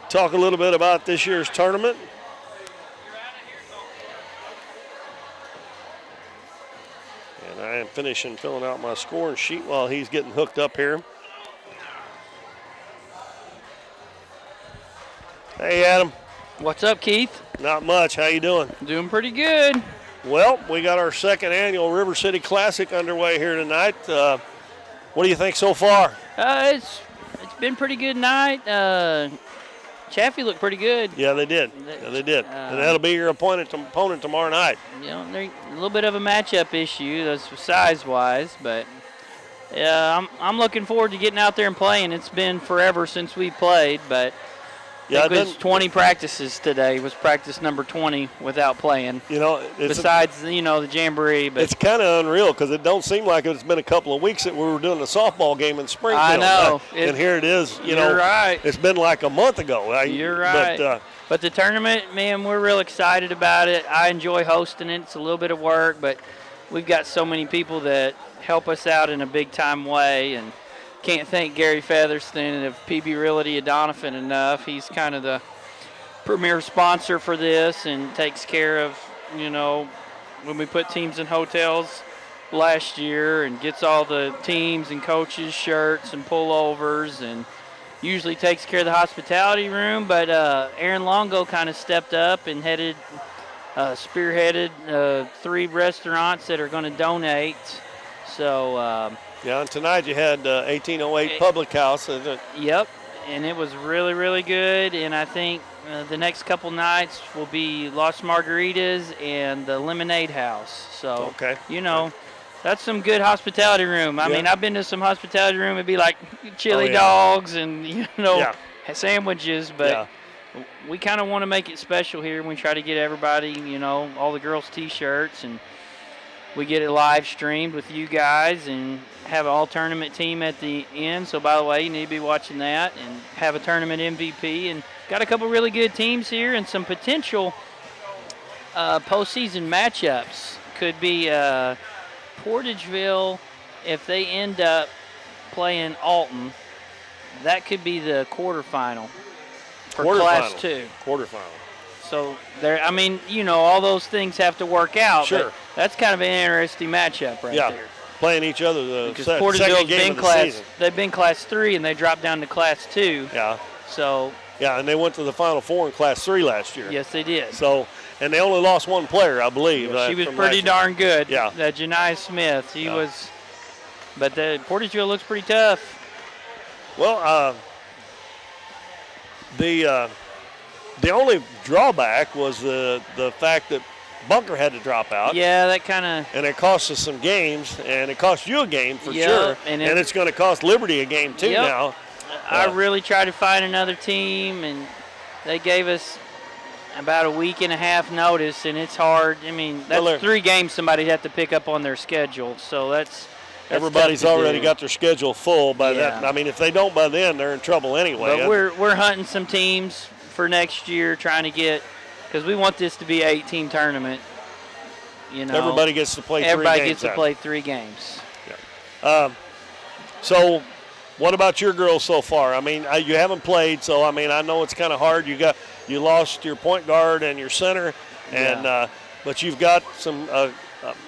Speaker 1: talk a little bit about this year's tournament. And I am finishing filling out my scoring sheet while he's getting hooked up here. Hey, Adam.
Speaker 15: What's up, Keith?
Speaker 1: Not much. How you doing?
Speaker 15: Doing pretty good.
Speaker 1: Well, we got our second annual River City Classic underway here tonight. What do you think so far?
Speaker 15: It's been pretty good night. Chaffee looked pretty good.
Speaker 1: Yeah, they did. And that'll be your opponent tomorrow night.
Speaker 15: You know, they're a little bit of a matchup issue, that's size-wise, but I'm looking forward to getting out there and playing. It's been forever since we played, but I think it was 20 practices today. It was practice number 20 without playing.
Speaker 1: You know,
Speaker 15: besides the jamboree, but
Speaker 1: it's kind of unreal because it don't seem like it's been a couple of weeks that we were doing a softball game in Springfield.
Speaker 15: I know.
Speaker 1: And here it is.
Speaker 15: You're right.
Speaker 1: It's been like a month ago.
Speaker 15: You're right. But the tournament, man, we're real excited about it. I enjoy hosting it. It's a little bit of work, but we've got so many people that help us out in a big-time way, and can't thank Gary Featherston of PB Realty of Doniphan enough. He's kind of the premier sponsor for this and takes care of, when we put teams in hotels last year, and gets all the teams and coaches shirts and pullovers, and usually takes care of the hospitality room. But Aaron Longo kind of stepped up and spearheaded 3 restaurants that are going to donate. So
Speaker 1: yeah, and tonight you had 1808 Public House.
Speaker 15: Yep, and it was really, really good. And I think the next couple nights will be Los Margaritas and the Lemonade House. So, that's some good hospitality room. I mean, I've been to some hospitality room. It'd be like chili dogs and, sandwiches. But we kind of want to make it special here. We try to get everybody, all the girls' T-shirts, and we get it live streamed with you guys and have an all-tournament team at the end. So, by the way, you need to be watching that and have a tournament MVP. And got a couple really good teams here and some potential postseason matchups. Could be Portageville, if they end up playing Alton, that could be the quarterfinal for Class 2.
Speaker 1: Quarterfinal.
Speaker 15: So, all those things have to work out.
Speaker 1: Sure.
Speaker 15: But that's kind of an interesting matchup right there.
Speaker 1: Playing each other the
Speaker 15: Portageville's
Speaker 1: second game of the season.
Speaker 15: They've been Class 3, and they dropped down to Class 2.
Speaker 1: Yeah.
Speaker 15: So.
Speaker 1: Yeah, and they went to the Final Four in Class 3 last year.
Speaker 15: Yes, they did.
Speaker 1: So, and they only lost one player, I believe.
Speaker 15: She was pretty darn good.
Speaker 1: Yeah.
Speaker 15: Janiyah Smith. She was. But the Portageville looks pretty tough.
Speaker 1: Well, the only drawback was the fact that Bunker had to drop out.
Speaker 15: Yeah, that kind of.
Speaker 1: And it cost us some games, and it cost you a game for sure. And it's going to cost Liberty a game too now.
Speaker 15: I really tried to find another team, and they gave us about a week and a half notice, and it's hard. I mean, that's 3 games somebody'd have to pick up on their schedule, so that's
Speaker 1: everybody's already got their schedule full by that. I mean, if they don't by then, they're in trouble anyway.
Speaker 15: But we're hunting some teams for next year, trying to get, because we want this to be an 8-team tournament. You know,
Speaker 1: everybody gets to play.
Speaker 15: Everybody
Speaker 1: 3 games
Speaker 15: gets to play 3 games.
Speaker 1: Yeah. So, what about your girls so far? I mean, you haven't played, so I mean, I know it's kind of hard. You lost your point guard and your center, and but you've got some.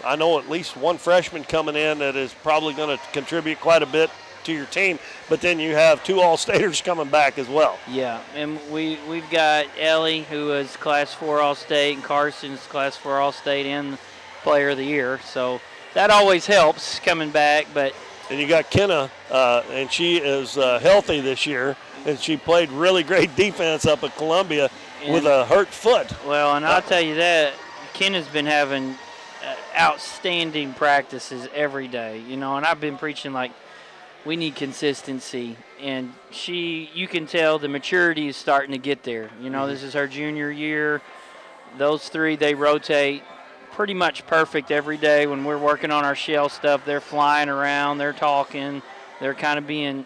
Speaker 1: I know at least one freshman coming in that is probably going to contribute quite a bit to your team. But then you have 2 All-Staters coming back as well.
Speaker 15: Yeah, and we've got Ellie, who is Class 4 All-State, and Carson's Class 4 All-State and Player of the Year. So that always helps coming back. But
Speaker 1: and you got Kenna, and she is healthy this year, and she played really great defense up at Columbia with a hurt foot.
Speaker 15: Well, and I'll tell you that Kenna's been having outstanding practices every day, you know, and I've been preaching like we need consistency, and you can tell the maturity is starting to get there. You know, this is her junior year. Those 3, they rotate pretty much perfect every day. When we're working on our shell stuff, they're flying around, they're talking, they're kind of being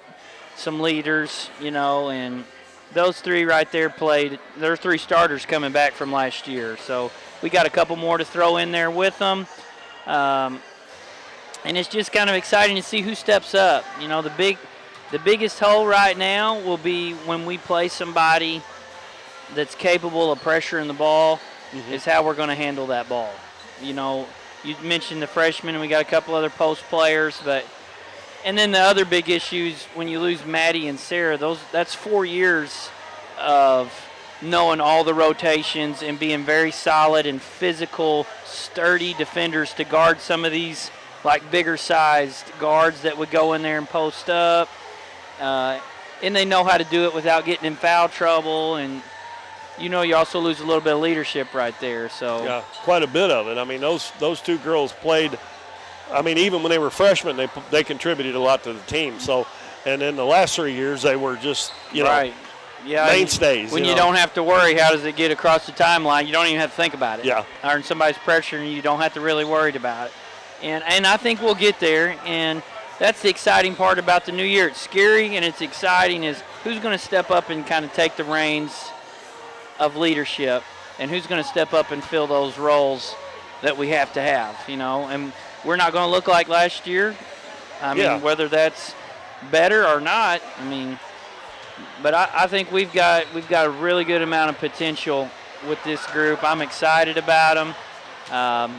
Speaker 15: some leaders, you know, and those 3 right there played. There are 3 starters coming back from last year, so we got a couple more to throw in there with them. And it's just kind of exciting to see who steps up. You know, the biggest hole right now will be when we play somebody that's capable of pressuring the ball, is how we're going to handle that ball. You know, you mentioned the freshmen, and we got a couple other post players, and then the other big issues when you lose Maddie and Sarah, that's 4 years of knowing all the rotations and being very solid and physical, sturdy defenders to guard some of these like bigger sized guards that would go in there and post up. And they know how to do it without getting in foul trouble. And, you know, you also lose a little bit of leadership right there. So
Speaker 1: yeah, quite a bit of it. I mean, those 2 girls played. I mean, even when they were freshmen, they contributed a lot to the team. So, and in the last 3 years, they were just, you know, mainstays.
Speaker 15: When you don't have to worry, how does it get across the timeline? You don't even have to think about it.
Speaker 1: Yeah.
Speaker 15: Or somebody's pressuring you, you don't have to really worry about it. And I think we'll get there. And that's the exciting part about the new year. It's scary and it's exciting is who's going to step up and kind of take the reins of leadership, and who's going to step up and fill those roles that we have to have, you know. And we're not going to look like last year. I mean, whether that's better or not, I mean, but I think we've got a really good amount of potential with this group. I'm excited about them.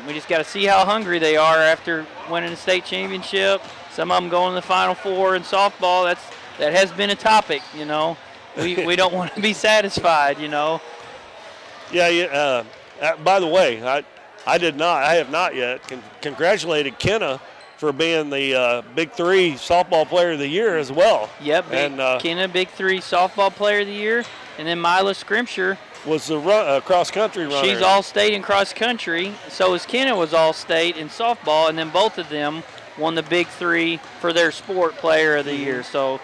Speaker 15: We just got to see how hungry they are after winning the state championship. Some of them going to the Final Four in softball. That has been a topic, you know. We don't want to be satisfied, you know.
Speaker 1: Yeah. By the way, I have not yet congratulated Kenna for being the Big 3 softball player of the year as well.
Speaker 15: Yep, Kenna, Big 3 softball player of the year. And then Mila Scrimsher
Speaker 1: was the cross-country runner.
Speaker 15: She's all-state in cross-country. So as Kenna was all-state in softball, and then both of them won the Big 3 for their sport player of the year. So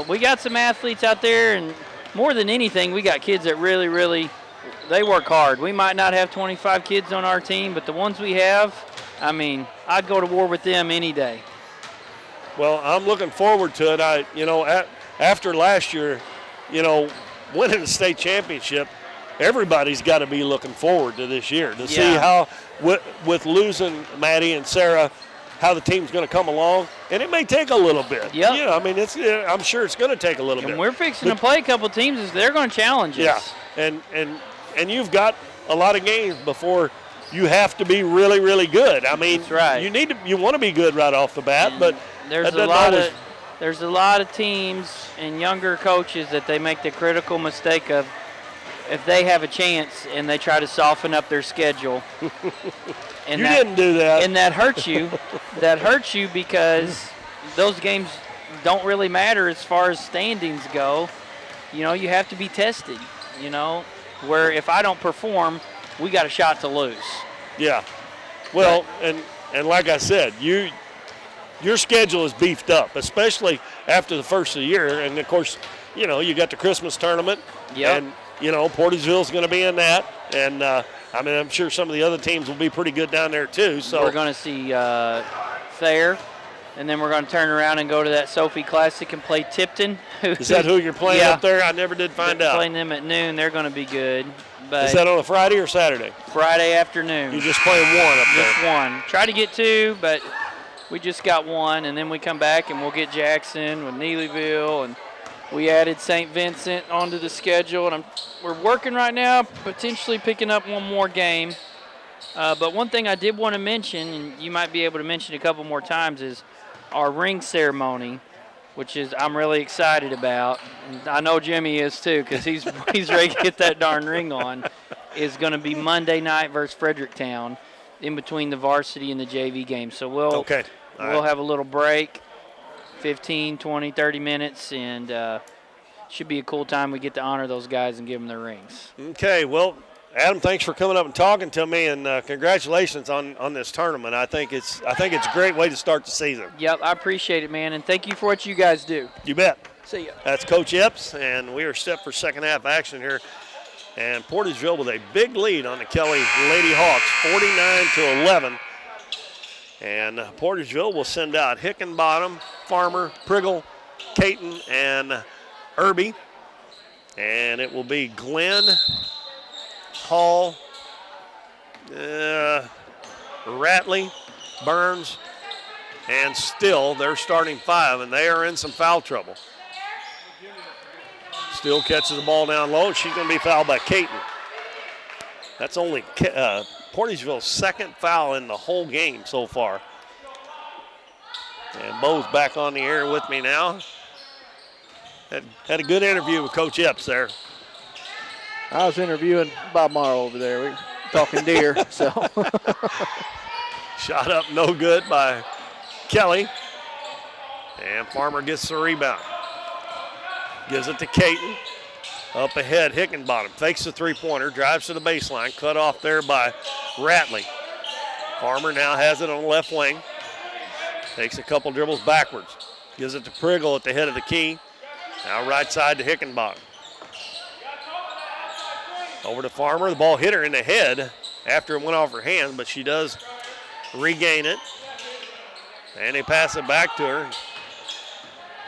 Speaker 15: we got some athletes out there, and more than anything, we got kids that really, really, they work hard. We might not have 25 kids on our team, but the ones we have, I mean, I'd go to war with them any day.
Speaker 1: Well, I'm looking forward to it. After last year, winning the state championship, everybody's got to be looking forward to this year to see how, with losing Maddie and Sarah, how the team's going to come along, and it may take a little bit.
Speaker 15: Yeah,
Speaker 1: I mean, I'm sure it's going to take a little bit.
Speaker 15: And we're fixing to play a couple teams. They're going to challenge us.
Speaker 1: Yeah, and you've got a lot of games before you have to be really, really good. I mean,
Speaker 15: that's right.
Speaker 1: You want to be good right off the bat, but
Speaker 15: there's a lot of teams and younger coaches that they make the critical mistake of, if they have a chance and they try to soften up their schedule. And
Speaker 1: you didn't do that.
Speaker 15: And that hurts you. That hurts you because those games don't really matter as far as standings go. You have to be tested, where if I don't perform, we got a shot to lose.
Speaker 1: Yeah. Well, and like I said, your schedule is beefed up, especially after the first of the year. And, of course, you got the Christmas tournament.
Speaker 15: Yep.
Speaker 1: And, Portageville's going to be in that. And, I'm sure some of the other teams will be pretty good down there, too. So
Speaker 15: we're going to see Thayer, and then we're going to turn around and go to that Sophie Classic and play Tipton.
Speaker 1: Is that who you're playing up there? I never did find out.
Speaker 15: Playing them at noon. They're going to be good. But
Speaker 1: is that on a Friday or Saturday?
Speaker 15: Friday afternoon.
Speaker 1: You just play one up there.
Speaker 15: Just one. Try to get two, but we just got one, and then we come back and we'll get Jackson with Neelyville, and we added St. Vincent onto the schedule, and we're working right now, potentially picking up one more game. But one thing I did want to mention, and you might be able to mention a couple more times, is our ring ceremony, which is I'm really excited about. And I know Jimmy is too, because he's ready to get that darn ring on. Is going to be Monday night versus Fredericktown, in between the varsity and the JV game. So we'll have a little break, 15, 20, 30 minutes, and should be a cool time. We get to honor those guys and give them their rings.
Speaker 1: Okay, well, Adam, thanks for coming up and talking to me, and congratulations on this tournament. I think it's a great way to start the season.
Speaker 15: Yep, I appreciate it, man, and thank you for what you guys do.
Speaker 1: You bet.
Speaker 15: See ya.
Speaker 1: That's Coach Epps, and we are set for second half action here. And Portageville with a big lead on the Kelly Lady Hawks, 49-11. And Portageville will send out Hickenbottom, Farmer, Priggle, Caton, and Irby. And it will be Glenn, Hall, Ratley, Burns, and Still. They're starting five, and they are in some foul trouble. Still catches the ball down low, and she's going to be fouled by Caton. That's only Portageville's second foul in the whole game so far. And Bo's back on the air with me now. Had a good interview with Coach Epps there.
Speaker 2: I was interviewing Bob Morrow over there. We were talking deer, so.
Speaker 1: Shot up no good by Kelly. And Farmer gets the rebound. Gives it to Caton. Up ahead, Hickenbottom fakes the three-pointer, drives to the baseline, cut off there by Ratley. Farmer now has it on the left wing. Takes a couple dribbles backwards. Gives it to Priggle at the head of the key. Now right side to Hickenbottom. Over to Farmer. The ball hit her in the head after it went off her hand, but she does regain it. And they pass it back to her.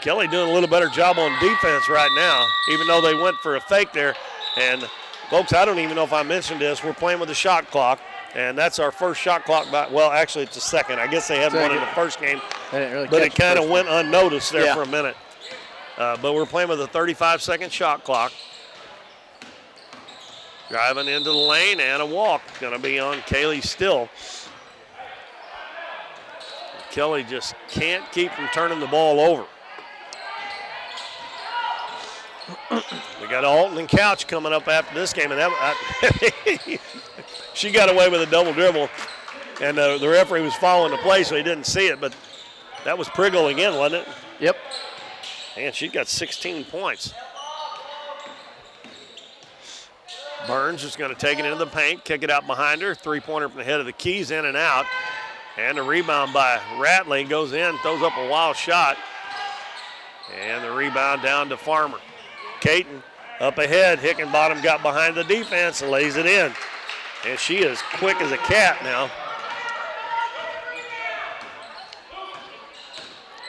Speaker 1: Kelly doing a little better job on defense right now, even though they went for a fake there. And, folks, I don't even know if I mentioned this. We're playing with the shot clock, and that's our first shot clock. Well, actually, it's the second. I guess they had one in the first game, but it kind of went unnoticed there for a minute. But we're playing with a 35-second shot clock. Driving into the lane, and a walk. Going to be on Kaylee Still. Kelly just can't keep from turning the ball over. We got Alton and Couch coming up after this game, and she got away with a double dribble, and the referee was following the play, so he didn't see it, but that was Priggle again, wasn't it?
Speaker 2: Yep.
Speaker 1: And she got 16 points. Burns is going to take it into the paint, kick it out behind her, three-pointer from the head of the keys, in and out, and the rebound by Ratley goes in, throws up a wild shot, and the rebound down to Farmer. Caton up ahead. Hickenbottom got behind the defense and lays it in. And she is quick as a cat now.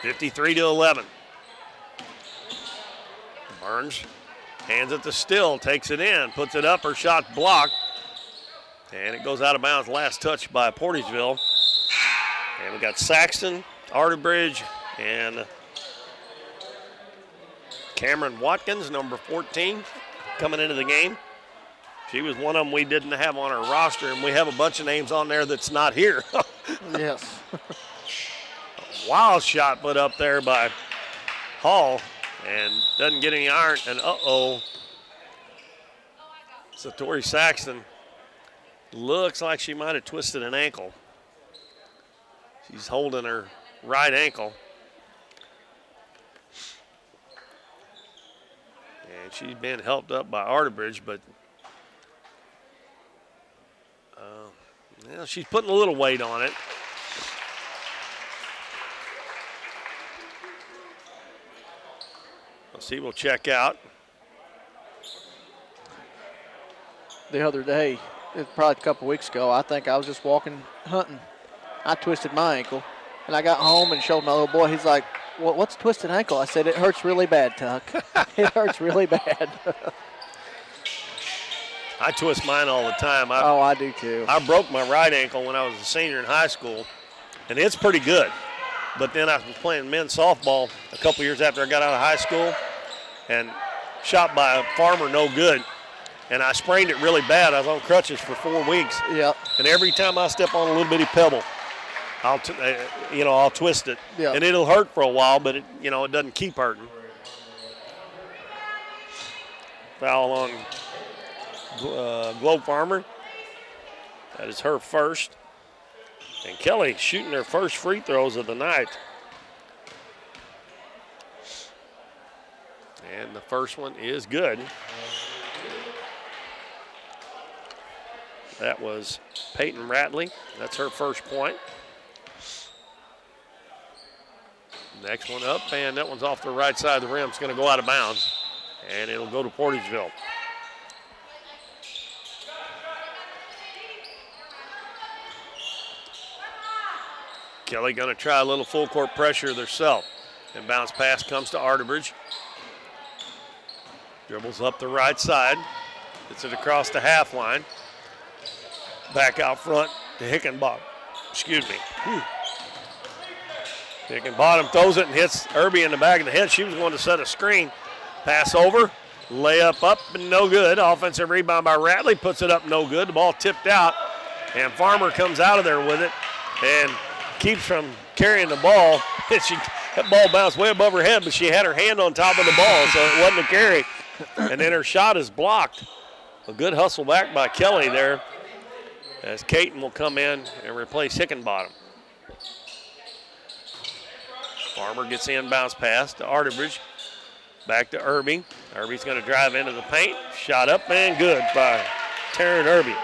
Speaker 1: 53-11. Burns hands it to Still, takes it in, puts it up, her shot blocked. And it goes out of bounds. Last touch by Portageville. And we got Saxton, Arterbridge, and Cameron Watkins, number 14, coming into the game. She was one of them we didn't have on our roster, and we have a bunch of names on there that's not here.
Speaker 2: Yes.
Speaker 1: Wild shot put up there by Hall, and doesn't get any iron, and Satori Saxton looks like she might have twisted an ankle. She's holding her right ankle. And she's been helped up by Arterbridge, but she's putting a little weight on it. Let's see, we'll check out.
Speaker 2: The other day, it was probably a couple weeks ago, I think I was just walking, hunting. I twisted my ankle, and I got home and showed my little boy. He's like, what's twisted ankle? I said, it hurts really bad, Tuck. It hurts really bad.
Speaker 1: I twist mine all the time.
Speaker 2: I do too.
Speaker 1: I broke my right ankle when I was a senior in high school, and it's pretty good. But then I was playing men's softball a couple years after I got out of high school, and shot by a farmer, no good. And I sprained it really bad. I was on crutches for 4 weeks.
Speaker 2: Yep.
Speaker 1: And every time I step on a little bitty pebble, I'll twist it.
Speaker 2: Yep.
Speaker 1: And it'll hurt for a while, but it doesn't keep hurting. Foul on Globe Farmer. That is her first. And Kelly shooting her first free throws of the night. And the first one is good. That was Peyton Ratley. That's her first point. Next one up, and that one's off the right side of the rim. It's going to go out of bounds, and it'll go to Portageville. Kelly going to try a little full court pressure herself. And bounce pass comes to Arterbridge. Dribbles up the right side. Gets it across the half line. Back out front to Hickenbottom. Excuse me. Hickenbottom throws it and hits Irby in the back of the head. She was going to set a screen. Pass over. Layup up and no good. Offensive rebound by Ratley. Puts it up no good. The ball tipped out. And Farmer comes out of there with it. And keeps from carrying the ball. That ball bounced way above her head, but she had her hand on top of the ball, so it wasn't a carry. And then her shot is blocked. A good hustle back by Kelly there as Caton will come in and replace Hickenbottom. Farmer gets in, bounce pass to Arterbridge. Back to Irby. Irby's going to drive into the paint. Shot up and good by Taryn Irby.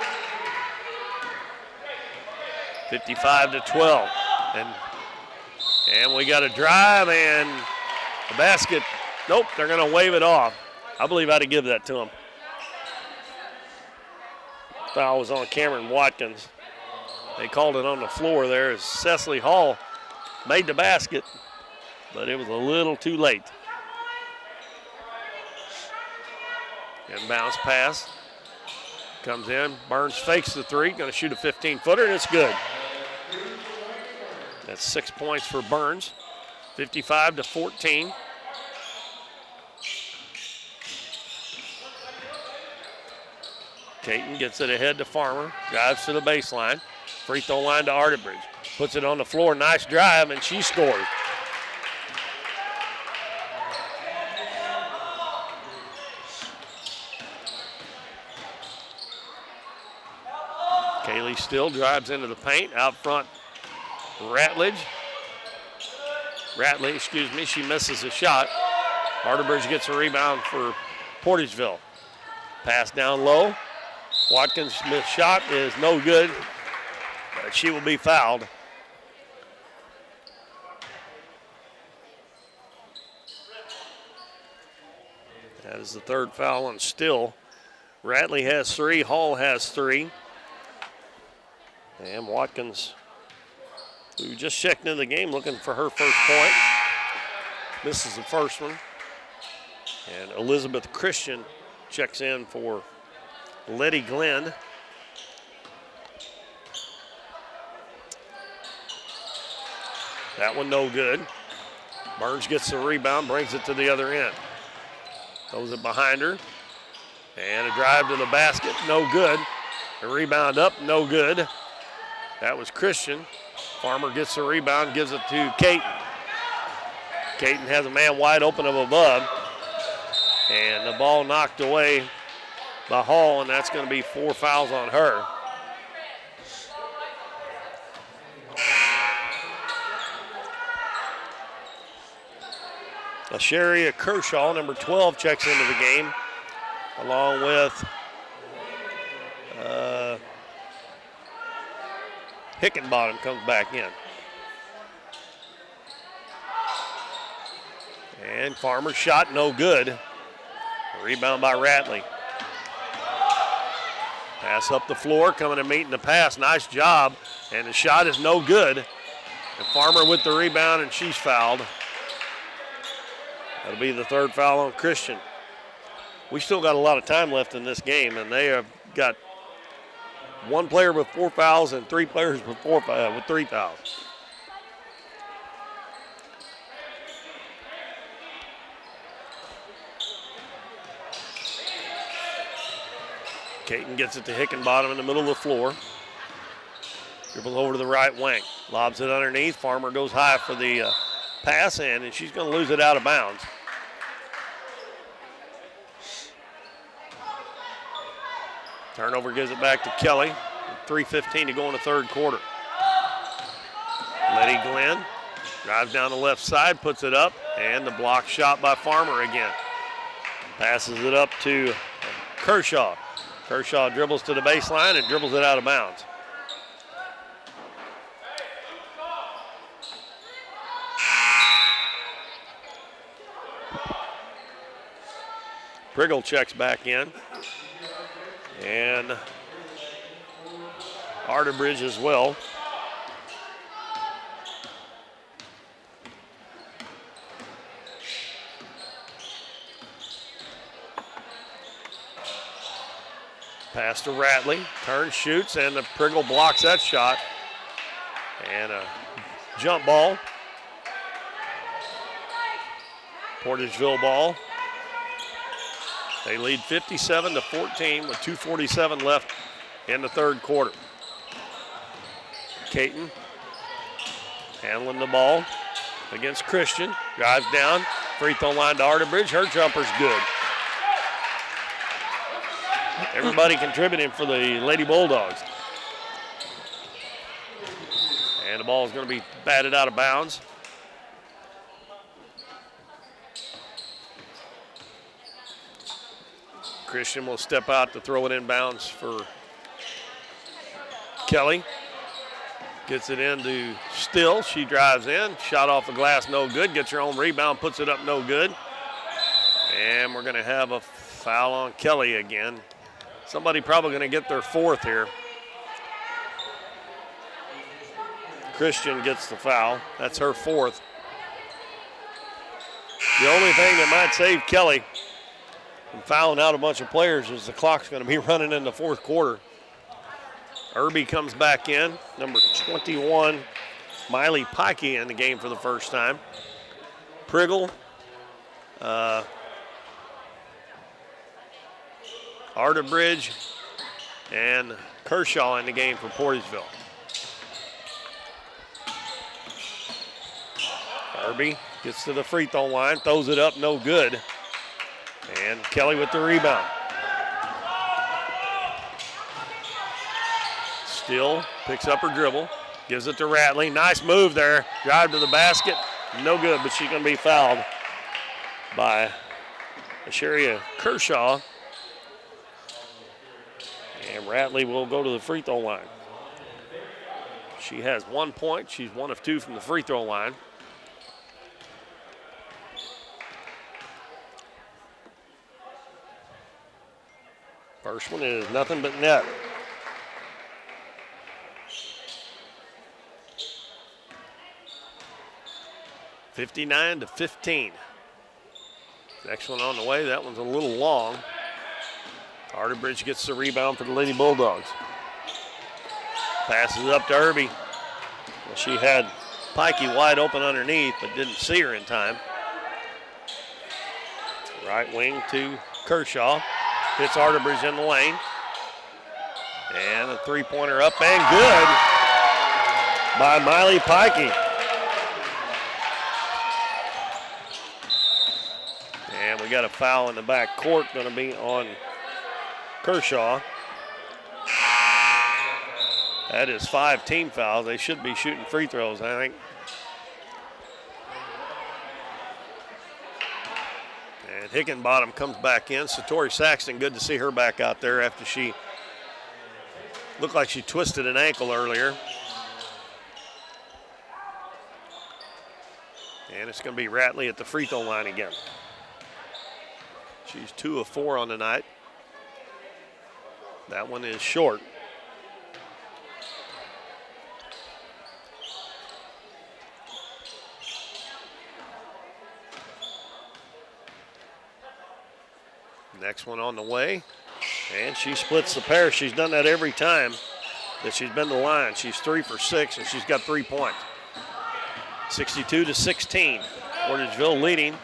Speaker 1: 55-12. And we got a drive and the basket. Nope, they're going to wave it off. I believe I'd have given that to him. Foul was on Cameron Watkins. They called it on the floor there as Cecily Hall made the basket, but it was a little too late. And bounce pass comes in. Burns fakes the three, going to shoot a 15-footer, and it's good. That's 6 points for Burns, 55-14. Caton gets it ahead to Farmer, drives to the baseline. Free throw line to Arterbridge. Puts it on the floor, nice drive, and she scores. Kaylee still drives into the paint, out front. Ratley, she misses a shot. Arterbridge gets a rebound for Portageville. Pass down low. Watkins' missed shot is no good, but she will be fouled. That is the third foul on Still. Ratley has 3, Hall has 3. And Watkins, who just checked into the game looking for her first point. Misses the first one. And Elizabeth Christian checks in for Letty Glenn. That one no good. Burns gets the rebound, brings it to the other end. Throws it behind her. And a drive to the basket, no good. A rebound up, no good. That was Christian. Farmer gets the rebound, gives it to Caton. Caton has a man wide open up above. And the ball knocked away by Hall, and that's going to be 4 fouls on her. Asheria Kershaw, number 12, checks into the game, along with Hickenbottom comes back in. And Farmer's shot no good. Rebound by Ratley. Pass up the floor, coming and meeting the pass. Nice job. And the shot is no good. And Farmer with the rebound, and she's fouled. That'll be the third foul on Christian. We still got a lot of time left in this game, and they have got one player with 4 fouls and 3 players with 3 fouls. Caton gets it to Hickenbottom in the middle of the floor. Dribbles over to the right wing. Lobs it underneath. Farmer goes high for the pass in, and she's going to lose it out of bounds. Turnover gives it back to Kelly. 3:15 to go in the third quarter. Letty Glenn drives down the left side, puts it up, and the block shot by Farmer again. Passes it up to Kershaw. Kershaw dribbles to the baseline and dribbles it out of bounds. Priggle checks back in. And Arterbridge as well. Pass to Ratley, turns, shoots, and the Priggle blocks that shot. And a jump ball. Portageville ball. They lead 57-14 with 2:47 left in the third quarter. Caton handling the ball against Christian. Drives down, free throw line to Arterbridge. Her jumper's good. Everybody contributing for the Lady Bulldogs. And the ball is going to be batted out of bounds. Christian will step out to throw it in bounds for Kelly. Gets it into Still. She drives in. Shot off the glass, no good. Gets her own rebound, puts it up, no good. And we're going to have a foul on Kelly again. Somebody probably going to get their fourth here. Christian gets the foul. That's her fourth. The only thing that might save Kelly from fouling out a bunch of players is the clock's going to be running in the fourth quarter. Irby comes back in. Number 21, Miley Pikey in the game for the first time. Priggle, Arterbridge, and Kershaw in the game for Portageville. Irby gets to the free throw line, throws it up, no good. And Kelly with the rebound. Still picks up her dribble, gives it to Ratley. Nice move there. Drive to the basket, no good, but she's going to be fouled by Asheria Kershaw. And Ratley will go to the free throw line. She has 1 point. She's 1 of 2 from the free throw line. First one is nothing but net. (59-15). Next one on the way. That one's a little long. Arterbridge gets the rebound for the Lady Bulldogs. Passes it up to Irby. Well, she had Pikey wide open underneath, but didn't see her in time. Right wing to Kershaw. Hits Arterbridge in the lane. And a three-pointer up and good by Miley Pikey. And we got a foul in the back court, going to be on Kershaw. That is 5 team fouls. They should be shooting free throws, I think. And Hickenbottom comes back in. Satori Saxton, good to see her back out there after she looked like she twisted an ankle earlier. And it's going to be Ratley at the free throw line again. She's 2 of 4 on the night. That one is short. Next one on the way. And she splits the pair. She's done that every time that she's been to the line. She's 3 for 6, and she's got 3 points. 62-16. Portageville leading.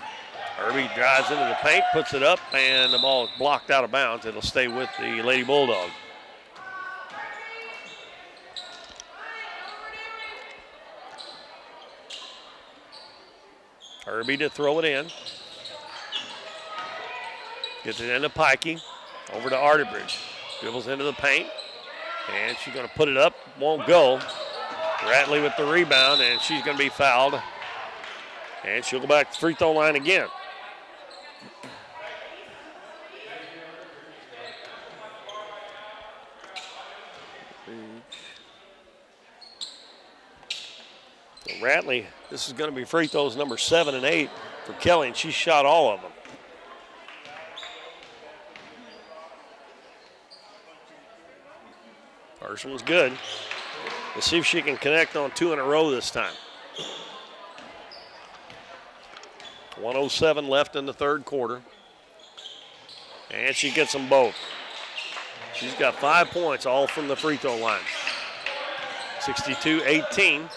Speaker 1: Irby drives into the paint, puts it up, and the ball is blocked out of bounds. It'll stay with the Lady Bulldogs. Irby to throw it in. Gets it into Pikey. Over to Arterbridge. Dribbles into the paint. And she's going to put it up. Won't go. Ratley with the rebound, and she's going to be fouled. And she'll go back to the free throw line again. So Ratley, this is going to be free throws number 7 and 8 for Kelly, and she shot all of them. First one's good. Let's see if she can connect on 2 in a row this time. 1:07 left in the third quarter. And she gets them both. She's got 5 points, all from the free throw line. 62-18.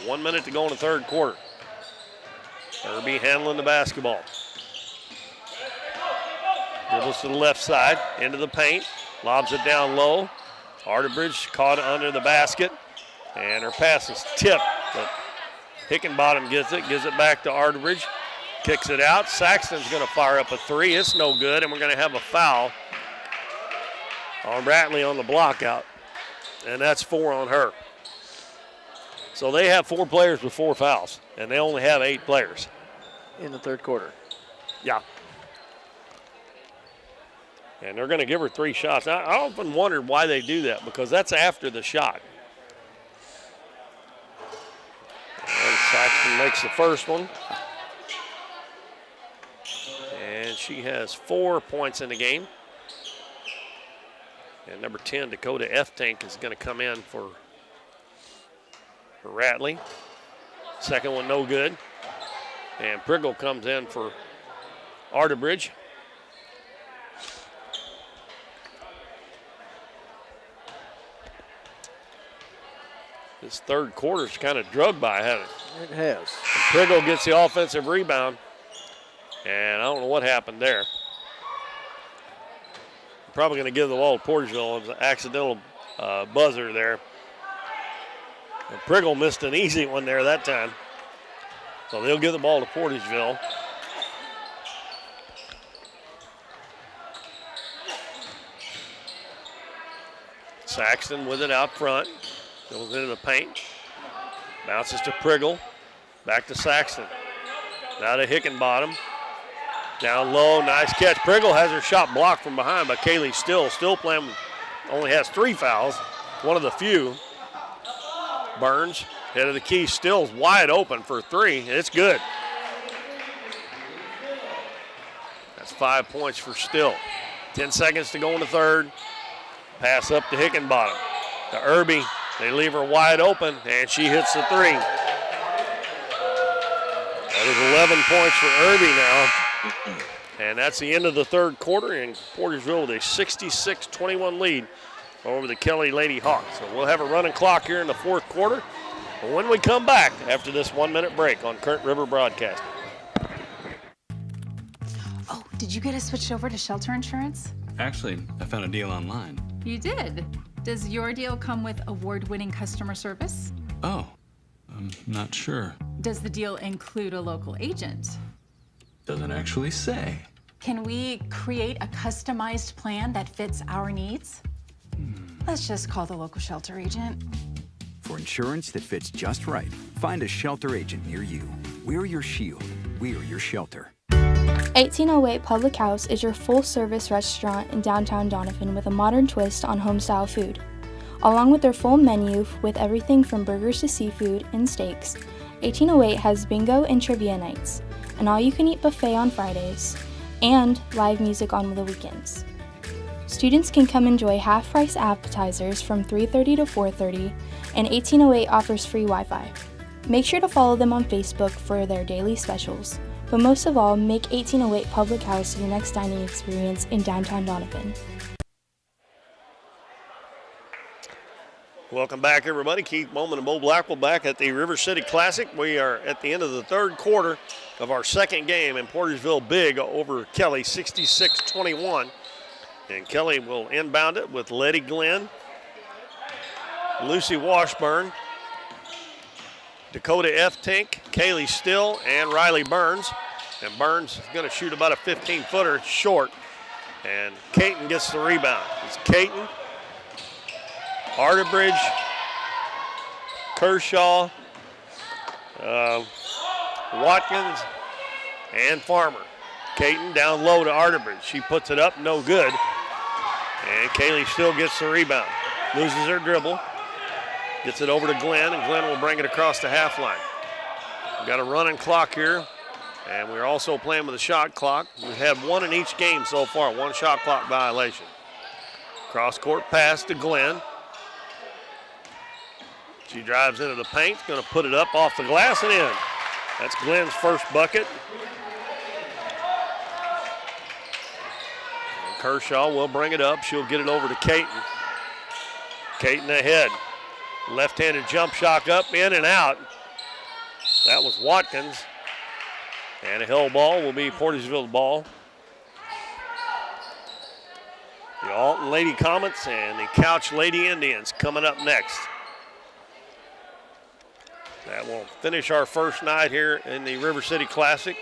Speaker 1: 1 minute to go in the third quarter. Irby handling the basketball. Dribbles to the left side, into the paint. Lobs it down low. Arterbridge caught under the basket, and her pass is tipped, but Hickenbottom gets it back to Arterbridge, kicks it out. Saxton's going to fire up a 3. It's no good, and we're going to have a foul on Ratley on the block out, and that's 4 on her. So they have 4 players with 4 fouls, and they only have 8 players.
Speaker 2: In the third quarter.
Speaker 1: Yeah. And they're going to give her 3 shots. I often wondered why they do that, because that's after the shot. And Saxton makes the first one. And she has 4 points in the game. And number 10, Dakota F-Tank, is going to come in for Ratley. Second one no good. And Priggle comes in for Arterbridge. This third quarter's kind of drugged by, hasn't it?
Speaker 2: It has.
Speaker 1: And Priggle gets the offensive rebound, and I don't know what happened there. Probably going to give the ball to Portageville. It was an accidental buzzer there. And Priggle missed an easy one there that time. So they'll give the ball to Portageville. Saxton with it out front. Goes into the paint. Bounces to Priggle. Back to Saxton. Now to Hickenbottom. Down low, nice catch. Priggle has her shot blocked from behind by Kaylee Still. Still playing, only has 3 fouls. One of the few. Burns, head of the key, Still's wide open for 3. It's good. That's 5 points for Still. 10 seconds to go in the third. Pass up to Hickenbottom. To Irby. They leave her wide open, and she hits the 3. That is 11 points for Irby now. And that's the end of the third quarter, and Portageville with a 66-21 lead over the Kelly Lady Hawks. So we'll have a running clock here in the fourth quarter. And when we come back after this 1 minute break on Current River Broadcasting.
Speaker 8: Oh, did you get us switched over to shelter insurance?
Speaker 9: Actually, I found a deal online.
Speaker 8: You did? Does your deal come with award-winning customer service?
Speaker 9: Oh, I'm not sure.
Speaker 8: Does the deal include a local agent?
Speaker 9: Doesn't actually say.
Speaker 8: Can we create a customized plan that fits our needs? Let's just call the local shelter agent.
Speaker 10: For insurance that fits just right, find a shelter agent near you. We're your shield. We're your shelter.
Speaker 11: 1808 Public House is your full-service restaurant in downtown Doniphan with a modern twist on home-style food. Along with their full menu with everything from burgers to seafood and steaks, 1808 has bingo and trivia nights, an all-you-can-eat buffet on Fridays, and live music on the weekends. Students can come enjoy half-price appetizers from 3:30 to 4:30, and 1808 offers free Wi-Fi. Make sure to follow them on Facebook for their daily specials. But most of all, make 1808 Public House your next dining experience in downtown Doniphan.
Speaker 1: Welcome back, everybody. Keith Bowman and Bo Blackwell back at the River City Classic. We are at the end of the third quarter of our second game, in Portageville big over Kelly, 66-21. And Kelly will inbound it with Letty Glenn, Lucy Washburn, Dakota F. Tink, Kaylee Still, and Riley Burns. And Burns is going to shoot about a 15-footer short. And Caton gets the rebound. It's Caton, Arterbridge, Kershaw, Watkins, and Farmer. Caton down low to Arterbridge. She puts it up, no good. And Kaylee Still gets the rebound. Loses her dribble. Gets it over to Glenn, and Glenn will bring it across the half line. We've got a running clock here, and we're also playing with a shot clock. We've had one in each game so far, one shot clock violation. Cross-court pass to Glenn. She drives into the paint, going to put it up off the glass and in. That's Glenn's first bucket. And Kershaw will bring it up. She'll get it over to Caton. Caton ahead. Left-handed jump shot up, in and out. That was Watkins. And a held ball will be Portageville's ball. The Alton Lady Comets and the Couch Lady Indians coming up next. That will finish our first night here in the River City Classic.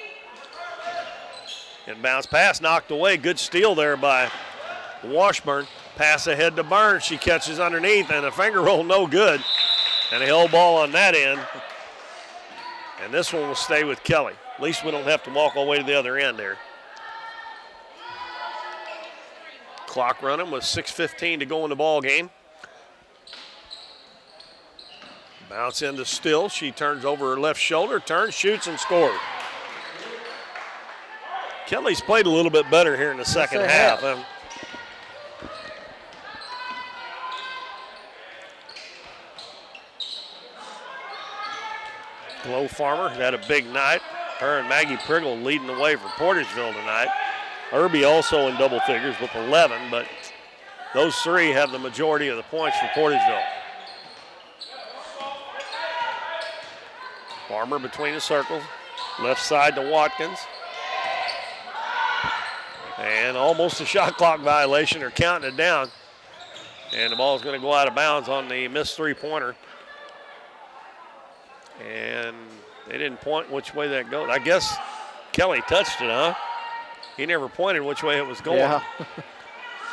Speaker 1: And bounce pass knocked away. Good steal there by Washburn. Pass ahead to Burns. She catches underneath, and a finger roll no good. And a held ball on that end. And this one will stay with Kelly. At least we don't have to walk all the way to the other end there. Clock running with 6:15 to go in the ball game. Bounce into Still. She turns over her left shoulder, turns, shoots, and scores. Kelly's played a little bit better here in the second half. Glow Farmer had a big night. Her and Maggie Priggle leading the way for Portageville tonight. Irby also in double figures with 11, but those three have the majority of the points for Portageville. Farmer between the circles, left side to Watkins. And almost a shot clock violation. They're counting it down. And the ball is going to go out of bounds on the missed three-pointer. And they didn't point which way that goes. I guess Kelly touched it, huh? He never pointed which way it was going.
Speaker 2: Yeah.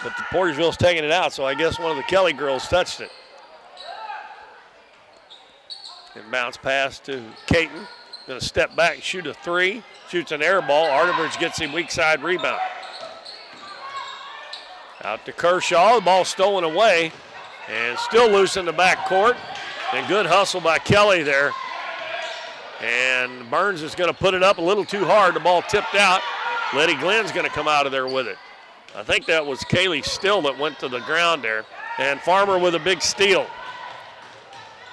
Speaker 1: But the Portageville's taking it out, so I guess one of the Kelly girls touched it. And bounce pass to Caton. Going to step back, shoot a three. Shoots an air ball. Arterbridge gets him weak side rebound. Out to Kershaw. The ball stolen away. And still loose in the backcourt. And good hustle by Kelly there. And Burns is going to put it up a little too hard. The ball tipped out. Letty Glenn's going to come out of there with it. I think that was Kaylee Still that went to the ground there. And Farmer with a big steal.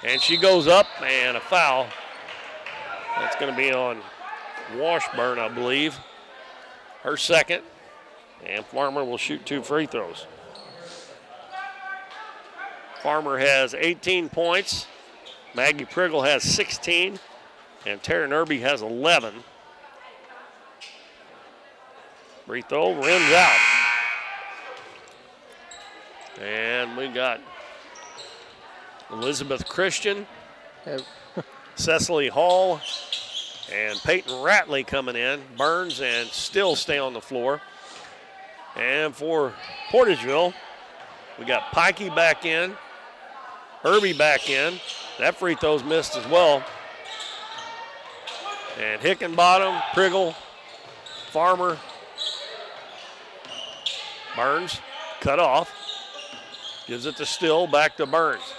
Speaker 1: And she goes up, and a foul. That's going to be on Washburn, I believe. Her second. And Farmer will shoot 2 free throws. Farmer has 18 points. Maggie Priggle has 16. And Taryn Irby has 11. Free throw rims out. And we got Elizabeth Christian, Cecily Hall, and Peyton Ratley coming in. Burns and Still stay on the floor. And for Portageville, we got Pikey back in, Irby back in. That free throw's missed as well. And Hickenbottom, Priggle, Farmer, Burns, cut off. Gives it to Still, back to Burns.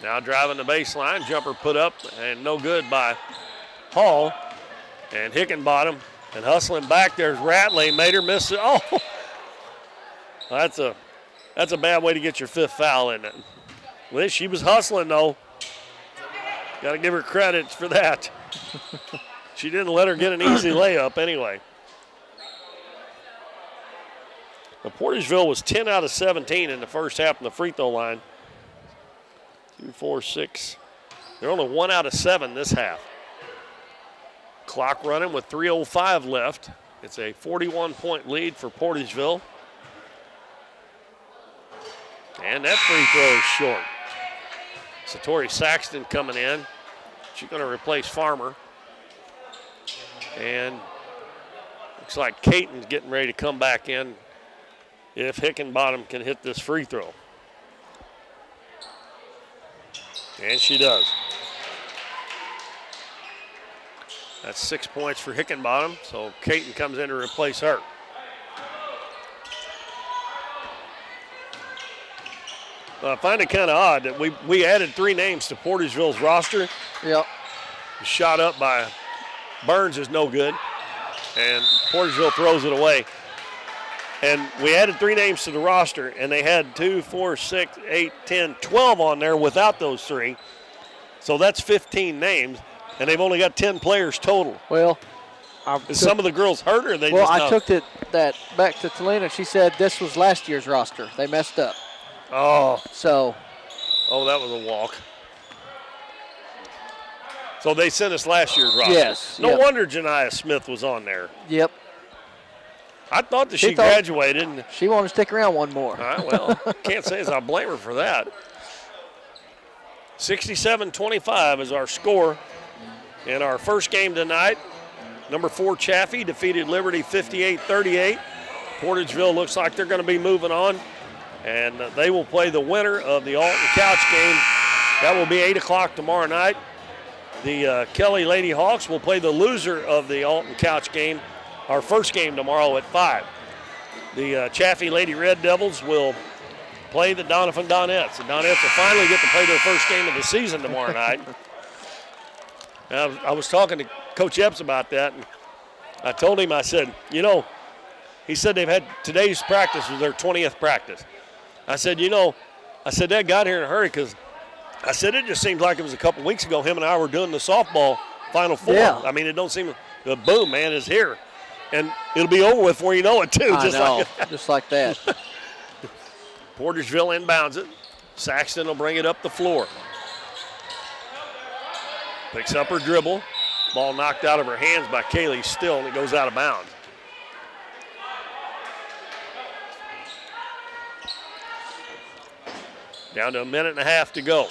Speaker 1: Now driving the baseline, jumper put up and no good by Hall. And Hickenbottom and hustling back, there's Ratley, made her miss it. Oh, that's a bad way to get your 5th foul, isn't it? Well, she was hustling though. Got to give her credit for that. She didn't let her get an easy layup anyway. But Portageville was 10 out of 17 in the first half from the free throw line. 2, 4, 6. They're only 1 out of 7 this half. Clock running with 3:05 left. It's a 41-point lead for Portageville. And that free throw is short. Satori Saxton coming in. She's going to replace Farmer. And looks like Caton's getting ready to come back in if Hickenbottom can hit this free throw. And she does. That's 6 points for Hickenbottom, so Caton comes in to replace her. I find it kind of odd that we added 3 names to Portageville's roster.
Speaker 2: Yep.
Speaker 1: Shot up by Burns is no good, and Portageville throws it away. And we added 3 names to the roster, and they had 2, 4, 6, 8, 10, 12 on there without those 3. So that's 15 names, and they've only got 10 players total.
Speaker 2: Well,
Speaker 1: is some of the girls hurt, or they
Speaker 2: well,
Speaker 1: just
Speaker 2: I
Speaker 1: know?
Speaker 2: took that back to Talina. She said this was last year's roster. They messed up.
Speaker 1: Oh.
Speaker 2: So.
Speaker 1: Oh, that was a walk. So they sent us last year's roster.
Speaker 2: Yes.
Speaker 1: No wonder Janiah Smith was on there.
Speaker 2: Yep.
Speaker 1: I thought that she graduated. And
Speaker 2: she wanted to stick around one more.
Speaker 1: All right, well, can't say as I blame her for that. 67-25 is our score in our first game tonight. Number 4 Chaffee defeated Liberty 58-38. Portageville looks like they're going to be moving on, and they will play the winner of the Alton Couch game. That will be 8 o'clock tomorrow night. The Kelly Lady Hawks will play the loser of the Alton Couch game, our first game tomorrow at 5. The Chaffee Lady Red Devils will play the Doniphan Donettes. The Donettes will finally get to play their first game of the season tomorrow night. I was talking to Coach Epps about that, and I told him, I said, you know, he said they've had today's practice was their 20th practice. I said, you know, they got here in a hurry because I said it just seemed like it was a couple weeks ago him and I were doing the softball Final Four.
Speaker 2: Yeah.
Speaker 1: I mean, it don't seem, the boom, man, is here. And it'll be over with before you know it, too.
Speaker 2: I know, just like that.
Speaker 1: Portageville inbounds it. Saxton will bring it up the floor. Picks up her dribble. Ball knocked out of her hands by Kaylee Still, and it goes out of bounds. Down to a minute and a half to go.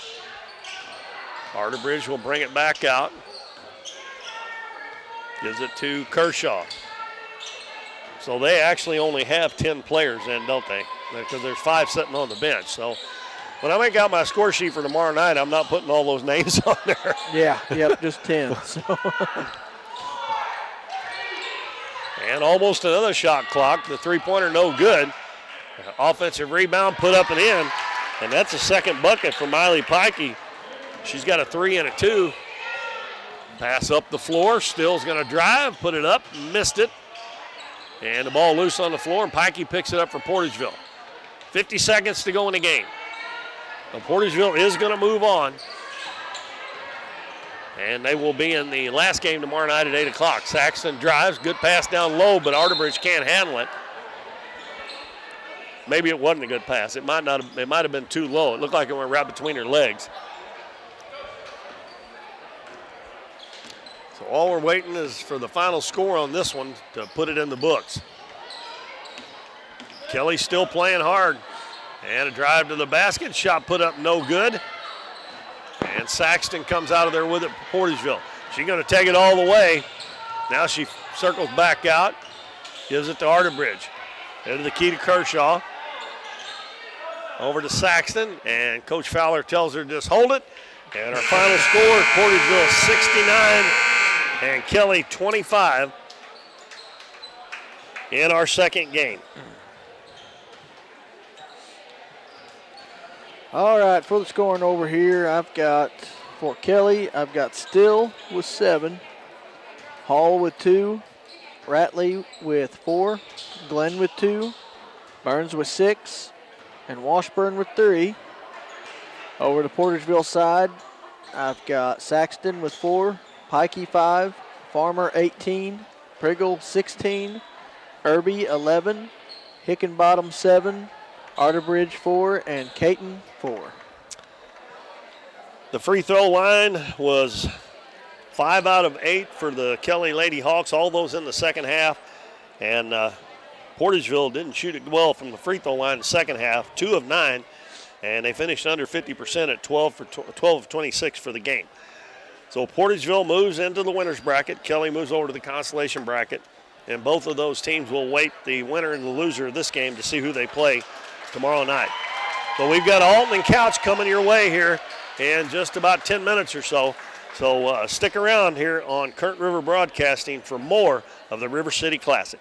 Speaker 1: Arterbridge will bring it back out. Gives it to Kershaw. So they actually only have 10 players in, don't they? Because there's 5 sitting on the bench. So when I make out my score sheet for tomorrow night, I'm not putting all those names on there.
Speaker 2: Yeah, yep, just 10. So.
Speaker 1: And almost another shot clock. The three-pointer no good. Offensive rebound put up and in. And that's a second bucket for Miley Pikey. She's got a 3 and a 2. Pass up the floor. Still's going to drive, put it up, missed it. And the ball loose on the floor, and Pikey picks it up for Portageville. 50 seconds to go in the game. Now, Portageville is going to move on. And they will be in the last game tomorrow night at 8 o'clock. Saxton drives, good pass down low, but Arterbridge can't handle it. Maybe it wasn't a good pass. It might have been too low. It looked like it went right between her legs. So all we're waiting is for the final score on this one to put it in the books. Kelly still playing hard. And a drive to the basket. Shot put up no good. And Saxton comes out of there with it for Portageville. She's going to take it all the way. Now she circles back out. Gives it to Arterbridge. Into the key to Kershaw. Over to Saxton. And Coach Fowler tells her to just hold it. And our final score, Portageville 69 and Kelly 25 in our second game.
Speaker 2: All right, for the scoring over here, I've got, for Kelly, I've got Still with 7, Hall with 2, Ratley with 4, Glenn with 2, Burns with 6, and Washburn with 3. Over the Portageville side, I've got Saxton with 4, Pikey 5, Farmer 18, Priggle 16, Irby 11, Hickenbottom 7, Arterbridge 4, and Caton 4.
Speaker 1: The free throw line was 5 out of 8 for the Kelly Lady Hawks, all those in the second half. And Portageville didn't shoot it well from the free throw line in the second half, 2 of 9. And they finished under 50% at 12 of 26 for the game. So Portageville moves into the winner's bracket. Kelly moves over to the consolation bracket. And both of those teams will wait the winner and the loser of this game to see who they play tomorrow night. So we've got Alton and Couch coming your way here in just about 10 minutes or so. So stick around here on Current River Broadcasting for more of the River City Classic.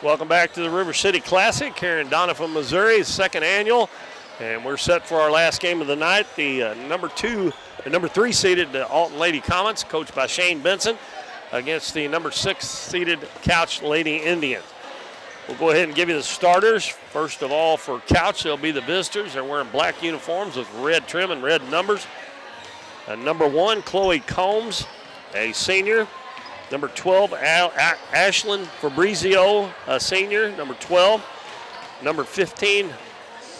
Speaker 1: Welcome back to the River City Classic here in Doniphan, Missouri, second annual. And we're set for our last game of the night. The number 3 seeded Alton Lady Comets, coached by Shane Benson, against the number 6 seeded Couch Lady Indians. We'll go ahead and give you the starters. First of all, for Couch, they'll be the visitors. They're wearing black uniforms with red trim and red numbers. Number 1, Chloe Combs, a senior. Number 12, Ashlyn Fabrizio, a senior. Number 12. Number 15,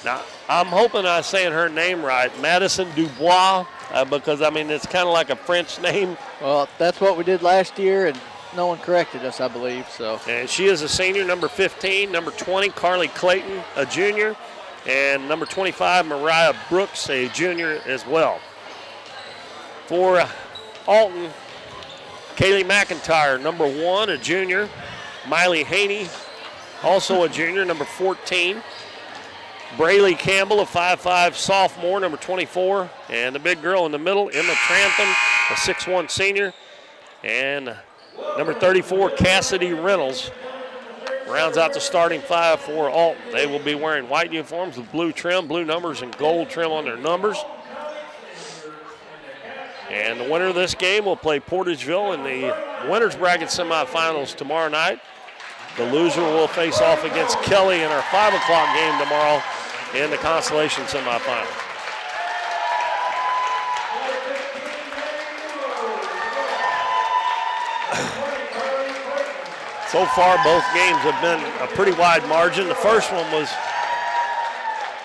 Speaker 1: now I'm hoping I'm saying her name right, Madison Dubois, because, I mean, it's kind of like a French name.
Speaker 2: Well, that's what we did last year, and no one corrected us, I believe. So.
Speaker 1: And she is a senior. Number 15. Number 20, Carly Clayton, a junior. And number 25, Mariah Brooks, a junior as well. For Alton, Kaylee McIntyre, number 1, a junior. Miley Haney, also a junior, number 14. Braylee Campbell, a 5'5" sophomore, number 24. And the big girl in the middle, Emma Trantham, a 6'1" senior. And number 34, Cassidy Reynolds, rounds out the starting 5 for Alton. They will be wearing white uniforms with blue trim, blue numbers, and gold trim on their numbers. And the winner of this game will play Portageville in the winners bracket semifinals tomorrow night. The loser will face off against Kelly in our 5 o'clock game tomorrow in the consolation semifinal. So far, both games have been a pretty wide margin. The first one was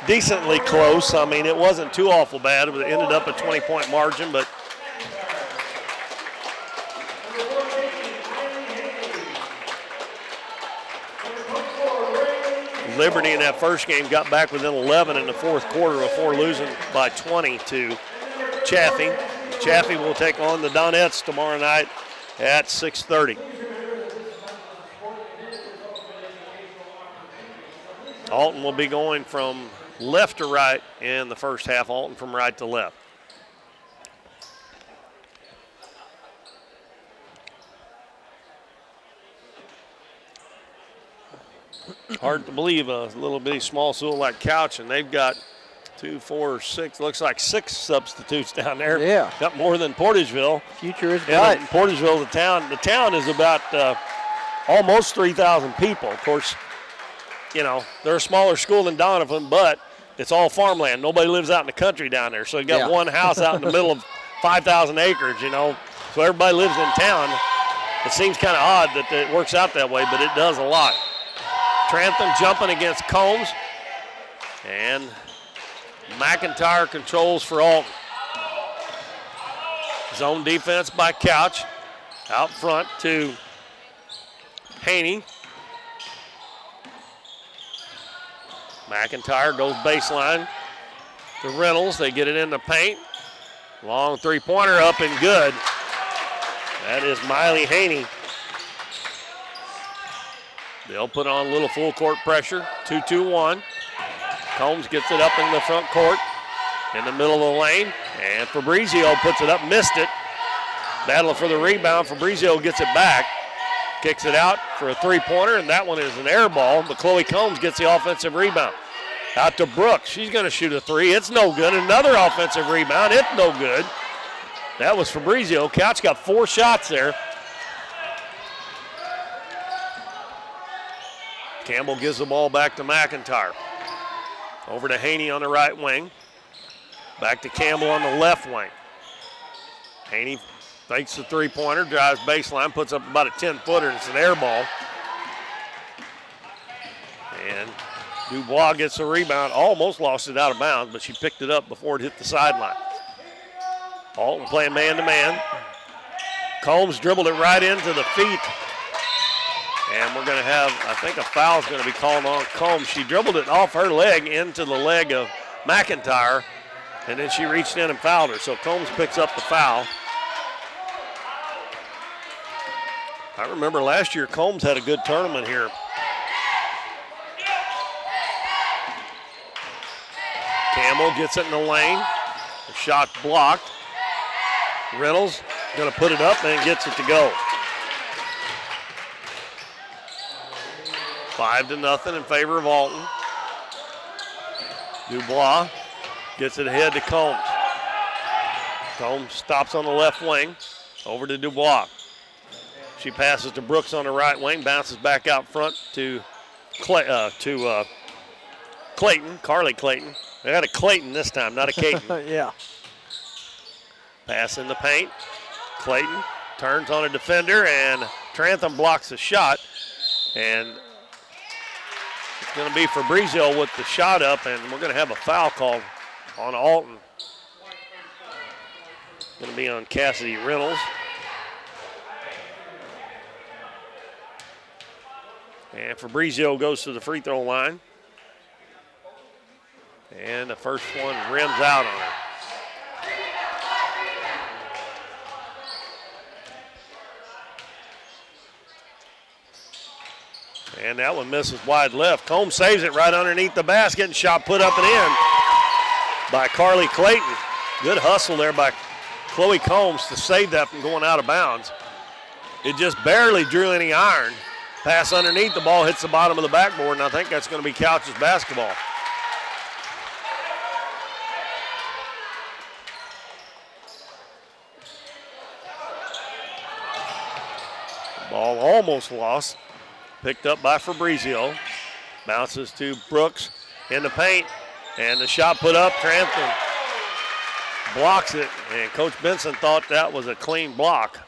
Speaker 1: decently close. I mean, it wasn't too awful bad. It ended up a 20-point margin, but Liberty in that first game got back within 11 in the fourth quarter before losing by 20 to Chaffee. Chaffee will take on the Donettes tomorrow night at 6:30. Alton will be going from left to right in the first half, Alton from right to left. Hard to believe a little bitty small school like Couch, and they've got 2, 4, 6, looks like 6 substitutes down there.
Speaker 2: Yeah.
Speaker 1: Got more than Portageville.
Speaker 2: Future is bright.
Speaker 1: And Portageville, the town is about almost 3,000 people. Of course, you know, they're a smaller school than Doniphan, but it's all farmland. Nobody lives out in the country down there. So you got one house out in the middle of 5,000 acres, you know. So everybody lives in town. It seems kind of odd that it works out that way, but it does a lot. Trantham jumping against Combs. And McIntyre controls for Alton. Zone defense by Couch. Out front to Haney. McIntyre goes baseline to Reynolds. They get it in the paint. Long three-pointer up and good. That is Miley Haney. They'll put on a little full court pressure. 2-2-1. Combs gets it up in the front court, in the middle of the lane, and Fabrizio puts it up, missed it. Battle for the rebound. Fabrizio gets it back, kicks it out for a three-pointer, and that one is an air ball, but Chloe Combs gets the offensive rebound. Out to Brooks. She's going to shoot a three. It's no good. Another offensive rebound. It's no good. That was Fabrizio. Couch got 4 shots there. Campbell gives the ball back to McIntyre. Over to Haney on the right wing. Back to Campbell on the left wing. Haney fakes the three-pointer, drives baseline, puts up about a 10-footer, and it's an air ball. And Dubois gets the rebound, almost lost it out of bounds, but she picked it up before it hit the sideline. Alton playing man-to-man. Combs dribbled it right into the feet. And we're going to have, I think a foul is going to be called on Combs. She dribbled it off her leg into the leg of McIntyre, and then she reached in and fouled her. So Combs picks up the foul. I remember last year Combs had a good tournament here. Campbell gets it in the lane. The shot blocked. Reynolds going to put it up and gets it to go. 5-0 in favor of Alton. Dubois gets it ahead to Combs. Combs stops on the left wing. Over to Dubois. She passes to Brooks on the right wing, bounces back out front to Clayton, Carly Clayton. They got a Clayton this time, not a Caton.
Speaker 2: Yeah.
Speaker 1: Pass in the paint. Clayton turns on a defender, and Trantham blocks the shot. And it's going to be Fabrizio with the shot up, and we're going to have a foul called on Alton. Going to be on Cassidy Reynolds. And Fabrizio goes to the free throw line. And the first one rims out on her. And that one misses wide left. Combs saves it right underneath the basket, and shot put up and in by Carly Clayton. Good hustle there by Chloe Combs to save that from going out of bounds. It just barely drew any iron. Pass underneath, the ball hits the bottom of the backboard, and I think that's going to be Couch's basketball. Ball almost lost. Picked up by Fabrizio. Bounces to Brooks in the paint. And the shot put up. Trantham blocks it. And Coach Benson thought that was a clean block.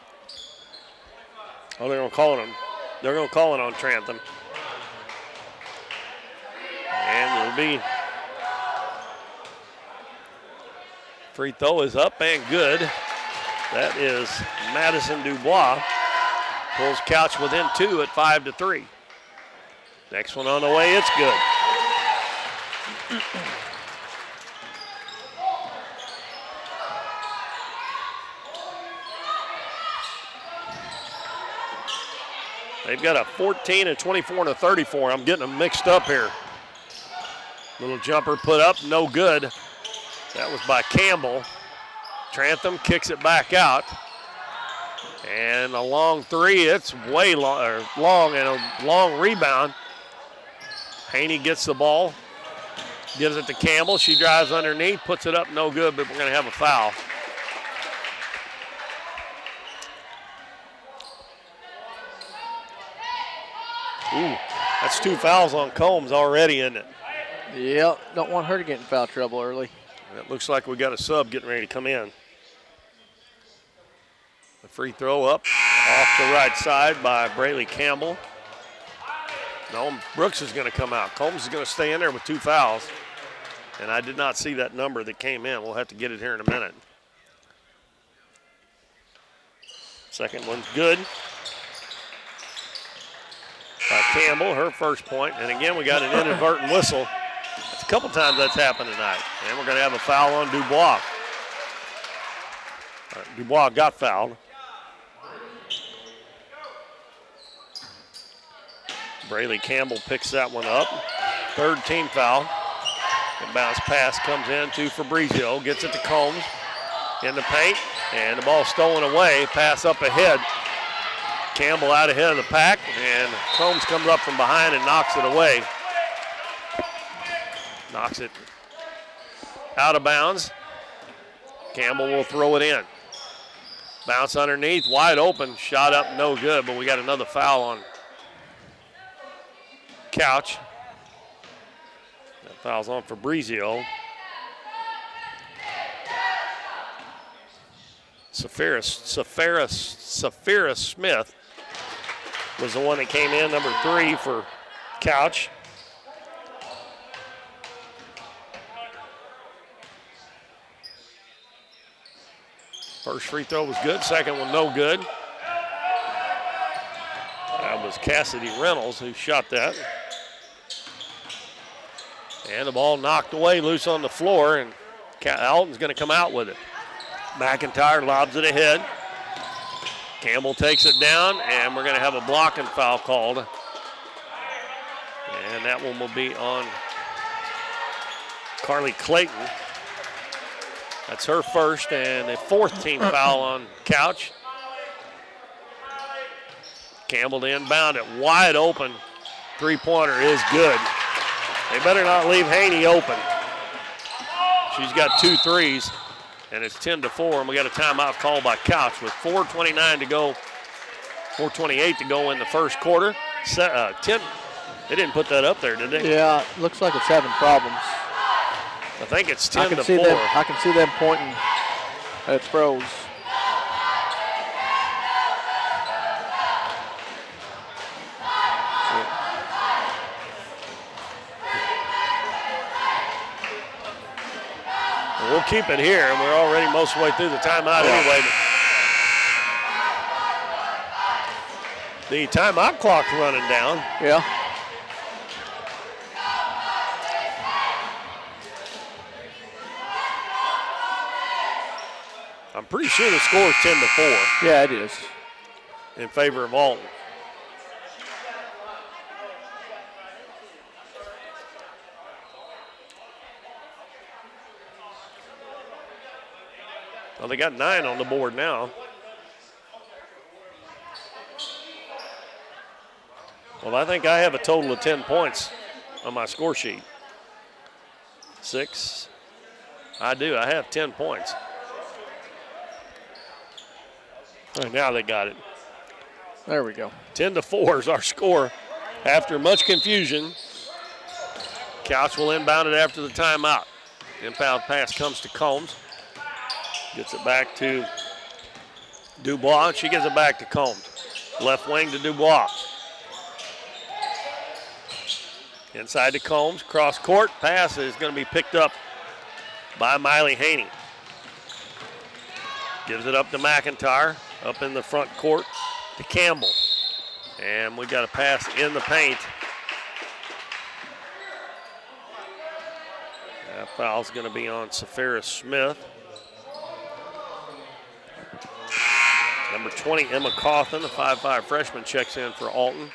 Speaker 1: Oh, they're going to call it on. They're going to call it on Trantham. And it'll be. Free throw is up and good. That is Madison Dubois. Pulls Couch within 2 at 5-3. Next one on the way, it's good. They've got a 14, a 24, and a 34. I'm getting them mixed up here. Little jumper put up, no good. That was by Campbell. Trantham kicks it back out. And a long three, it's way long and a long rebound. Haney gets the ball, gives it to Campbell. She drives underneath, puts it up, no good, but we're going to have a foul. Ooh, that's 2 fouls on Combs already, isn't it?
Speaker 2: Yep, don't want her to get in foul trouble early.
Speaker 1: It looks like we got a sub getting ready to come in. The free throw up off the right side by Braylee Campbell. No, Brooks is going to come out. Combs is going to stay in there with 2 fouls. And I did not see that number that came in. We'll have to get it here in a minute. Second one's good by Campbell, her first point. And again, we got an inadvertent whistle. It's a couple times that's happened tonight. And we're going to have a foul on Dubois. Dubois got fouled. Braylee Campbell picks that one up. Third team foul. The bounce pass comes in to Fabrizio. Gets it to Combs in the paint. And the ball stolen away. Pass up ahead. Campbell out ahead of the pack. And Combs comes up from behind and knocks it away. Knocks it out of bounds. Campbell will throw it in. Bounce underneath. Wide open. Shot up. No good. But we got another foul on Couch. That foul's on Fabrizio. Saphira Smith was the one that came in, number 3 for Couch. First free throw was good, second one no good. That was Cassidy Reynolds who shot that. And the ball knocked away, loose on the floor, and Alton's going to come out with it. McIntyre lobs it ahead. Campbell takes it down, and we're going to have a blocking foul called. And that one will be on Carly Clayton. That's her first, and a 4th team foul on Couch. Campbell to inbound it, wide open. Three-pointer is good. They better not leave Haney open. She's got 2 threes, and it's 10-4, and we got a timeout called by Couch with 4:29 to go, 4:28 to go in the first quarter. 10. They didn't put that up there, did they?
Speaker 2: Yeah, looks like it's having problems.
Speaker 1: I think it's 10-4.
Speaker 2: I can see them pointing at its pros.
Speaker 1: We'll keep it here, and we're already most of the way through the timeout anyway. The timeout clock's running down.
Speaker 2: Yeah.
Speaker 1: I'm pretty sure the score is 10-4.
Speaker 2: Yeah, it is.
Speaker 1: In favor of Alton. Well, they got 9 on the board now. Well, I think I have a total of 10 points on my score sheet. 6. I do. I have 10 points. All right, now they got it.
Speaker 2: There we go.
Speaker 1: 10-4 is our score. After much confusion, Couch will inbound it after the timeout. Inbound pass comes to Combs. Gets it back to Dubois, and she gives it back to Combs. Left wing to Dubois. Inside to Combs, cross court. Pass is going to be picked up by Miley Haney. Gives it up to McIntyre, up in the front court to Campbell. And we got a pass in the paint. That foul's going to be on Safira Smith. Number 20, Emma Cawthon, a 5'5" freshman, checks in for Alton.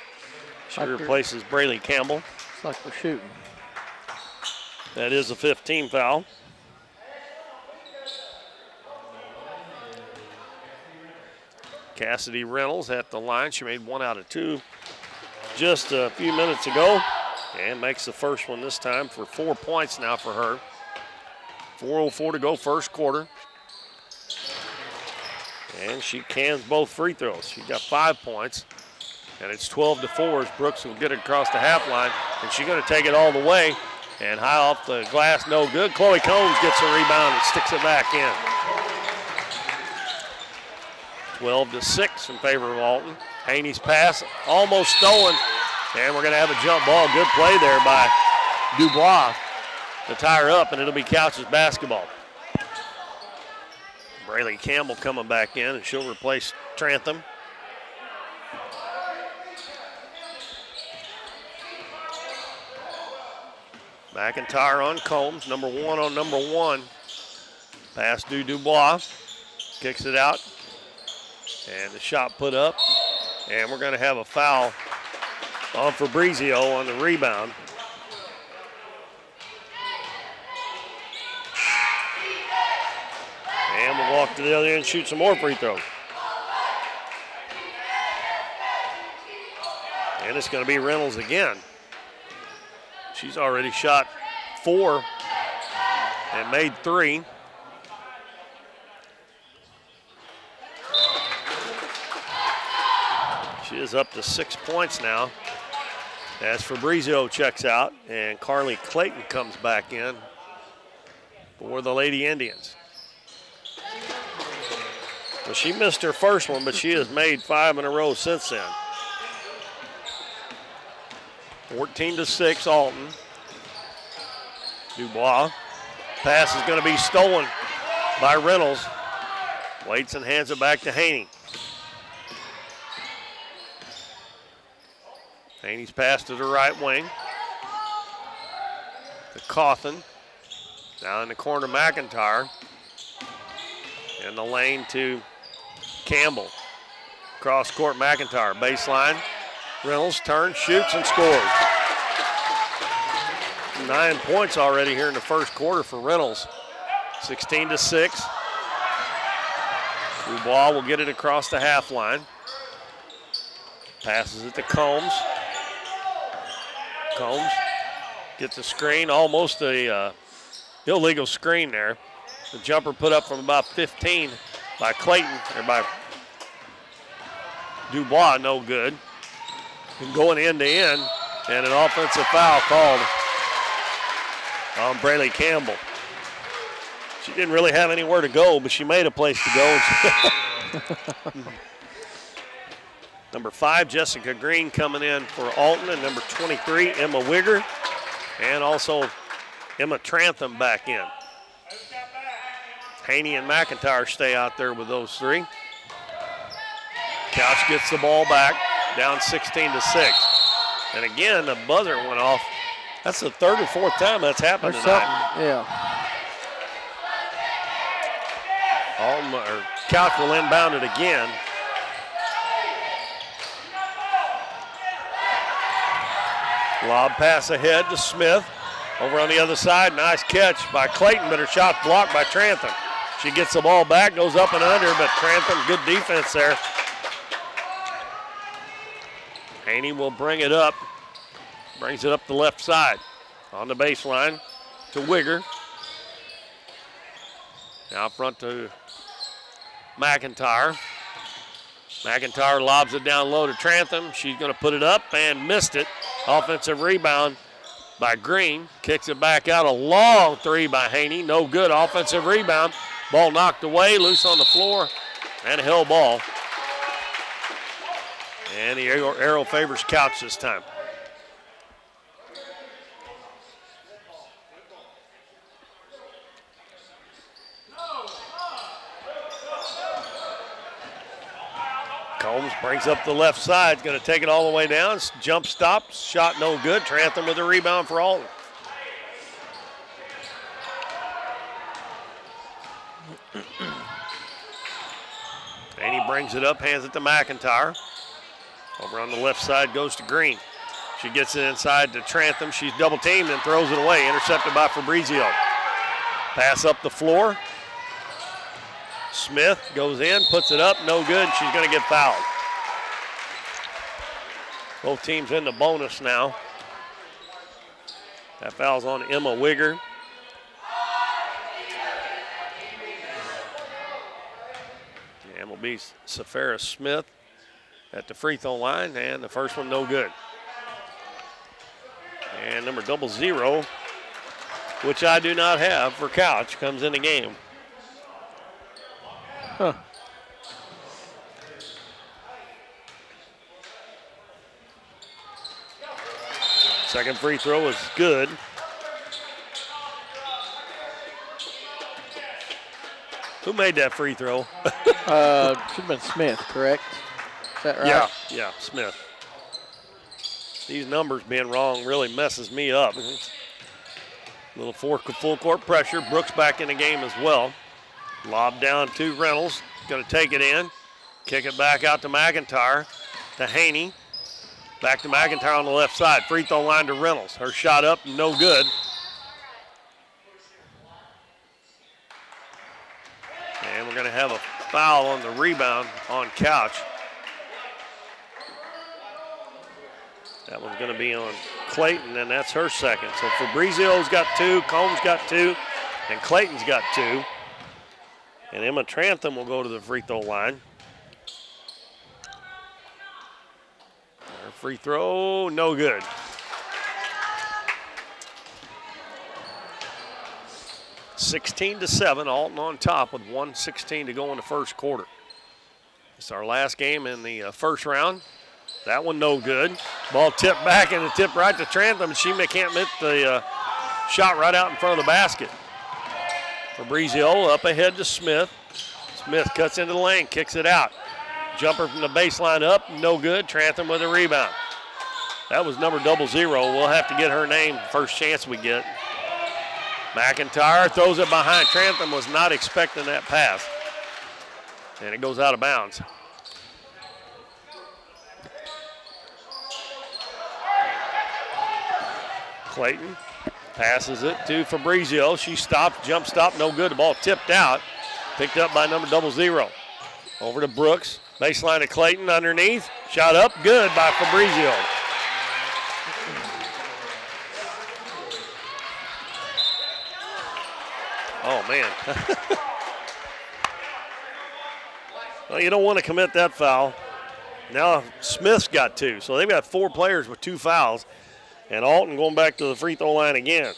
Speaker 1: She replaces Brayley Campbell.
Speaker 2: It's like we're shooting.
Speaker 1: That is a 15 foul. Cassidy Reynolds at the line. She made 1 out of 2 just a few minutes ago and makes the first one this time for 4 points now for her. 4:04 to go first quarter. And she cans both free throws. She got 5 points, and it's 12-4 as Brooks will get it across the half line, and she's going to take it all the way. And high off the glass, no good. Chloe Combs gets a rebound and sticks it back in. 12-6 in favor of Alton. Haney's pass almost stolen, and we're going to have a jump ball. Good play there by Dubois to tie her up, and it'll be Couch's basketball. Brayley Campbell coming back in, and she'll replace Trantham. McIntyre on Combs, number 1 on number 1. Pass to Dubois, kicks it out, and the shot put up. And we're going to have a foul on Fabrizio on the rebound. And we'll walk to the other end and shoot some more free throws. And it's going to be Reynolds again. She's already shot 4 and made 3. She is up to 6 points now as Fabrizio checks out and Carly Clayton comes back in for the Lady Indians. Well, she missed her first one, but she has made 5 in a row since then. 14-6 Alton. Dubois. Pass is going to be stolen by Reynolds. Waits and hands it back to Haney. Haney's pass to the right wing. To Cawthon. Down in the corner, McIntyre. In the lane to Campbell. Cross court, McIntyre. Baseline. Reynolds turns, shoots, and scores. 9 points already here in the first quarter for Reynolds. 16-6. Dubois will get it across the half line. Passes it to Combs. Combs gets a screen, almost a illegal screen there. The jumper put up from about 15 by Clayton, or by Dubois, no good. And going end to end, and an offensive foul called on Braylee Campbell. She didn't really have anywhere to go, but she made a place to go. Number 5, Jessica Green coming in for Alton, and number 23, Emma Wigger, and also Emma Trantham back in. Haney and McIntyre stay out there with those 3. Couch gets the ball back, down 16-6. And again, the buzzer went off. That's the 3rd or 4th time that's happened tonight.
Speaker 2: Yeah.
Speaker 1: Couch will inbound it again. Lob pass ahead to Smith. Over on the other side, nice catch by Clayton, but her shot blocked by Trantham. She gets the ball back, goes up and under, but Trantham, good defense there. Haney will bring it up. Brings it up the left side. On the baseline to Wigger. Now front to McIntyre. McIntyre lobs it down low to Trantham. She's going to put it up and missed it. Offensive rebound by Green. Kicks it back out. A long 3 by Haney. No good. Offensive rebound. Ball knocked away. Loose on the floor. And a held ball. And the arrow favors Couch this time. Combs brings up the left side, going to take it all the way down. Jump stop, shot no good. Trantham with the rebound for Alton. And he brings it up, hands it to McIntyre. Over on the left side goes to Green. She gets it inside to Trantham. She's double teamed and throws it away. Intercepted by Fabrizio. Pass up the floor. Smith goes in, puts it up, no good. She's going to get fouled. Both teams in the bonus now. That foul's on Emma Wigger. And will be Safara Smith at the free throw line, and the first one no good. And number 00, which I do not have for Couch, comes in the game.
Speaker 2: Huh.
Speaker 1: Second free throw is good. Who made that free throw?
Speaker 2: Should have been Smith, correct? Is that right?
Speaker 1: Yeah, Smith. These numbers being wrong really messes me up. Little full court pressure. Brooks back in the game as well. Lob down to Reynolds. Going to take it in. Kick it back out to McIntyre. To Haney. Back to McIntyre on the left side. Free throw line to Reynolds. Her shot up, no good. And we're going to have a foul on the rebound on Couch. That one's going to be on Clayton, and that's her second. So Fabrizio's got 2, Combs got 2, and Clayton's got 2. And Emma Trantham will go to the free throw line. Her free throw, no good. (16-7), Alton on top with 1:16 to go in the first quarter. It's our last game in the first round. That one no good. Ball tipped back and it tipped right to Trantham, and she can't hit the shot right out in front of the basket. Fabrizio up ahead to Smith. Smith cuts into the lane, kicks it out. Jumper from the baseline up, no good. Trantham with a rebound. That was number 00. We'll have to get her name first chance we get. McIntyre throws it behind. Trantham was not expecting that pass. And it goes out of bounds. Clayton passes it to Fabrizio. She stops, jump stop, no good. The ball tipped out. Picked up by number 00. Over to Brooks. Baseline to Clayton underneath. Shot up, good by Fabrizio. Oh, man. Well, you don't want to commit that foul. Now Smith's got 2, so they've got 4 players with 2 fouls, and Alton going back to the free throw line again.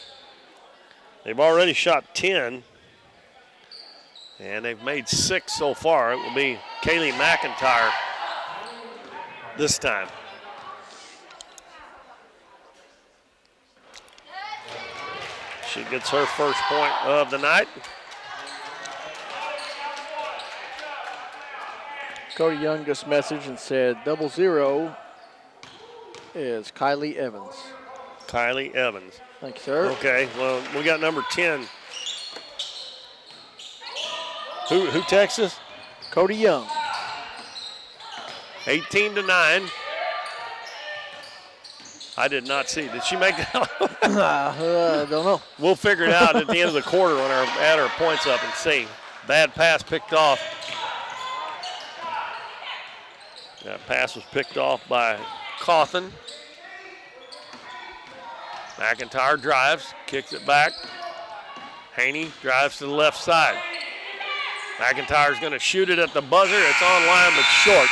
Speaker 1: They've already shot 10, and they've made 6 so far. It will be Kaylee McIntyre this time. She gets her first point of the night.
Speaker 2: Cody Young just messaged and said 00 is Kylie Evans.
Speaker 1: Kylie Evans.
Speaker 2: Thank you, sir.
Speaker 1: Okay, well, we got number 10. Who texts us?
Speaker 2: Cody Young.
Speaker 1: 18-9. I did not see. Did she make that?
Speaker 2: Don't know.
Speaker 1: We'll figure it out at the end of the quarter when our add our points up and see. Bad pass picked off. That pass was picked off by Cawthon. McIntyre drives, kicks it back. Haney drives to the left side. McIntyre's going to shoot it at the buzzer. It's on line but short.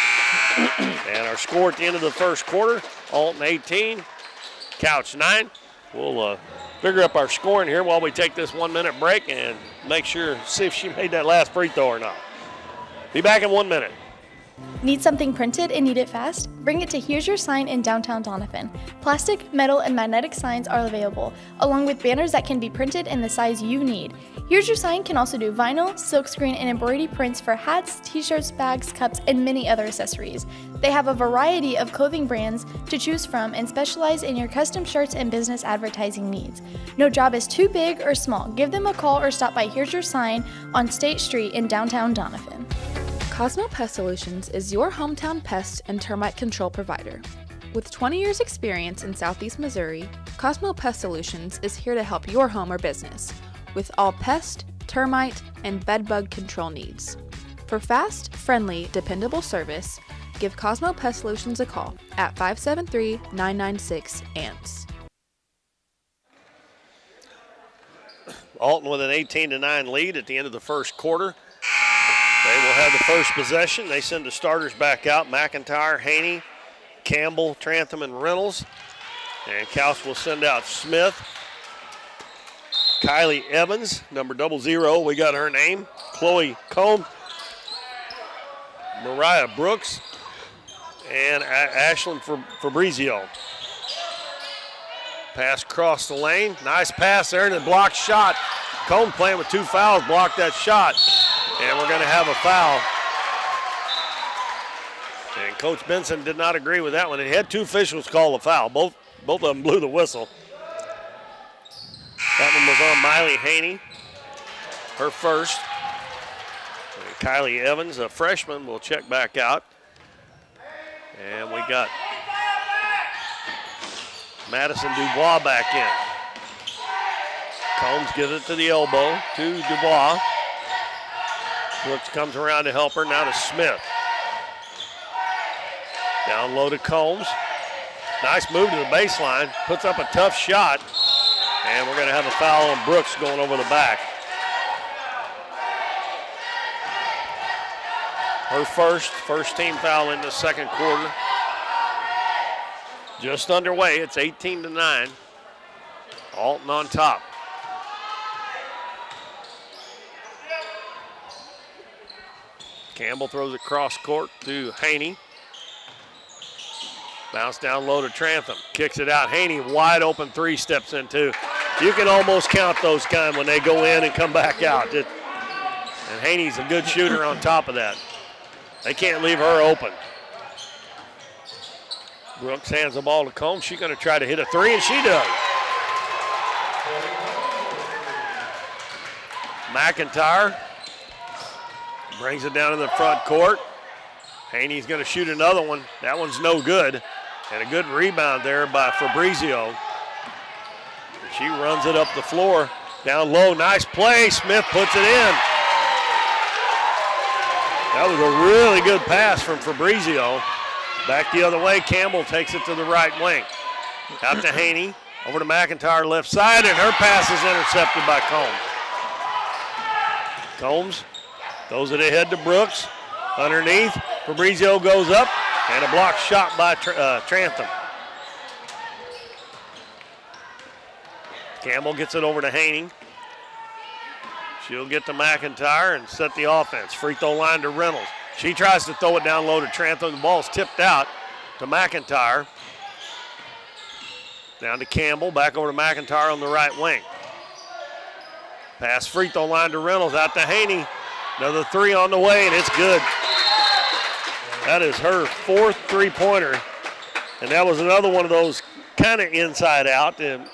Speaker 1: And our score at the end of the first quarter, Alton 18, Couch 9. We'll figure up our scoring here while we take this 1-minute break and see if she made that last free throw or not. Be back in 1 minute.
Speaker 11: Need something printed and need it fast? Bring it to Here's Your Sign in downtown Doniphan. Plastic, metal, and magnetic signs are available, along with banners that can be printed in the size you need. Here's Your Sign can also do vinyl, silkscreen, and embroidery prints for hats, t-shirts, bags, cups, and many other accessories. They have a variety of clothing brands to choose from and specialize in your custom shirts and business advertising needs. No job is too big or small. Give them a call or stop by Here's Your Sign on State Street in downtown Doniphan.
Speaker 3: Cosmo Pest Solutions is your hometown pest and termite control provider. With 20 years experience in Southeast Missouri, Cosmo Pest Solutions is here to help your home or business with all pest, termite, and bedbug control needs. For fast, friendly, dependable service, give Cosmo Pest Solutions a call at 573-996-ANTS.
Speaker 1: Alton with an 18-9 lead at the end of the first quarter. They will have the first possession. They send the starters back out. McIntyre, Haney, Campbell, Trantham, and Reynolds. And Couch will send out Smith. Kylie Evans, number 00. We got her name. Chloe Combs. Mariah Brooks. And Ashlyn Fabrizio. Pass across the lane. Nice pass there and a blocked shot. Combs playing with 2 fouls, blocked that shot. And we're going to have a foul. And Coach Benson did not agree with that one. He had 2 officials call the foul. Both of them blew the whistle. That one was on Miley Haney, her first. And Kylie Evans, a freshman, will check back out. And we got Madison Dubois back in. Combs gives it to the elbow to Dubois. Brooks comes around to help her, now to Smith. Down low to Combs. Nice move to the baseline, puts up a tough shot, and we're going to have a foul on Brooks going over the back. Her first team foul in the second quarter. Just underway, it's 18-9. Alton on top. Campbell throws it cross court to Haney. Bounce down low to Trantham. Kicks it out. Haney wide open 3 steps into. You can almost count those kind when they go in and come back out. And Haney's a good shooter on top of that. They can't leave her open. Brooks hands the ball to Combs. She's going to try to hit a 3, and she does. McIntyre brings it down in the front court. Haney's going to shoot another one. That one's no good. And a good rebound there by Fabrizio. She runs it up the floor. Down low, nice play. Smith puts it in. That was a really good pass from Fabrizio. Back the other way, Campbell takes it to the right wing. Out to Haney, over to McIntyre left side, and her pass is intercepted by Combs. Combs throws it ahead to Brooks. Underneath, Fabrizio goes up, and a block shot by Trantham. Campbell gets it over to Haney. She'll get to McIntyre and set the offense. Free throw line to Reynolds. She tries to throw it down low to Trantham. The ball's tipped out to McIntyre. Down to Campbell, back over to McIntyre on the right wing. Pass free throw line to Reynolds, out to Haney. Another three on the way, and it's good. That is her fourth three-pointer. And that was another one of those kind of inside out. And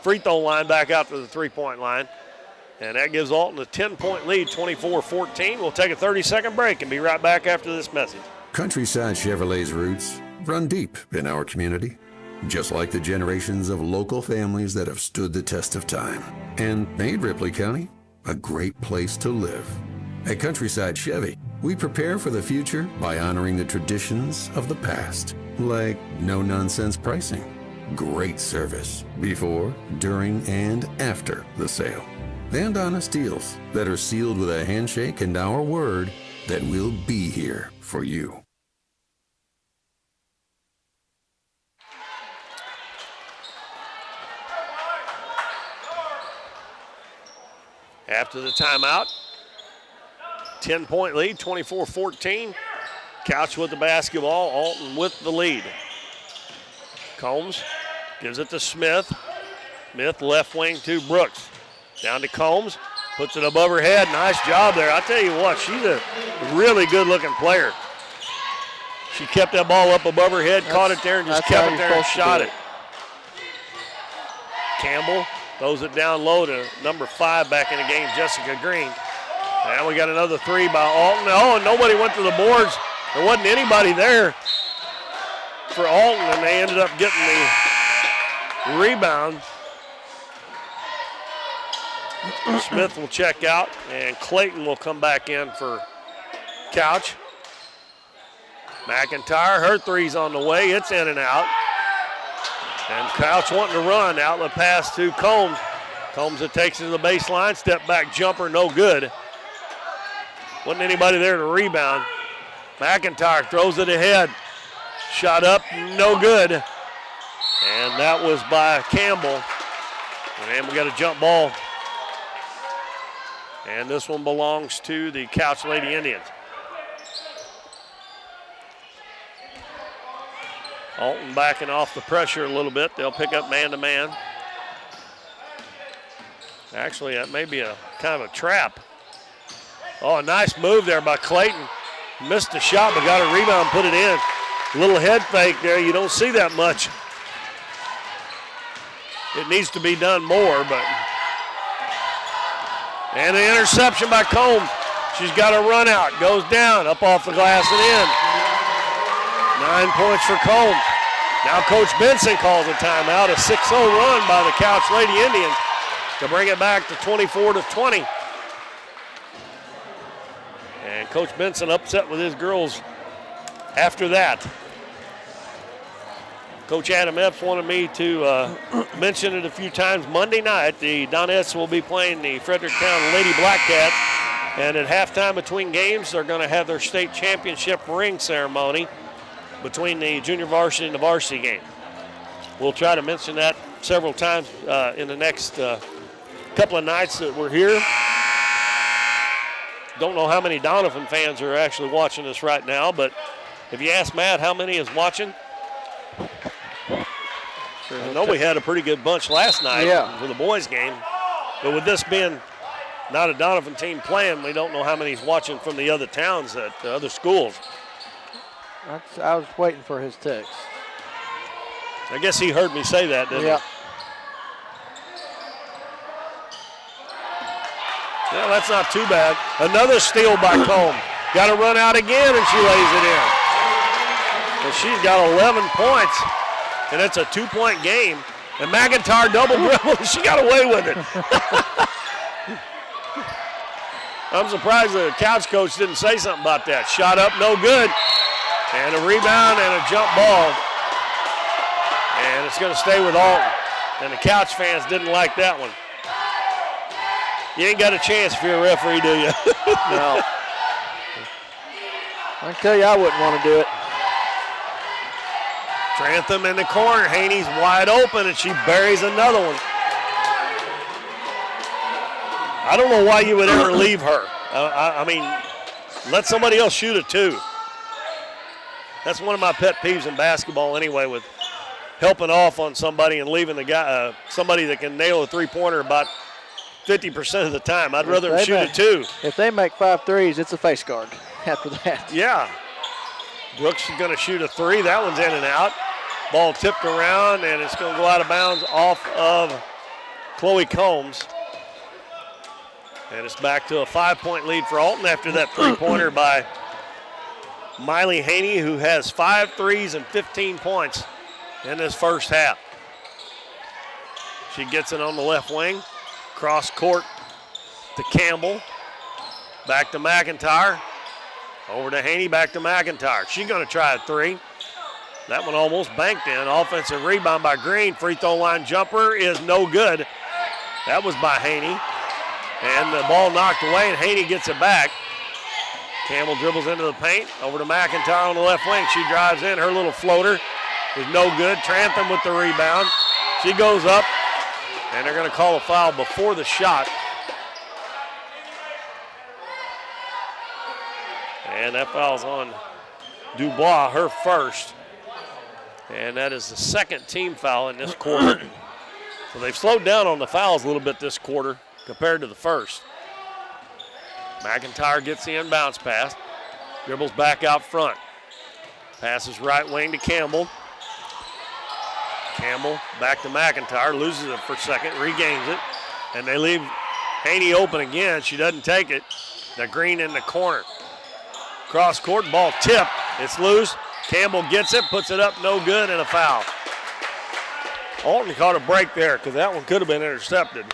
Speaker 1: free throw line back out to the three-point line. And that gives Alton a 10-point lead, 24-14. We'll take a 30-second break and be right back after this message.
Speaker 12: Countryside Chevrolet's roots run deep in our community, just like the generations of local families that have stood the test of time and made Ripley County a great place to live. At Countryside Chevy, we prepare for the future by honoring the traditions of the past, like no-nonsense pricing, great service before, during, and after the sale, and honest deals that are sealed with a handshake and our word that we'll be here for you.
Speaker 1: After the timeout, 10-point lead, 24-14. Couch with the basketball, Alton with the lead. Combs gives it to Smith. Smith left wing to Brooks. Down to Combs, puts it above her head. Nice job there. I tell you what, she's a really good-looking player. She kept that ball up above her head, caught it there, and just kept it there and shot it. Campbell throws it down low to number 5 back in the game, Jessica Green. And we got another three by Alton. Oh, and nobody went to the boards. There wasn't anybody there for Alton, and they ended up getting the rebound. Smith will check out, and Clayton will come back in for Couch. McIntyre, her three's on the way. It's in and out. And Couch wanting to run. Outlet pass to Combs. Combs that takes it to the baseline. Step back jumper, no good. Wasn't anybody there to rebound. McIntyre throws it ahead. Shot up, no good. And that was by Campbell. And we got a jump ball. And this one belongs to the Couch Lady Indians. Alton backing off the pressure a little bit. They'll pick up man-to-man. Actually, that may be a kind of a trap. Oh, a nice move there by Clayton. Missed the shot, but got a rebound, put it in. A little head fake there. You don't see that much. It needs to be done more, but. And the interception by Combs. She's got a run out. Goes down, up off the glass and in. 9 points for Combs. Now Coach Benson calls a timeout. A 6-0 run by the Couch Lady Indians to bring it back to 24-20. And Coach Benson upset with his girls after that. Coach Adam Epps wanted me to mention it a few times. Monday night, the Donettes will be playing the Fredericktown Lady Blackcats. And at halftime between games, they're going to have their state championship ring ceremony between the junior varsity and the varsity game. We'll try to mention that several times in the next couple of nights that we're here. Don't know how many Doniphan fans are actually watching this right now, but if you ask Matt how many is watching, I know we had a pretty good bunch last night for the boys game, but with this being not a Doniphan team playing, we don't know how many is watching from the other towns at the other schools.
Speaker 2: I was waiting for his text.
Speaker 1: I guess he heard me say that, didn't he? Well, that's not too bad. Another steal by Combs. Got to run out again, and she lays it in. And she's got 11 points, and it's a 2-point game. And McIntyre double dribble, and she got away with it. I'm surprised the Couch coach didn't say something about that. Shot up, no good. And a rebound and a jump ball. And it's going to stay with Alton. And the Couch fans didn't like that one. You ain't got a chance if you're a referee, do you?
Speaker 2: No. I can tell you I wouldn't want to do it.
Speaker 1: Trantham in the corner. Haney's wide open, and she buries another one. I don't know why you would ever leave her. I mean, let somebody else shoot it too. That's one of my pet peeves in basketball anyway, with helping off on somebody and leaving the guy, somebody that can nail a three-pointer about 50% of the time. I'd rather shoot it too.
Speaker 2: If they make 5 threes, it's a face guard after that.
Speaker 1: Yeah. Brooks is going to shoot a three. That one's in and out. Ball tipped around, and it's going to go out of bounds off of Chloe Combs. And it's back to a 5-point lead for Alton after that three-pointer by Miley Haney, who has 5 threes and 15 points in this first half. She gets it on the left wing. Cross court to Campbell. Back to McIntyre. Over to Haney, back to McIntyre. She's going to try a three. That one almost banked in. Offensive rebound by Green. Free throw line jumper is no good. That was by Haney. And the ball knocked away, and Haney gets it back. Campbell dribbles into the paint. Over to McIntyre on the left wing. She drives in. Her little floater is no good. Trantham with the rebound. She goes up, and they're going to call a foul before the shot. And that foul's on Dubois, her first. And that is the second team foul in this quarter. So they've slowed down on the fouls a little bit this quarter compared to the first. McIntyre gets the inbounds pass. Dribbles back out front. Passes right wing to Campbell. Campbell back to McIntyre. Loses it for a second. Regains it. And they leave Haney open again. She doesn't take it. The Green in the corner. Cross court, ball tipped. It's loose. Campbell gets it, puts it up, no good, and a foul. Alton caught a break there because that one could have been intercepted.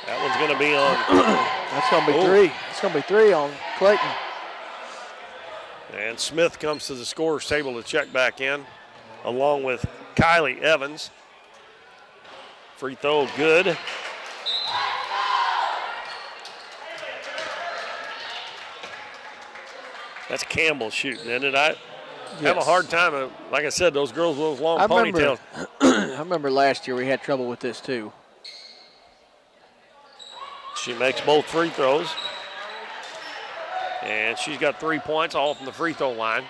Speaker 1: That one's going to be on.
Speaker 2: That's going to be three. It's going to be three on Clayton.
Speaker 1: And Smith comes to the scorer's table to check back in, along with Kylie Evans. Free throw, good. That's Campbell shooting, isn't it? I have a hard time. Like I said, those girls with those long ponytails.
Speaker 2: I remember last year we had trouble with this too.
Speaker 1: She makes both free throws. And she's got 3 points, all from the free throw line.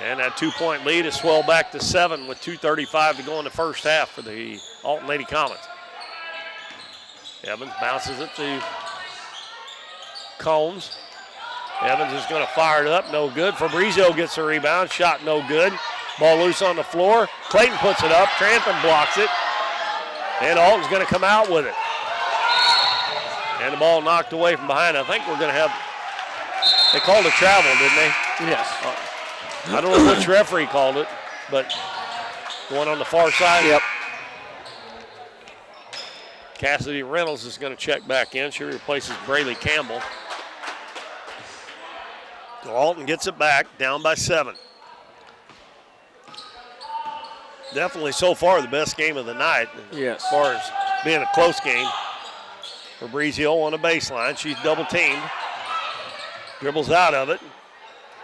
Speaker 1: And that 2-point lead is swelled back to 7 with 2:35 to go in the first half for the Alton Lady Comets. Evans bounces it to Combs. Evans is going to fire it up, no good. Fabrizio gets the rebound, shot no good. Ball loose on the floor. Clayton puts it up, Trantham blocks it. And Alton's going to come out with it. And the ball knocked away from behind. I think we're going to have, they called a travel, didn't they?
Speaker 2: Yes.
Speaker 1: I don't know which referee called it, but the one on the far side.
Speaker 2: Yep.
Speaker 1: Cassidy Reynolds is going to check back in. She replaces Braylee Campbell. So Alton gets it back, down by 7. Definitely so far the best game of the night.
Speaker 2: Yes.
Speaker 1: As far as being a close game. Fabrizio on the baseline. She's double teamed. Dribbles out of it.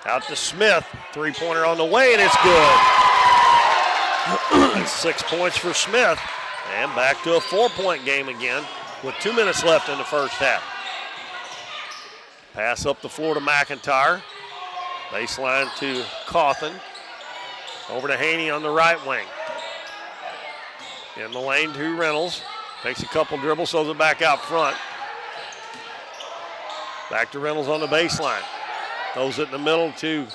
Speaker 1: Out to Smith. Three-pointer on the way, and it's good. That's 6 points for Smith. And back to a 4-point game again with 2 minutes left in the first half. Pass up the floor to McIntyre. Baseline to Cawthon. Over to Haney on the right wing. In the lane to Reynolds. Takes a couple dribbles, throws it back out front. Back to Reynolds on the baseline. Throws it in the middle to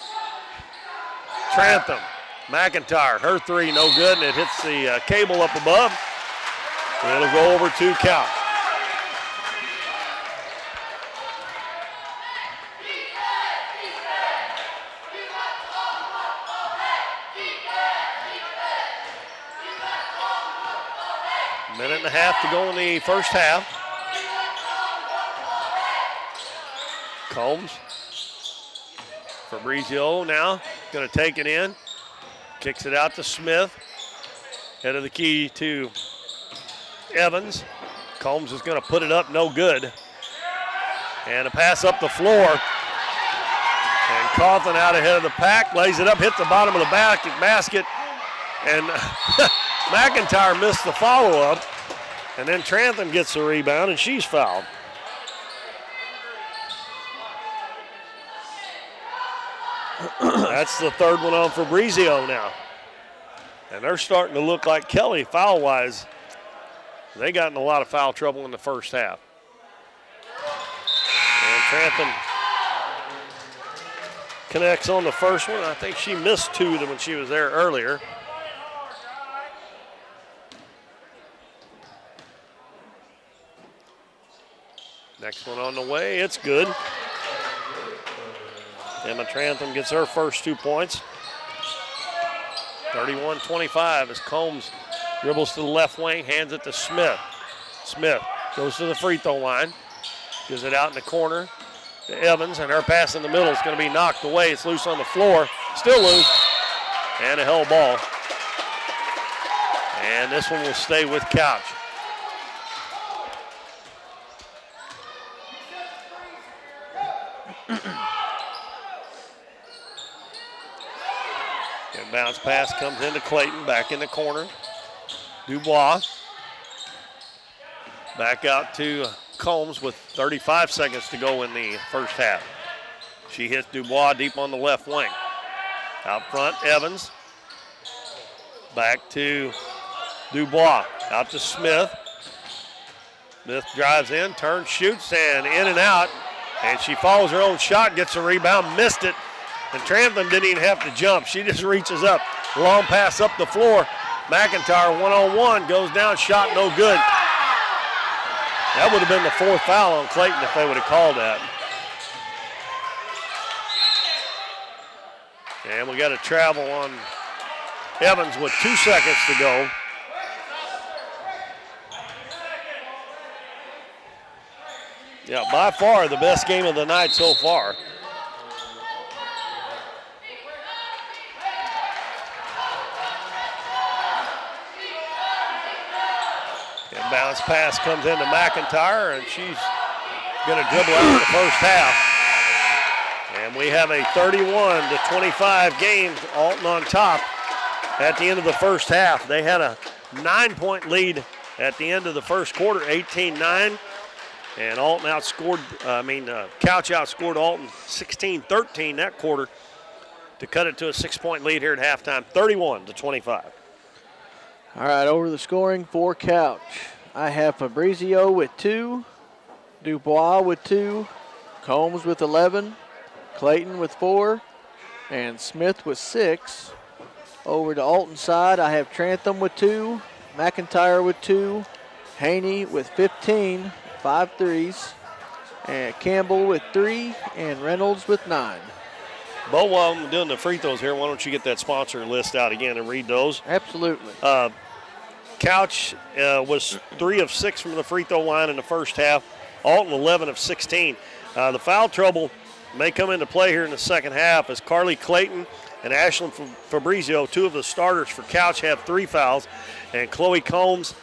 Speaker 1: Trantham. McIntyre, her three, no good, and it hits the cable up above. And it'll go over 2 count. Minute and a half to go in the first half. Combs. Fabrizio now going to take it in. Kicks it out to Smith. Head of the key to Evans. Combs is going to put it up, no good. And a pass up the floor. And Cawthon out ahead of the pack, lays it up, hits the bottom of the basket. And McIntyre missed the follow-up. And then Trantham gets the rebound, and she's fouled. That's the third one on Fabrizio now. And they're starting to look like Kelly foul-wise. They got in a lot of foul trouble in the first half. And Trantham connects on the first one. I think she missed two when she was there earlier. Next one on the way, it's good. Emma Trantham gets her first 2 points. 31-25 as Combs dribbles to the left wing, hands it to Smith. Smith goes to the free throw line, gives it out in the corner to Evans, and her pass in the middle is going to be knocked away. It's loose on the floor, still loose, and a held ball. And this one will stay with Couch. And bounce pass comes into Clayton, back in the corner. Dubois back out to Combs with 35 seconds to go in the first half. She hits Dubois deep on the left wing. Out front, Evans. Back to Dubois. Out to Smith. Smith drives in, turns, shoots, and in and out. And she follows her own shot, gets a rebound, missed it. And Trantham didn't even have to jump. She just reaches up. Long pass up the floor. McIntyre one-on-one, goes down, shot no good. That would have been the fourth foul on Clayton if they would have called that. And we got a travel on Evans with 2 seconds to go. Yeah, by far the best game of the night so far. And bounce pass comes into McIntyre, and she's going to dribble out the first half. And we have a 31-25 game, Alton on top at the end of the first half. They had a 9-point lead at the end of the first quarter, 18-9. And Alton Couch outscored Alton 16-13 that quarter to cut it to a 6-point lead here at halftime, 31-25.
Speaker 2: All right, over the scoring for Couch. I have Fabrizio with 2, Dubois with 2, Combs with 11, Clayton with 4, and Smith with 6. Over to Alton side, I have Trantham with 2, McIntyre with 2, Haney with 15, 5 threes, and Campbell with 3, and Reynolds with 9.
Speaker 1: Bo, while I'm doing the free throws here, why don't you get that sponsor list out again and read those?
Speaker 2: Absolutely.
Speaker 1: Couch was 3 of 6 from the free throw line in the first half. Alton 11 of 16. The foul trouble may come into play here in the second half as Carly Clayton and Ashlyn Fabrizio, 2 of the starters for Couch, have 3 fouls, and Chloe Combs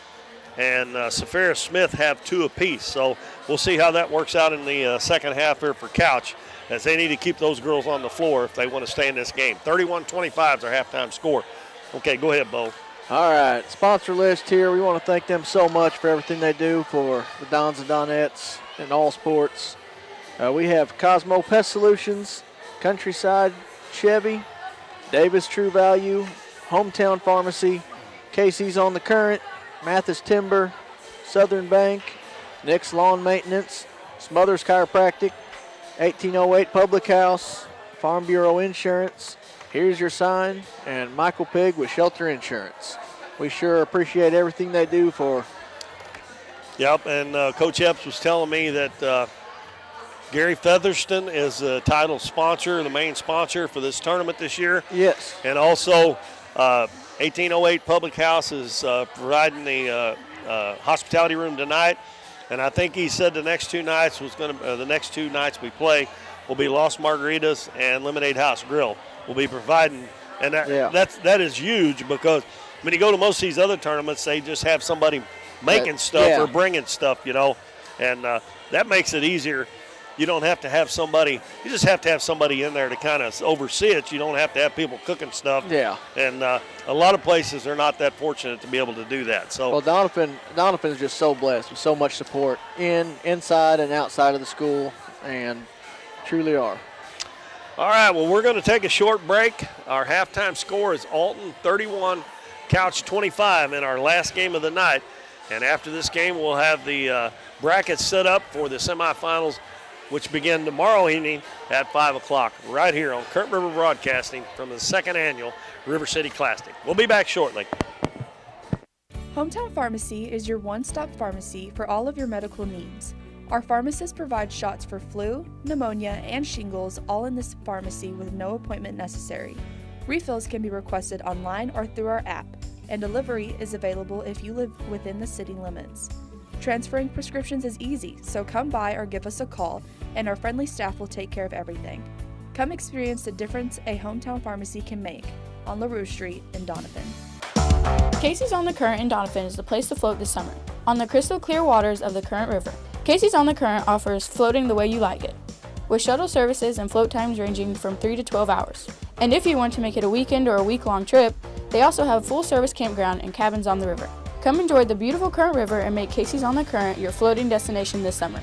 Speaker 1: and Safira Smith have 2 apiece. So we'll see how that works out in the second half here for Couch, as they need to keep those girls on the floor if they want to stay in this game. 31-25 is our halftime score. Okay, go ahead, Bo.
Speaker 2: All right, sponsor list here. We want to thank them so much for everything they do for the Dons and Donettes and all sports. We have Cosmo Pest Solutions, Countryside Chevy, Davis True Value, Hometown Pharmacy, Casey's on the Current, Mathis Timber, Southern Bank, Nick's Lawn Maintenance, Smothers Chiropractic, 1808 Public House, Farm Bureau Insurance, Here's Your Sign, and Michael Pig with Shelter Insurance. We sure appreciate everything they do for.
Speaker 1: Yep, and Coach Epps was telling me that Gary Featherston is the title sponsor, the main sponsor for this tournament this year.
Speaker 2: Yes.
Speaker 1: And also 1808 Public House is providing the hospitality room tonight. And I think he said the next 2 nights the next 2 nights we play will be Lost Margaritas and Lemonade House Grill will be providing. And that is huge, because when you go to most of these other tournaments, they just have somebody making stuff
Speaker 2: yeah.
Speaker 1: or bringing stuff, and that makes it easier. You don't have to have somebody. You just have to have somebody in there to kind of oversee it. You don't have to have people cooking stuff.
Speaker 2: Yeah.
Speaker 1: And a lot of places are not that fortunate to be able to do that. So.
Speaker 2: Well, Doniphan is just so blessed with so much support inside and outside of the school, and truly are.
Speaker 1: All right. Well, we're going to take a short break. Our halftime score is Alton 31, Couch 25 in our last game of the night. And after this game, we'll have the brackets set up for the semifinals, which begin tomorrow evening at 5 o'clock, right here on Current River Broadcasting from the second annual River City Classic. We'll be back shortly.
Speaker 3: Hometown Pharmacy is your one-stop pharmacy for all of your medical needs. Our pharmacists provide shots for flu, pneumonia, and shingles all in this pharmacy with no appointment necessary. Refills can be requested online or through our app, and delivery is available if you live within the city limits. Transferring prescriptions is easy, so come by or give us a call, and our friendly staff will take care of everything. Come experience the difference a hometown pharmacy can make on LaRue Street in Doniphan.
Speaker 11: Casey's on the Current in Doniphan is the place to float this summer, on the crystal clear waters of the Current River. Casey's on the Current offers floating the way you like it, with shuttle services and float times ranging from 3 to 12 hours. And if you want to make it a weekend or a week-long trip, they also have a full-service campground and cabins on the river. Come enjoy the beautiful Current River and make Casey's on the Current your floating destination this summer.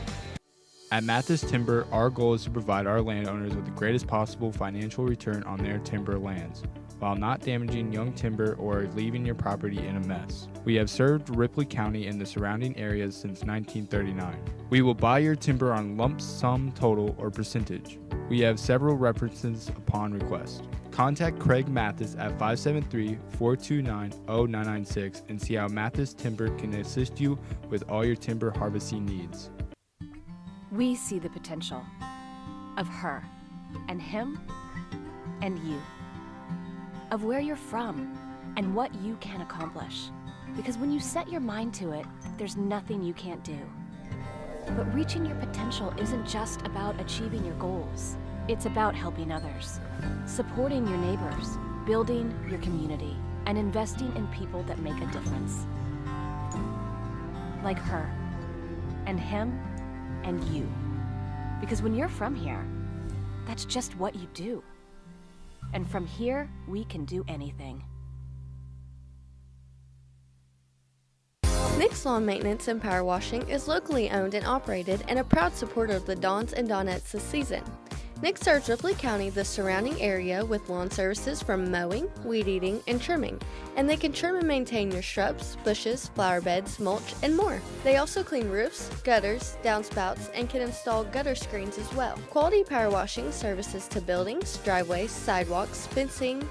Speaker 5: At Mathis Timber, our goal is to provide our landowners with the greatest possible financial return on their timber lands, while not damaging young timber or leaving your property in a mess. We have served Ripley County and the surrounding areas since 1939. We will buy your timber on lump sum total or percentage. We have several references upon request. Contact Craig Mathis at 573-429-0996 and see how Mathis Timber can assist you with all your timber harvesting needs.
Speaker 6: We see the potential of her and him and you, of where you're from and what you can accomplish. Because when you set your mind to it, there's nothing you can't do. But reaching your potential isn't just about achieving your goals. It's about helping others, supporting your neighbors, building your community, and investing in people that make a difference. Like her, and him, and you. Because when you're from here, that's just what you do. And from here, we can do anything.
Speaker 7: Nick's Lawn Maintenance and Power Washing is locally owned and operated and a proud supporter of the Dons and Donettes this season. Nick serves Ripley County, the surrounding area, with lawn services from mowing, weed eating, and trimming, and they can trim and maintain your shrubs, bushes, flower beds, mulch, and more. They also clean roofs, gutters, downspouts, and can install gutter screens as well. Quality power washing services to buildings, driveways, sidewalks, fencing,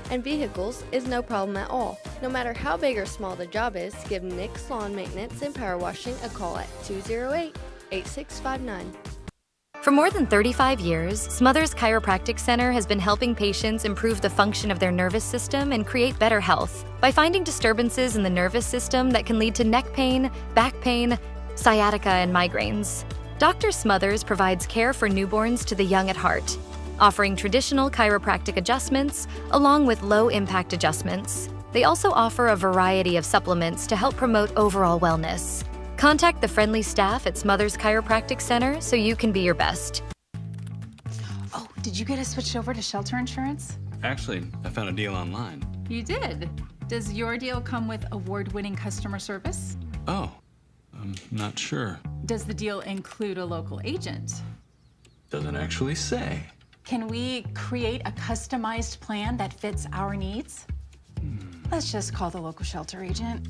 Speaker 7: and vehicles is no problem at all. No matter how big or small the job is, give Nick's Lawn Maintenance and Power Washing a call at 208-8659.
Speaker 14: For more than 35 years, Smothers Chiropractic Center has been helping patients improve the function of their nervous system and create better health by finding disturbances in the nervous system that can lead to neck pain, back pain, sciatica, and migraines. Dr. Smothers provides care for newborns to the young at heart, offering traditional chiropractic adjustments along with low-impact adjustments. They also offer a variety of supplements to help promote overall wellness. Contact the friendly staff at Smothers Chiropractic Center so you can be your best.
Speaker 8: Oh, did you get us switched over to shelter insurance?
Speaker 9: Actually, I found a deal online.
Speaker 8: You did. Does your deal come with award-winning customer service?
Speaker 9: Oh, I'm not sure.
Speaker 8: Does the deal include a local agent?
Speaker 9: Doesn't actually say.
Speaker 8: Can we create a customized plan that fits our needs? Let's just call the local shelter agent.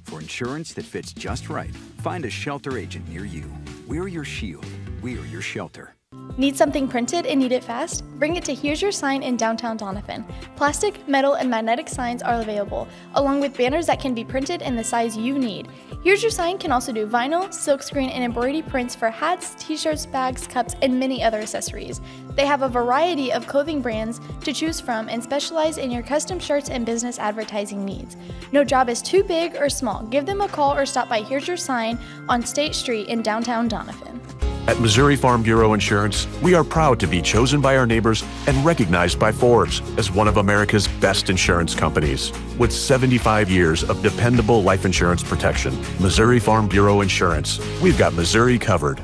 Speaker 10: For insurance that fits just right, find a shelter agent near you. We're your shield. We're your shelter.
Speaker 11: Need something printed and need it fast? Bring it to Here's Your Sign in downtown Doniphan. Plastic, metal, and magnetic signs are available, along with banners that can be printed in the size you need. Here's Your Sign can also do vinyl, silkscreen, and embroidery prints for hats, t-shirts, bags, cups, and many other accessories. They have a variety of clothing brands to choose from and specialize in your custom shirts and business advertising needs. No job is too big or small. Give them a call or stop by Here's Your Sign on State Street in downtown Doniphan.
Speaker 4: At Missouri Farm Bureau Insurance, we are proud to be chosen by our neighbors and recognized by Forbes as one of America's best insurance companies. With 75 years of dependable life insurance protection, Missouri Farm Bureau Insurance, we've got Missouri covered.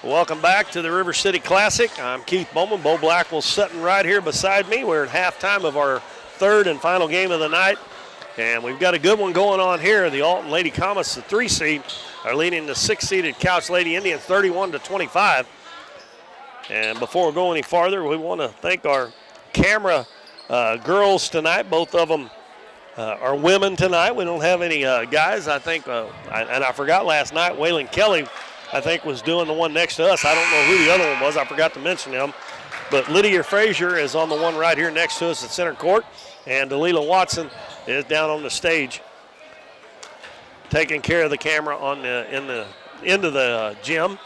Speaker 1: Welcome back to the River City Classic. I'm Keith Bowman. Bo Blackwell's sitting right here beside me. We're at halftime of our third and final game of the night, and we've got a good one going on here. The Alton Lady Comets, the 3 seed, are leading the 6-seeded Couch Lady Indians 31-25. And before we go any farther, we want to thank our camera girls tonight. Both of them are women tonight. We don't have any guys. I think, and I forgot last night, Waylon Kelly, I think, was doing the one next to us. I don't know who the other one was. I forgot to mention him. But Lydia Frazier is on the one right here next to us at center court. And Delilah Watson is down on the stage taking care of the camera on in the end of the gym.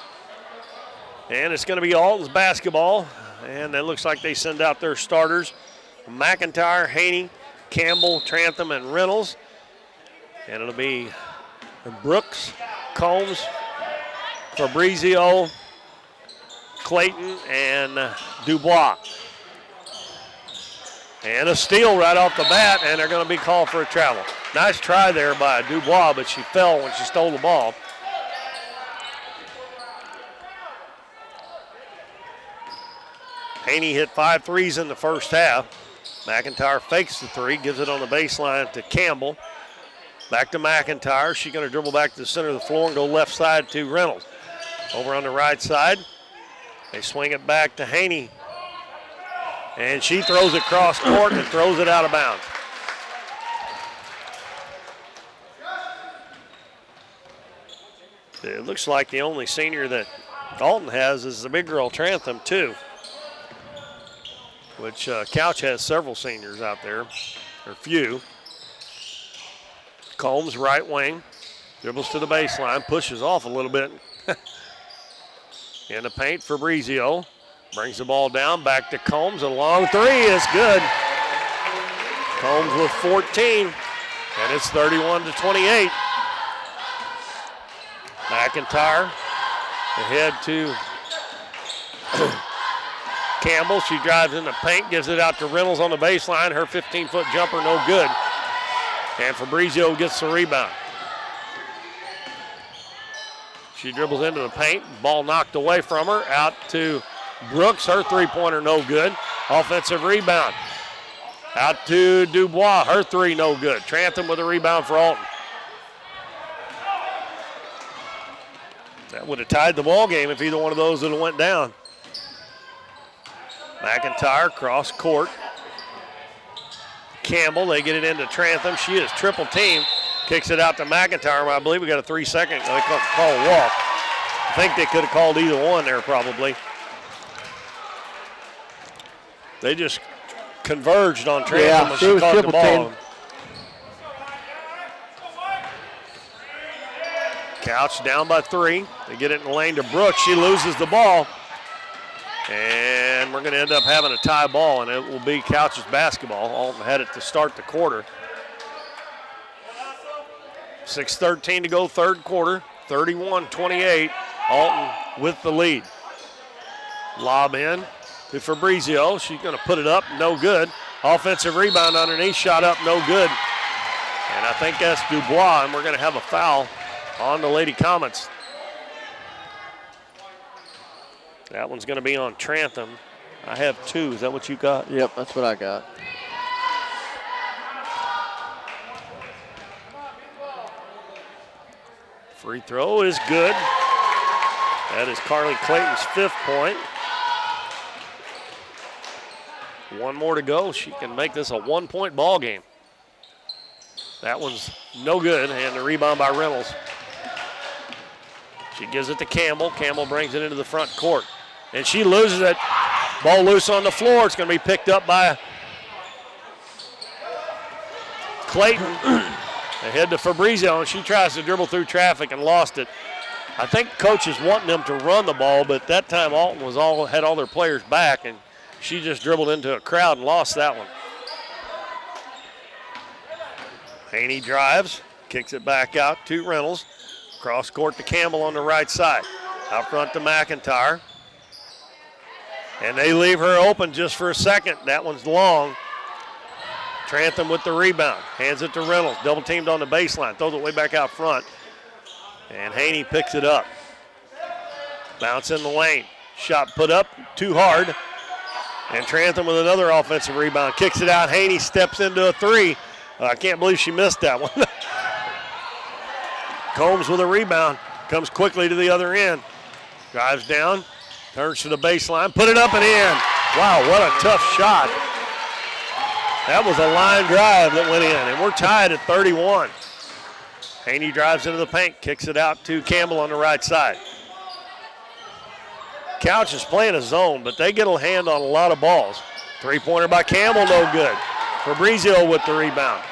Speaker 1: And it's going to be Alton's basketball. And it looks like they send out their starters: McIntyre, Haney, Campbell, Trantham, and Reynolds. And it'll be Brooks, Combs, Fabrizio, Clayton, and Dubois. And a steal right off the bat, and they're going to be called for a travel. Nice try there by Dubois, but she fell when she stole the ball. Haney hit 5 threes in the first half. McIntyre fakes the 3, gives it on the baseline to Campbell. Back to McIntyre. She's going to dribble back to the center of the floor and go left side to Reynolds. Over on the right side, they swing it back to Haney. And she throws it cross court and throws it out of bounds. It looks like the only senior that Alton has is the big girl Trantham, too. Which Couch has several seniors out there, or few. Combs, right wing, dribbles to the baseline, pushes off a little bit. In the paint, Fabrizio brings the ball down, back to Combs. A long 3 is good. Combs with 14, and it's 31-28. McIntyre ahead to Campbell. She drives in the paint, gives it out to Reynolds on the baseline. Her 15-foot jumper, no good. And Fabrizio gets the rebound. She dribbles into the paint, ball knocked away from her, out to Brooks. Her three-pointer no good. Offensive rebound. Out to Dubois, her 3 no good. Trantham with a rebound for Alton. That would have tied the ball game if either one of those would have went down. McIntyre cross court. Campbell, they get it into Trantham. She is triple teamed. Kicks it out to McIntyre. I believe we got a 3-second. They call a walk. I think they could have called either one there probably. They just converged on Trantham when she caught the ball. Couch down by 3. They get it in the lane to Brooks. She loses the ball. And we're going to end up having a tie ball, and it will be Couch's basketball. Alton had it to start the quarter. 6:13 to go, third quarter. 31-28. Alton with the lead. Lob in to Fabrizio. She's going to put it up, no good. Offensive rebound underneath, shot up, no good. And I think that's Dubois, and we're going to have a foul on the Lady Comets. That one's going to be on Trantham. I have 2. Is that what you got?
Speaker 2: Yep, that's what I got.
Speaker 1: Free throw is good. That is Carly Clayton's 5th point. 1 more to go. She can make this a 1-point ball game. That one's no good, and the rebound by Reynolds. She gives it to Campbell. Campbell brings it into the front court, and she loses it. Ball loose on the floor. It's going to be picked up by Clayton. Ahead to Fabrizio, and she tries to dribble through traffic and lost it. I think coach is wanting them to run the ball, but that time Alton had all their players back, and she just dribbled into a crowd and lost that one. Haney drives, kicks it back out to Reynolds. Cross court to Campbell on the right side. Out front to McIntyre. And they leave her open just for a second. That one's long. Trantham with the rebound. Hands it to Reynolds. Double teamed on the baseline. Throws it way back out front. And Haney picks it up. Bounce in the lane. Shot put up too hard. And Trantham with another offensive rebound. Kicks it out. Haney steps into a 3. I can't believe she missed that one. Combs with a rebound. Comes quickly to the other end. Drives down. Turns to the baseline. Put it up and in. Wow, what a tough shot. That was a line drive that went in, and we're tied at 31. Haney drives into the paint, kicks it out to Campbell on the right side. Couch is playing a zone, but they get a hand on a lot of balls. 3-pointer by Campbell, no good. Fabrizio with the rebound.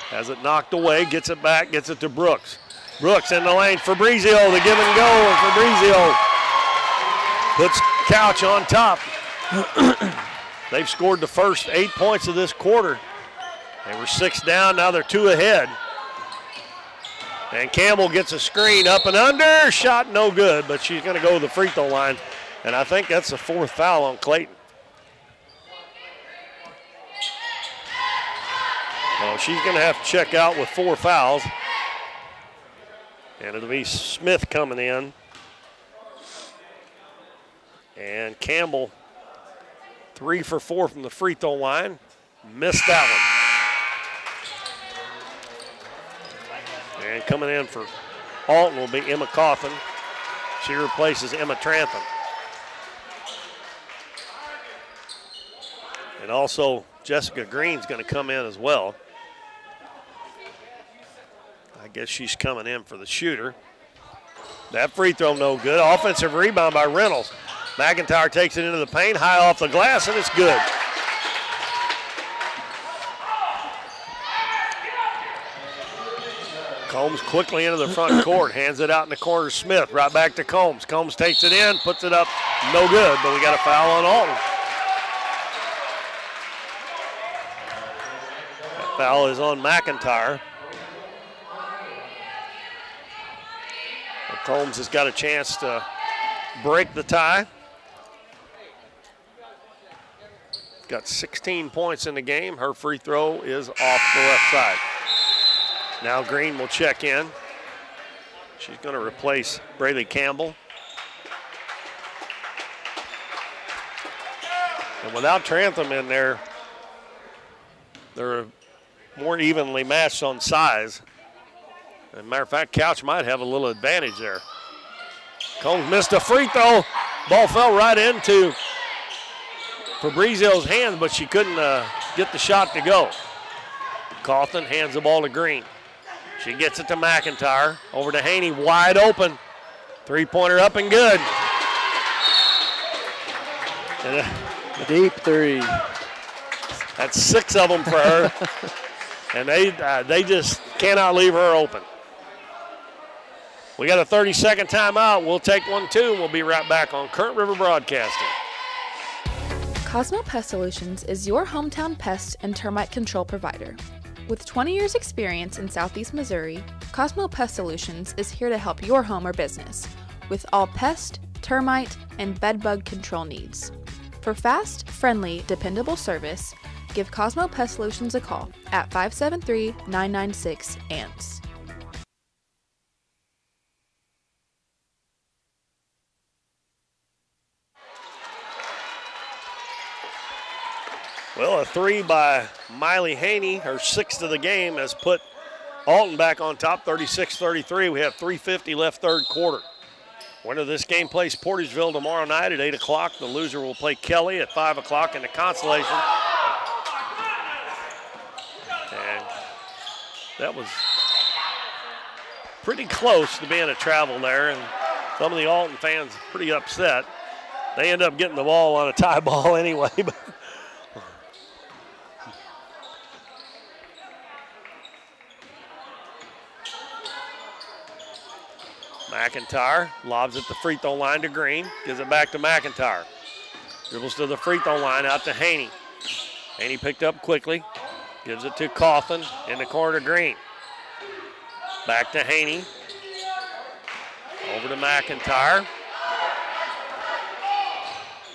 Speaker 1: Has it knocked away, gets it back, gets it to Brooks. Brooks in the lane, Fabrizio, the give and go, and Fabrizio puts Couch on top. They've scored the first 8 points of this quarter. They were 6 down, now they're 2 ahead. And Campbell gets a screen up and under, shot no good, but she's gonna go to the free throw line. And I think that's the 4th foul on Clayton. Well, she's gonna have to check out with 4 fouls. And it'll be Smith coming in. And Campbell, 3 for 4 from the free throw line. Missed that one. And coming in for Alton will be Emma Coffin. She replaces Emma Trantham. And also Jessica Green's going to come in as well. I guess she's coming in for the shooter. That free throw no good. Offensive rebound by Reynolds. McIntyre takes it into the paint, high off the glass, and it's good. Combs quickly into the front court, hands it out in the corner to Smith, right back to Combs. Combs takes it in, puts it up, no good, but we got a foul on Alton. That foul is on McIntyre. Combs has got a chance to break the tie. Got 16 points in the game. Her free throw is off the left side. Now Green will check in. She's going to replace Braylee Campbell. And without Trantham in there, they're more evenly matched on size. As a matter of fact, Couch might have a little advantage there. Combs missed a free throw. Ball fell right into Fabrizio's hands, but she couldn't get the shot to go. Coffin hands the ball to Green. She gets it to McIntyre. Over to Haney, wide open. 3-pointer up and good. And
Speaker 2: deep 3.
Speaker 1: That's 6 of them for her. And they just cannot leave her open. We got a 30-second timeout. We'll take one, too, and we'll be right back on Current River Broadcasting.
Speaker 3: Cosmo Pest Solutions is your hometown pest and termite control provider. With 20 years experience in Southeast Missouri, Cosmo Pest Solutions is here to help your home or business with all pest, termite, and bedbug control needs. For fast, friendly, dependable service, give Cosmo Pest Solutions a call at 573-996-ANTS.
Speaker 1: Well, a 3 by Miley Haney, her 6th of the game, has put Alton back on top, 36-33. We have 3:50 left third quarter. Winner of this game plays Portageville tomorrow night at 8 o'clock. The loser will play Kelly at 5 o'clock in the consolation. And that was pretty close to being a travel there, and some of the Alton fans pretty upset. They end up getting the ball on a tie ball anyway. But McIntyre lobs at the free throw line to Green, gives it back to McIntyre. Dribbles to the free throw line out to Haney. Haney picked up quickly, gives it to Coughlin in the corner to Green. Back to Haney. Over to McIntyre.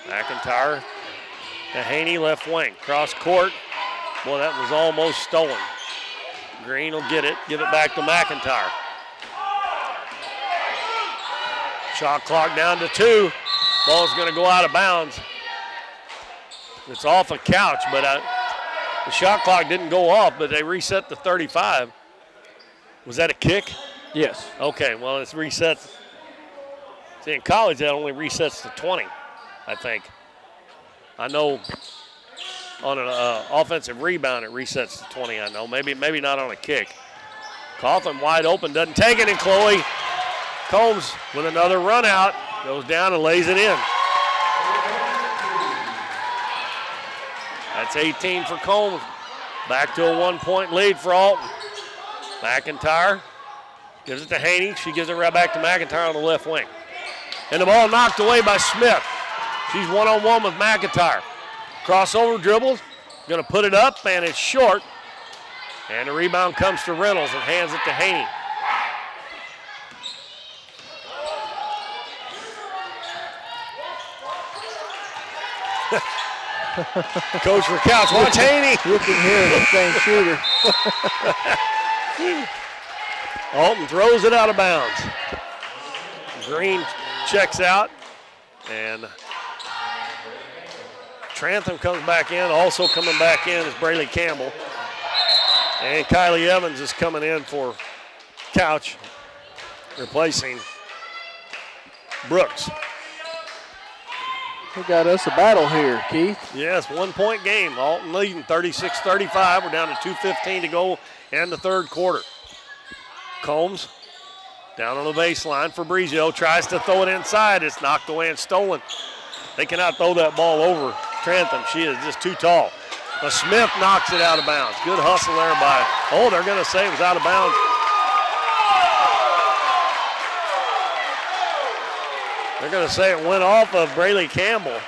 Speaker 1: McIntyre to Haney, left wing. Cross court. Boy, that was almost stolen. Green will get it, give it back to McIntyre. Shot clock down to 2. Ball's going to go out of bounds. It's off a couch, but the shot clock didn't go off, but they reset to 35. Was that a kick?
Speaker 2: Yes.
Speaker 1: Okay, well, it's resets. See, in college, that only resets to 20, I think. I know on an offensive rebound, it resets to 20, I know. Maybe not on a kick. Coughlin wide open, doesn't take it, and Chloe Combs with another run out, goes down and lays it in. That's 18 for Combs. Back to a 1-point lead for Alton. McIntyre gives it to Haney. She gives it right back to McIntyre on the left wing. And the ball knocked away by Smith. She's one-on-one with McIntyre. Crossover dribbles, gonna put it up, and it's short. And the rebound comes to Reynolds and hands it to Haney. Coach for Couch, watch Haney.
Speaker 2: You can hear the same shooter.
Speaker 1: Alton throws it out of bounds. Green checks out, and Trantham comes back in. Also coming back in is Braylee Campbell. And Kylie Evans is coming in for Couch, replacing Brooks.
Speaker 2: We got us a battle here, Keith.
Speaker 1: Yes, 1-point game. Alton leading 36-35. We're down to 2:15 to go in the third quarter. Combs down on the baseline. Fabrizio tries to throw it inside. It's knocked away and stolen. They cannot throw that ball over Trantham. She is just too tall. But Smith knocks it out of bounds. Good hustle there by, they're going to say it was out of bounds. They're going to say it went off of Braylee Campbell.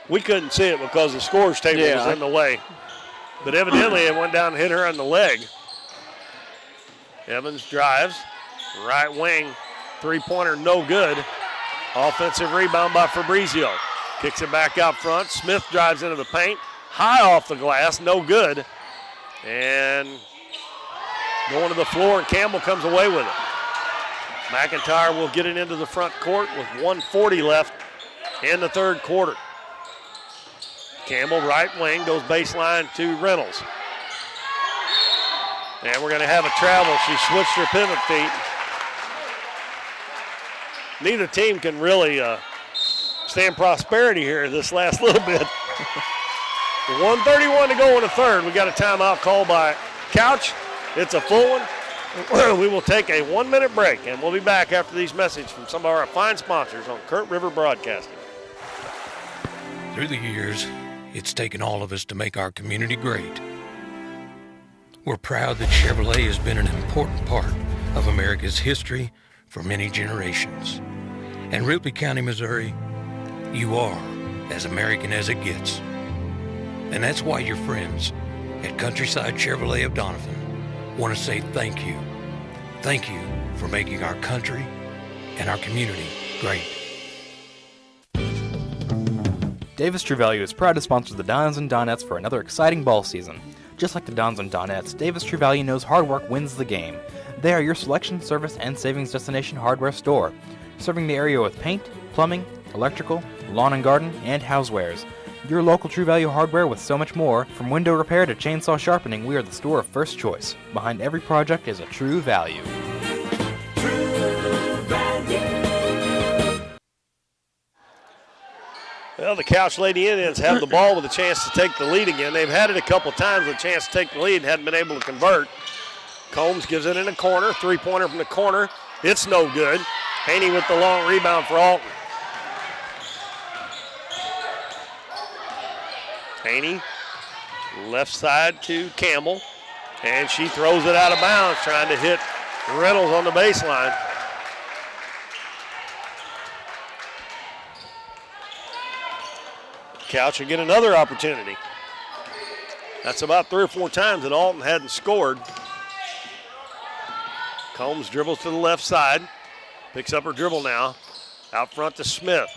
Speaker 1: We couldn't see it because the scores table was in the way. But evidently it went down and hit her on the leg. Evans drives. Right wing. Three-pointer no good. Offensive rebound by Fabrizio. Kicks it back out front. Smith drives into the paint. High off the glass. No good. And going to the floor, and Campbell comes away with it. McIntyre will get it into the front court with 1:40 left in the third quarter. Campbell, right wing, goes baseline to Reynolds. And we're going to have a travel. She switched her pivot feet. Neither team can really stand prosperity here this last little bit. 1:31 to go in the third. We got a timeout call by Couch. It's a full one. We will take a 1-minute break, and we'll be back after these messages from some of our fine sponsors on Current River Broadcasting.
Speaker 16: Through the years, it's taken all of us to make our community great. We're proud that Chevrolet has been an important part of America's history for many generations. And Ripley County, Missouri, you are as American as it gets. And that's why your friends at Countryside Chevrolet of Doniphan want to say thank you. Thank you for making our country and our community great.
Speaker 13: Davis True Value is proud to sponsor the Dons and Donettes for another exciting ball season. Just like the Dons and Donettes, Davis True Value knows hard work wins the game. They are your selection, service, and savings destination hardware store, serving the area with paint, plumbing, electrical, lawn and garden, and housewares. Your local True Value hardware with so much more. From window repair to chainsaw sharpening, we are the store of first choice. Behind every project is a True Value.
Speaker 1: Well, the Couch Lady Indians have the ball with a chance to take the lead again. They've had it a couple times with a chance to take the lead and hadn't been able to convert. Combs gives it in the corner, three-pointer from the corner. It's no good. Haney with the long rebound for Alton. Haney, left side to Campbell, and she throws it out of bounds, trying to hit Reynolds on the baseline. Couch will get another opportunity. That's about 3 or 4 times that Alton hadn't scored. Combs dribbles to the left side, picks up her dribble now. Out front to Smith.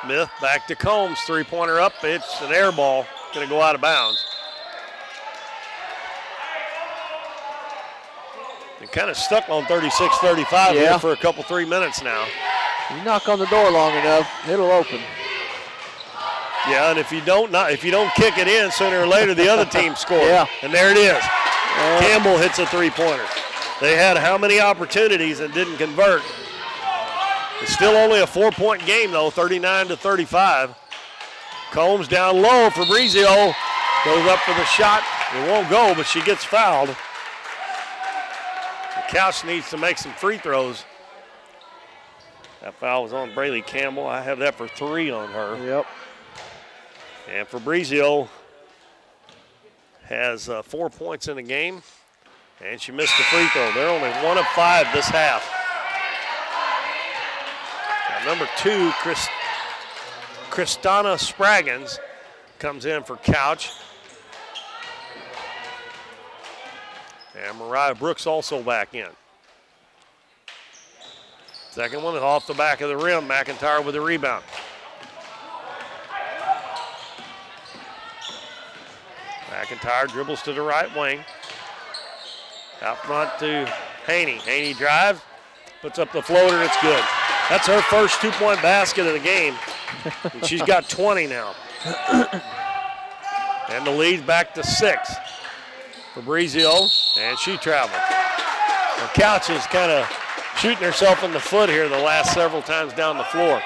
Speaker 1: Smith back to Combs, three-pointer up. It's an air ball, gonna go out of bounds. They're kind of stuck on 36-35 here for a couple, 3 minutes now.
Speaker 2: You knock on the door long enough, it'll open.
Speaker 1: Yeah, and if you don't kick it in, sooner or later the other team scores.
Speaker 2: Yeah.
Speaker 1: And there it is. Campbell hits a three-pointer. They had how many opportunities and didn't convert. It's still only a 4-point game though, 39-35. Combs down low. Fabrizio goes up for the shot. It won't go, but she gets fouled. The Couch needs to make some free throws. That foul was on Braylee Campbell. I have that for 3 on her.
Speaker 2: Yep.
Speaker 1: And Fabrizio has 4 points in the game, and she missed the free throw. They're only 1 of 5 this half. Now, number 2, Kristana Spraggins comes in for Couch. And Mariah Brooks also back in. Second one is off the back of the rim. McIntyre with the rebound. McIntyre dribbles to the right wing. Out front to Haney. Haney drives, puts up the floater, it's good. That's her first 2-point basket of the game. And she's got 20 now. And the lead's back to 6. Fabrizio, and she travels. The Couch is kind of shooting herself in the foot here the last several times down the floor.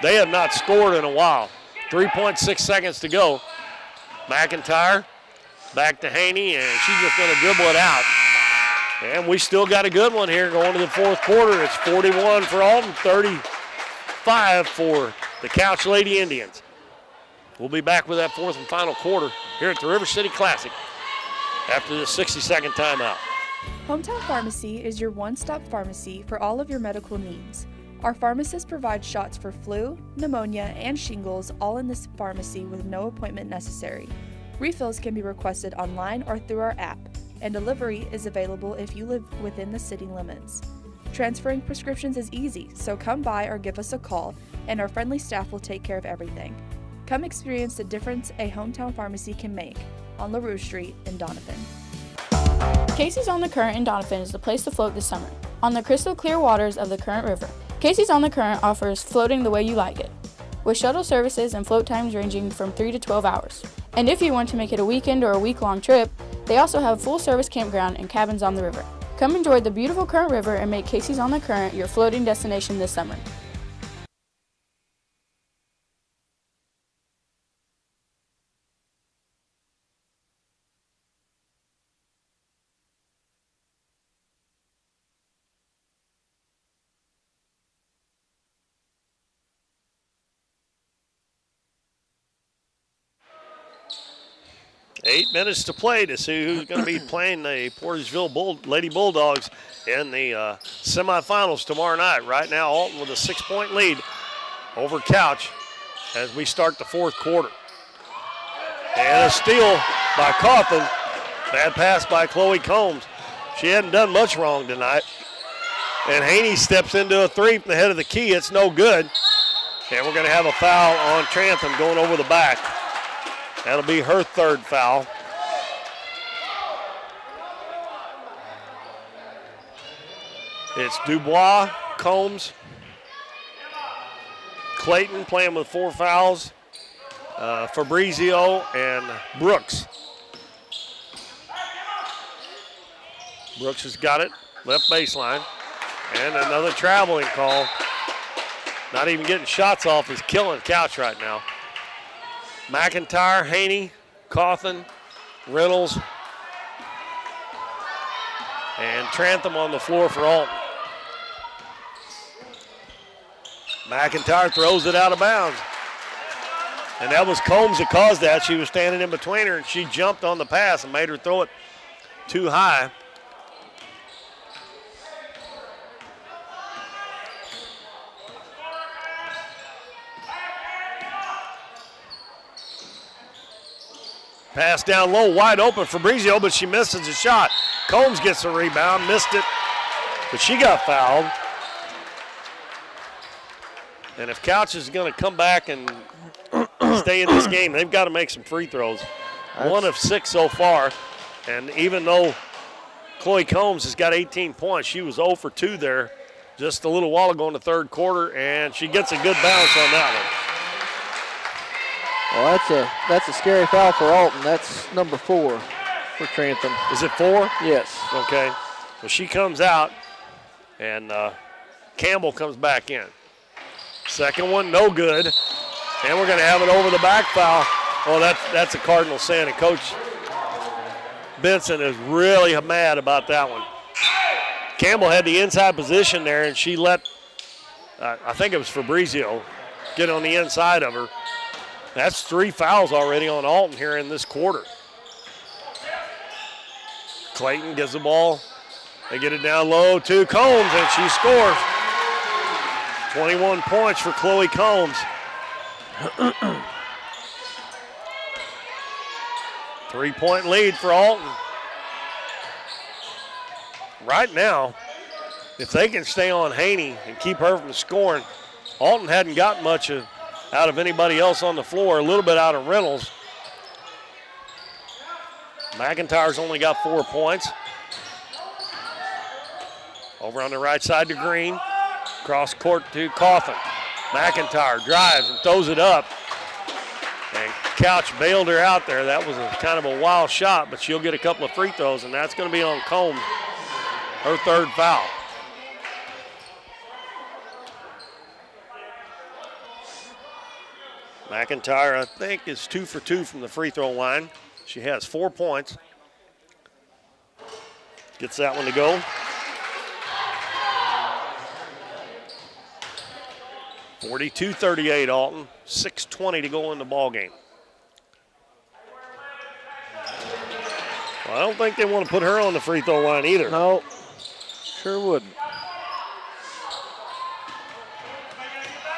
Speaker 1: They have not scored in a while. 3.6 seconds to go. McIntyre back to Haney, and she's just going to dribble it out. And we still got a good one here going to the fourth quarter. It's 41 for Alton, 35 for the Couch Lady Indians. We'll be back with that fourth and final quarter here at the River City Classic after this 60-second timeout.
Speaker 3: Hometown Pharmacy is your one-stop pharmacy for all of your medical needs. Our pharmacists provide shots for flu, pneumonia, and shingles all in this pharmacy with no appointment necessary. Refills can be requested online or through our app, and delivery is available if you live within the city limits. Transferring prescriptions is easy, so come by or give us a call, and our friendly staff will take care of everything. Come experience the difference a hometown pharmacy can make on LaRue Street in Doniphan.
Speaker 17: Casey's on the Current in Doniphan is the place to float this summer. On the crystal clear waters of the Current River, Casey's on the Current offers floating the way you like it, with shuttle services and float times ranging from 3 to 12 hours. And if you want to make it a weekend or a week-long trip, they also have full-service campground and cabins on the river. Come enjoy the beautiful Current River and make Casey's on the Current your floating destination this summer.
Speaker 1: 8 minutes to play to see who's going to be playing the Portageville Lady Bulldogs in the semifinals tomorrow night. Right now, Alton with a 6-point lead over Couch as we start the fourth quarter. And a steal by Coughlin. Bad pass by Chloe Combs. She hadn't done much wrong tonight. And Haney steps into a three from the head of the key. It's no good. And we're going to have a foul on Trantham going over the back. That'll be her third foul. It's Dubois, Combs, Clayton playing with 4 fouls, Fabrizio, and Brooks. Brooks has got it, left baseline, and another traveling call. Not even getting shots off is killing Couch right now. McIntyre, Haney, Cawthon, Reynolds, and Trantham on the floor for Alton. McIntyre throws it out of bounds. And that was Combs that caused that. She was standing in between her, and she jumped on the pass and made her throw it too high. Pass down low, wide open for Fabrizio, but she misses the shot. Combs gets the rebound, missed it, but she got fouled. And if Couch is going to come back and stay in this game, they've got to make some free throws. 1 of 6 so far, and even though Chloe Combs has got 18 points, she was 0 for 2 there just a little while ago in the third quarter, and she gets a good bounce on that one.
Speaker 2: Well, that's a scary foul for Alton. That's number 4 for Trantham.
Speaker 1: Is it 4?
Speaker 2: Yes.
Speaker 1: Okay. Well, she comes out, and Campbell comes back in. Second one, no good. And we're going to have an over-the-back foul. Oh, that's a Cardinal sin, and Coach Benson is really mad about that one. Campbell had the inside position there, and she let, I think it was Fabrizio, get on the inside of her. That's 3 fouls already on Alton here in this quarter. Clayton gets the ball. They get it down low to Combs, and she scores. 21 points for Chloe Combs. 3-point lead for Alton. Right now, if they can stay on Haney and keep her from scoring, Alton hadn't got much out of anybody else on the floor, a little bit out of Reynolds. McIntyre's only got 4 points. Over on the right side to Green. Cross court to Cawthon. McIntyre drives and throws it up. And Couch bailed her out there. That was kind of a wild shot, but she'll get a couple of free throws, and that's going to be on Combs, her third foul. McIntyre, I think, is 2 for 2 from the free throw line. She has 4 points. Gets that one to go. 42-38 Alton, 6:20 to go in the ball game. Well, I don't think they want to put her on the free throw line either.
Speaker 2: No, sure wouldn't.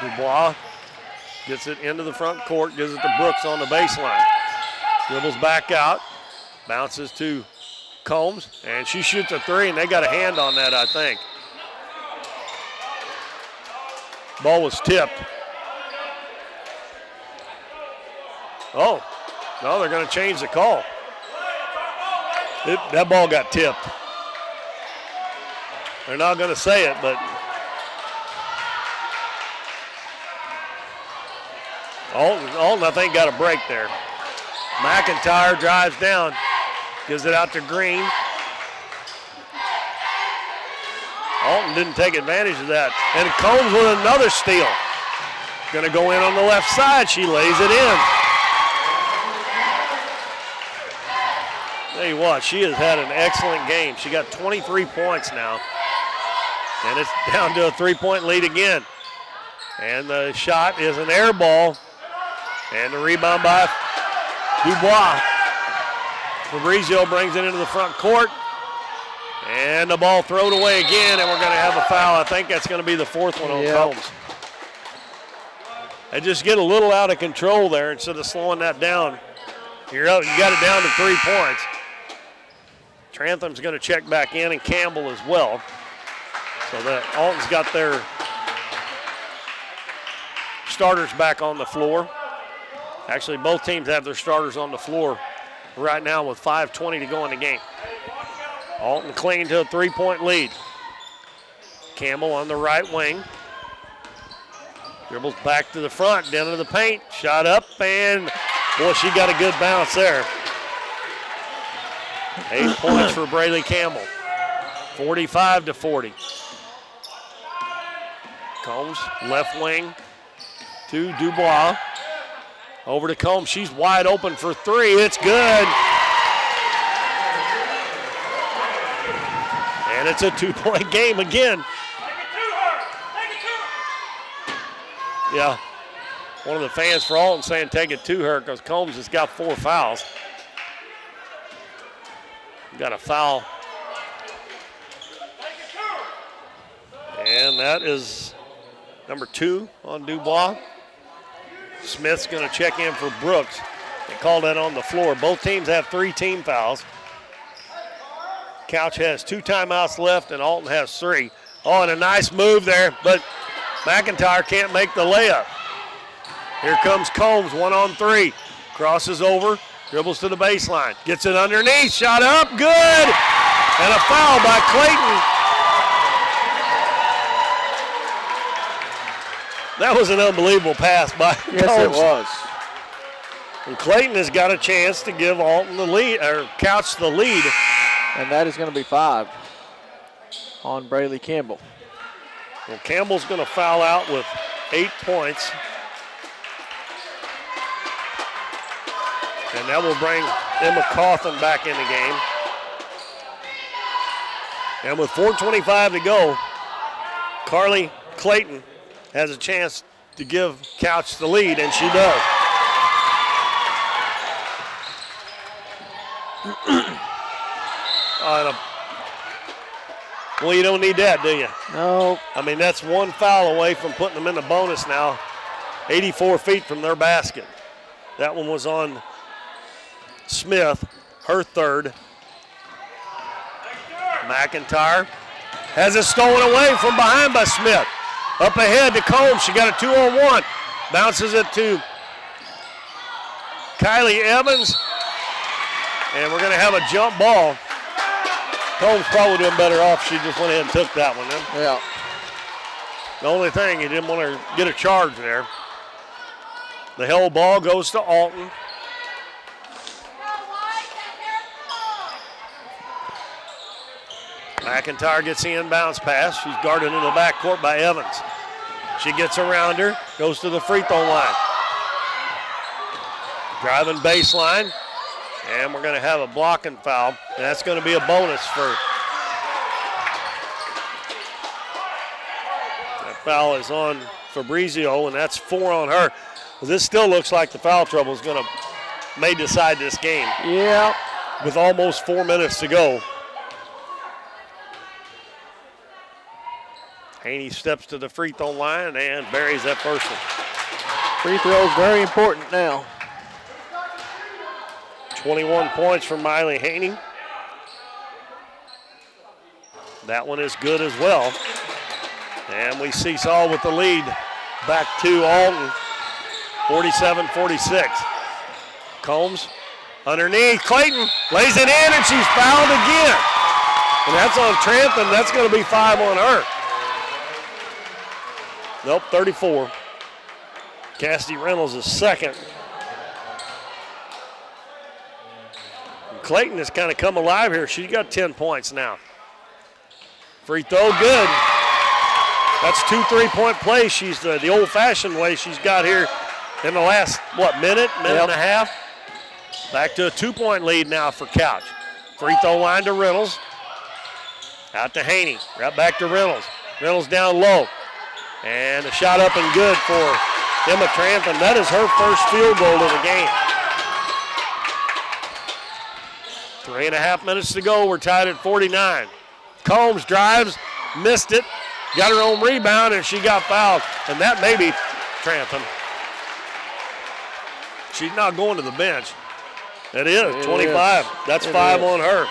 Speaker 1: Dubois gets it into the front court, gives it to Brooks on the baseline. Dribbles back out, bounces to Combs, and she shoots a 3, and they got a hand on that, I think. Ball was tipped. Oh, no, they're going to change the call. That ball got tipped. They're not going to say it, but Alton, I think, got a break there. McIntyre drives down, gives it out to Green. Alton didn't take advantage of that. And Combs with another steal. Going to go in on the left side. She lays it in. Tell you what, she has had an excellent game. She got 23 points now. And it's down to a 3-point lead again. And the shot is an air ball. And the rebound by Dubois. Fabrizio brings it into the front court. And the ball thrown away again, and we're going to have a foul. I think that's going to be the fourth one on Combs. They just get a little out of control there instead of slowing that down. You're out, you got it down to 3 points. Trantham's going to check back in, and Campbell as well. So that Alton's got their starters back on the floor. Actually, both teams have their starters on the floor right now with 5:20 to go in the game. Alton clinging to a 3-point lead. Campbell on the right wing. Dribbles back to the front, down to the paint. Shot up, and boy, she got a good bounce there. 8 points for Braylee Campbell. 45-40. Combs, left wing to Dubois. Over to Combs. She's wide open for three. It's good. And it's a 2-point game again. Yeah. One of the fans for Alton saying take it to her because Combs has got 4 fouls. Got a foul. And that is number 2 on Dubois. Smith's going to check in for Brooks. They called that on the floor. Both teams have 3 team fouls. Couch has 2 timeouts left, and Alton has 3. Oh, and a nice move there, but McIntyre can't make the layup. Here comes Combs, 1-on-3. Crosses over, dribbles to the baseline. Gets it underneath, shot up, good! And a foul by Clayton. That was an unbelievable pass by Combs.
Speaker 2: Yes, it was.
Speaker 1: And Clayton has got a chance to give Alton the lead, or Couch the lead.
Speaker 2: And that is going to be 5 on Braylee Campbell.
Speaker 1: Well, Campbell's going to foul out with 8 points. And that will bring Emma Cawthon back in the game. And with 4:25 to go, Carly Clayton has a chance to give Couch the lead, and she does. Well, you don't need that, do you?
Speaker 2: No.
Speaker 1: I mean, that's 1 foul away from putting them in the bonus now. 84 feet from their basket. That one was on Smith, her 3rd. McIntyre has it stolen away from behind by Smith. Up ahead to Combs. She got a 2-on-1. Bounces it to Kylie Evans. And we're going to have a jump ball. Combs probably doing better off. She just went ahead and took that one. Then.
Speaker 2: Yeah.
Speaker 1: The only thing, he didn't want to get a charge there. The held ball goes to Alton. McIntyre gets the inbounds pass. She's guarded in the backcourt by Evans. She gets around her, goes to the free throw line. Driving baseline, and we're going to have a blocking foul, and that's going to be a bonus for. That foul is on Fabrizio, and that's 4 on her. This still looks like the foul trouble is going to may decide this game.
Speaker 2: Yeah.
Speaker 1: With almost 4 minutes to go. Haney steps to the free throw line and buries that first one.
Speaker 2: Free throw is very important now.
Speaker 1: 21 points from Miley Haney. That one is good as well. And we seesaw with the lead back to Alton, 47-46. Combs underneath, Clayton lays it in and she's fouled again. And that's on Trantham, that's going to be 5 on her. Nope, 34. Cassidy Reynolds is second. And Clayton has kind of come alive here. She's got 10 points now. Free throw, good. That's 2 3-point plays. She's the old-fashioned way she's got here in the last, minute and a half. Back to a 2-point lead now for Couch. Free throw line to Reynolds. Out to Haney. Right back to Reynolds. Reynolds down low. And a shot up and good for Emma Trantham. That is her first field goal of the game. 3.5 minutes to go. We're tied at 49. Combs drives, missed it, got her own rebound, and she got fouled. And that may be Trantham. She's not going to the bench. It is 25. That's 5 on her.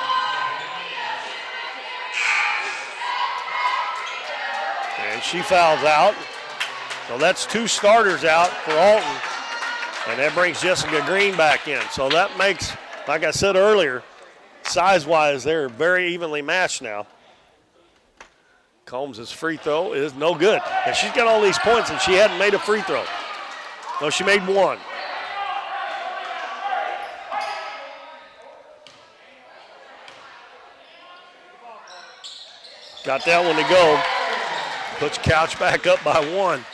Speaker 1: And she fouls out. So that's 2 starters out for Alton. And that brings Jessica Green back in. So that makes, like I said earlier, size-wise, they're very evenly matched now. Combs' free throw is no good. And she's got all these points, and she hadn't made a free throw. No, she made 1. Got that one to go. Puts Couch back up by 1.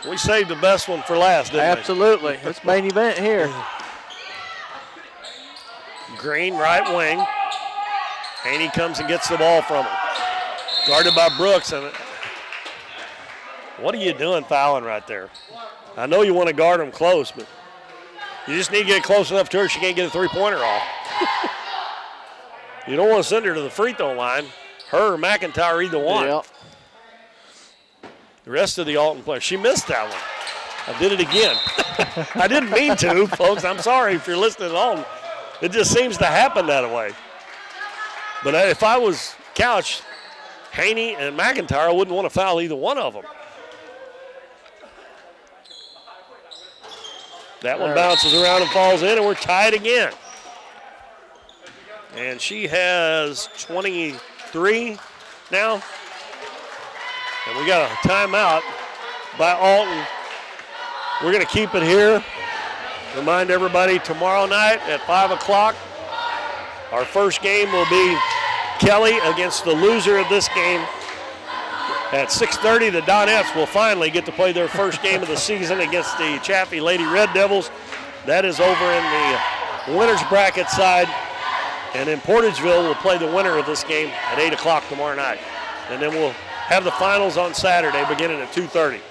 Speaker 1: We saved the best one for last, didn't we?
Speaker 2: Absolutely. It's main event here.
Speaker 1: Green, right wing. Haney comes and gets the ball from him. Guarded by Brooks. And what are you doing fouling right there? I know you want to guard him close, but you just need to get close enough to her she can't get a three-pointer off. You don't want to send her to the free throw line. Her or McIntyre, either one.
Speaker 2: Yep.
Speaker 1: The rest of the Alton players. She missed that one. I did it again. I didn't mean to, folks. I'm sorry if you're listening at Alton. It just seems to happen that way. But if I was Couch, Haney and McIntyre, I wouldn't want to foul either one of them. That one bounces around and falls in, and we're tied again. And she has 23 now. And we got a timeout by Alton. We're going to keep it here. Remind everybody, tomorrow night at 5 o'clock, our first game will be Kelly against the loser of this game. At 6:30, the Donettes will finally get to play their first game of the season against the Chaffee Lady Red Devils. That is over in the winners bracket side. And in Portageville, we'll play the winner of this game at 8 o'clock tomorrow night. And then we'll have the finals on Saturday beginning at 2:30.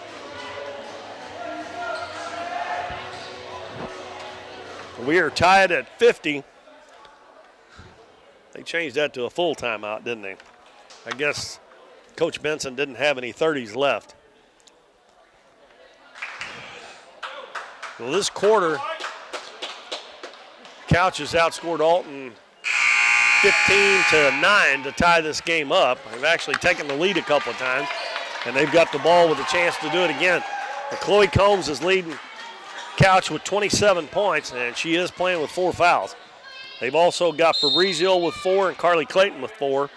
Speaker 1: We are tied at 50. They changed that to a full timeout, didn't they? I guess Coach Benson didn't have any 30s left. Well, this quarter, Couch has outscored Alton 15-9 to tie this game up. They've actually taken the lead a couple of times, and they've got the ball with a chance to do it again. And Chloe Combs is leading Couch with 27 points, and she is playing with 4 fouls. They've also got Fabrizio with 4 and Carly Clayton with 4.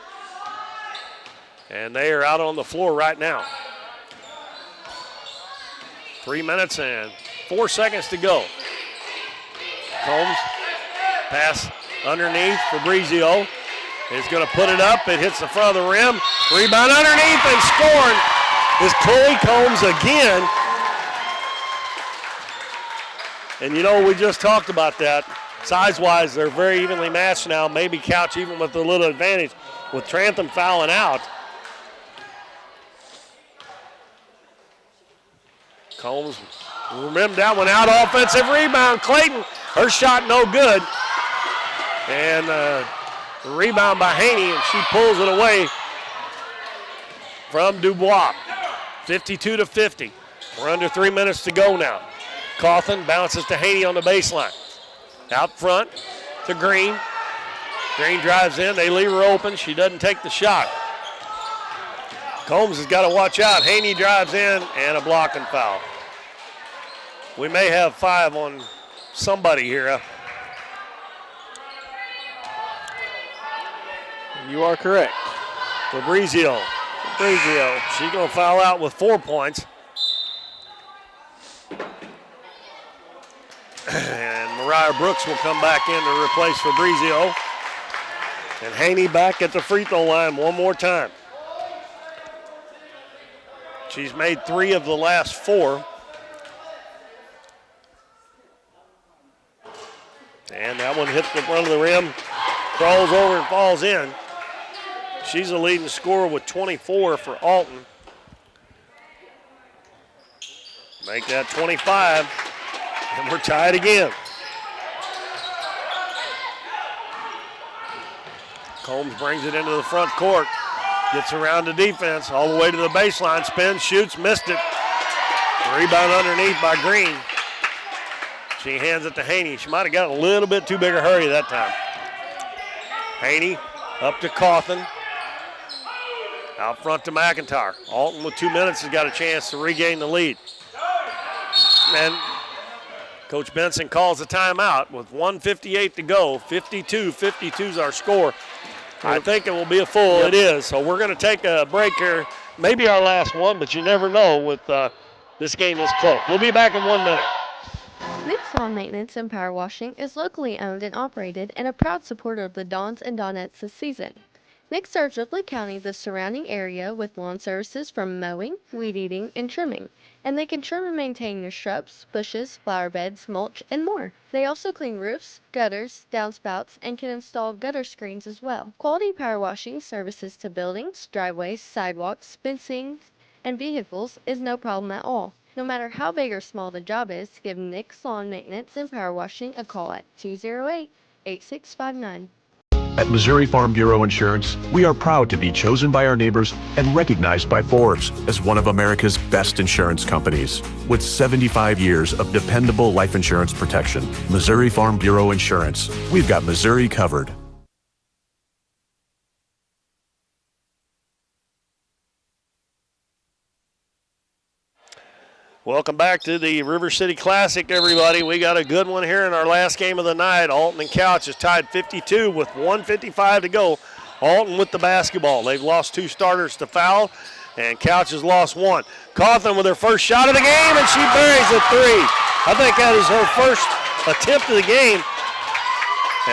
Speaker 1: And they are out on the floor right now. 3 minutes and 4 seconds to go. Combs, pass underneath. Fabrizio is going to put it up. It hits the front of the rim. Rebound underneath and scoring is Chloe Combs again. And you know, we just talked about that. Size-wise, they're very evenly matched now. Maybe Couch even with a little advantage with Trantham fouling out. Combs rimmed that one out. Offensive rebound. Clayton, her shot no good. And rebound by Haney, and she pulls it away from Dubois. 52-50. We're under 3 minutes to go now. Cawthon bounces to Haney on the baseline. Out front to Green. Green drives in. They leave her open. She doesn't take the shot. Combs has got to watch out. Haney drives in, and a blocking foul. We may have 5 on somebody here.
Speaker 2: You are correct.
Speaker 1: Fabrizio. She's going to foul out with 4 points. And Mariah Brooks will come back in to replace Fabrizio. And Haney back at the free throw line one more time. She's made 3 of the last 4. And that one hits the front of the rim, crawls over and falls in. She's the leading scorer with 24 for Alton. Make that 25, and we're tied again. Combs brings it into the front court. Gets around the defense, all the way to the baseline. Spins, shoots, missed it. Rebound underneath by Green. She hands it to Haney. She might have got a little bit too big a hurry that time. Haney up to Cawthon. Out front to McIntyre. Alton with 2 minutes has got a chance to regain the lead. And Coach Benson calls a timeout with 1:58 to go. 52 is our score. I think it will be a full. It is. So we're going to take a break here. Maybe our last one, but you never know with this game this close. We'll be back in 1 minute.
Speaker 7: Nick's Lawn Maintenance and Power Washing is locally owned and operated and a proud supporter of the Dons and Donettes this season. Nick serves Ripley County, the surrounding area, with lawn services from mowing, weed eating, and trimming. And they can trim and maintain your shrubs, bushes, flower beds, mulch, and more. They also clean roofs, gutters, downspouts, and can install gutter screens as well. Quality power washing services to buildings, driveways, sidewalks, fencing, and vehicles is no problem at all. No matter how big or small the job is, give Nick's Lawn Maintenance and Power Washing a call at 208-8659.
Speaker 4: At Missouri Farm Bureau Insurance, we are proud to be chosen by our neighbors and recognized by Forbes as one of America's best insurance companies. With 75 years of dependable life insurance protection, Missouri Farm Bureau Insurance, we've got Missouri covered.
Speaker 1: Welcome back to the River City Classic, everybody. We got a good one here in our last game of the night. Alton and Couch is tied 52 with 1:55 to go. Alton with the basketball. They've lost 2 starters to foul, and Couch has lost 1. Cawthon with her first shot of the game, and she buries a 3. I think that is her first attempt of the game,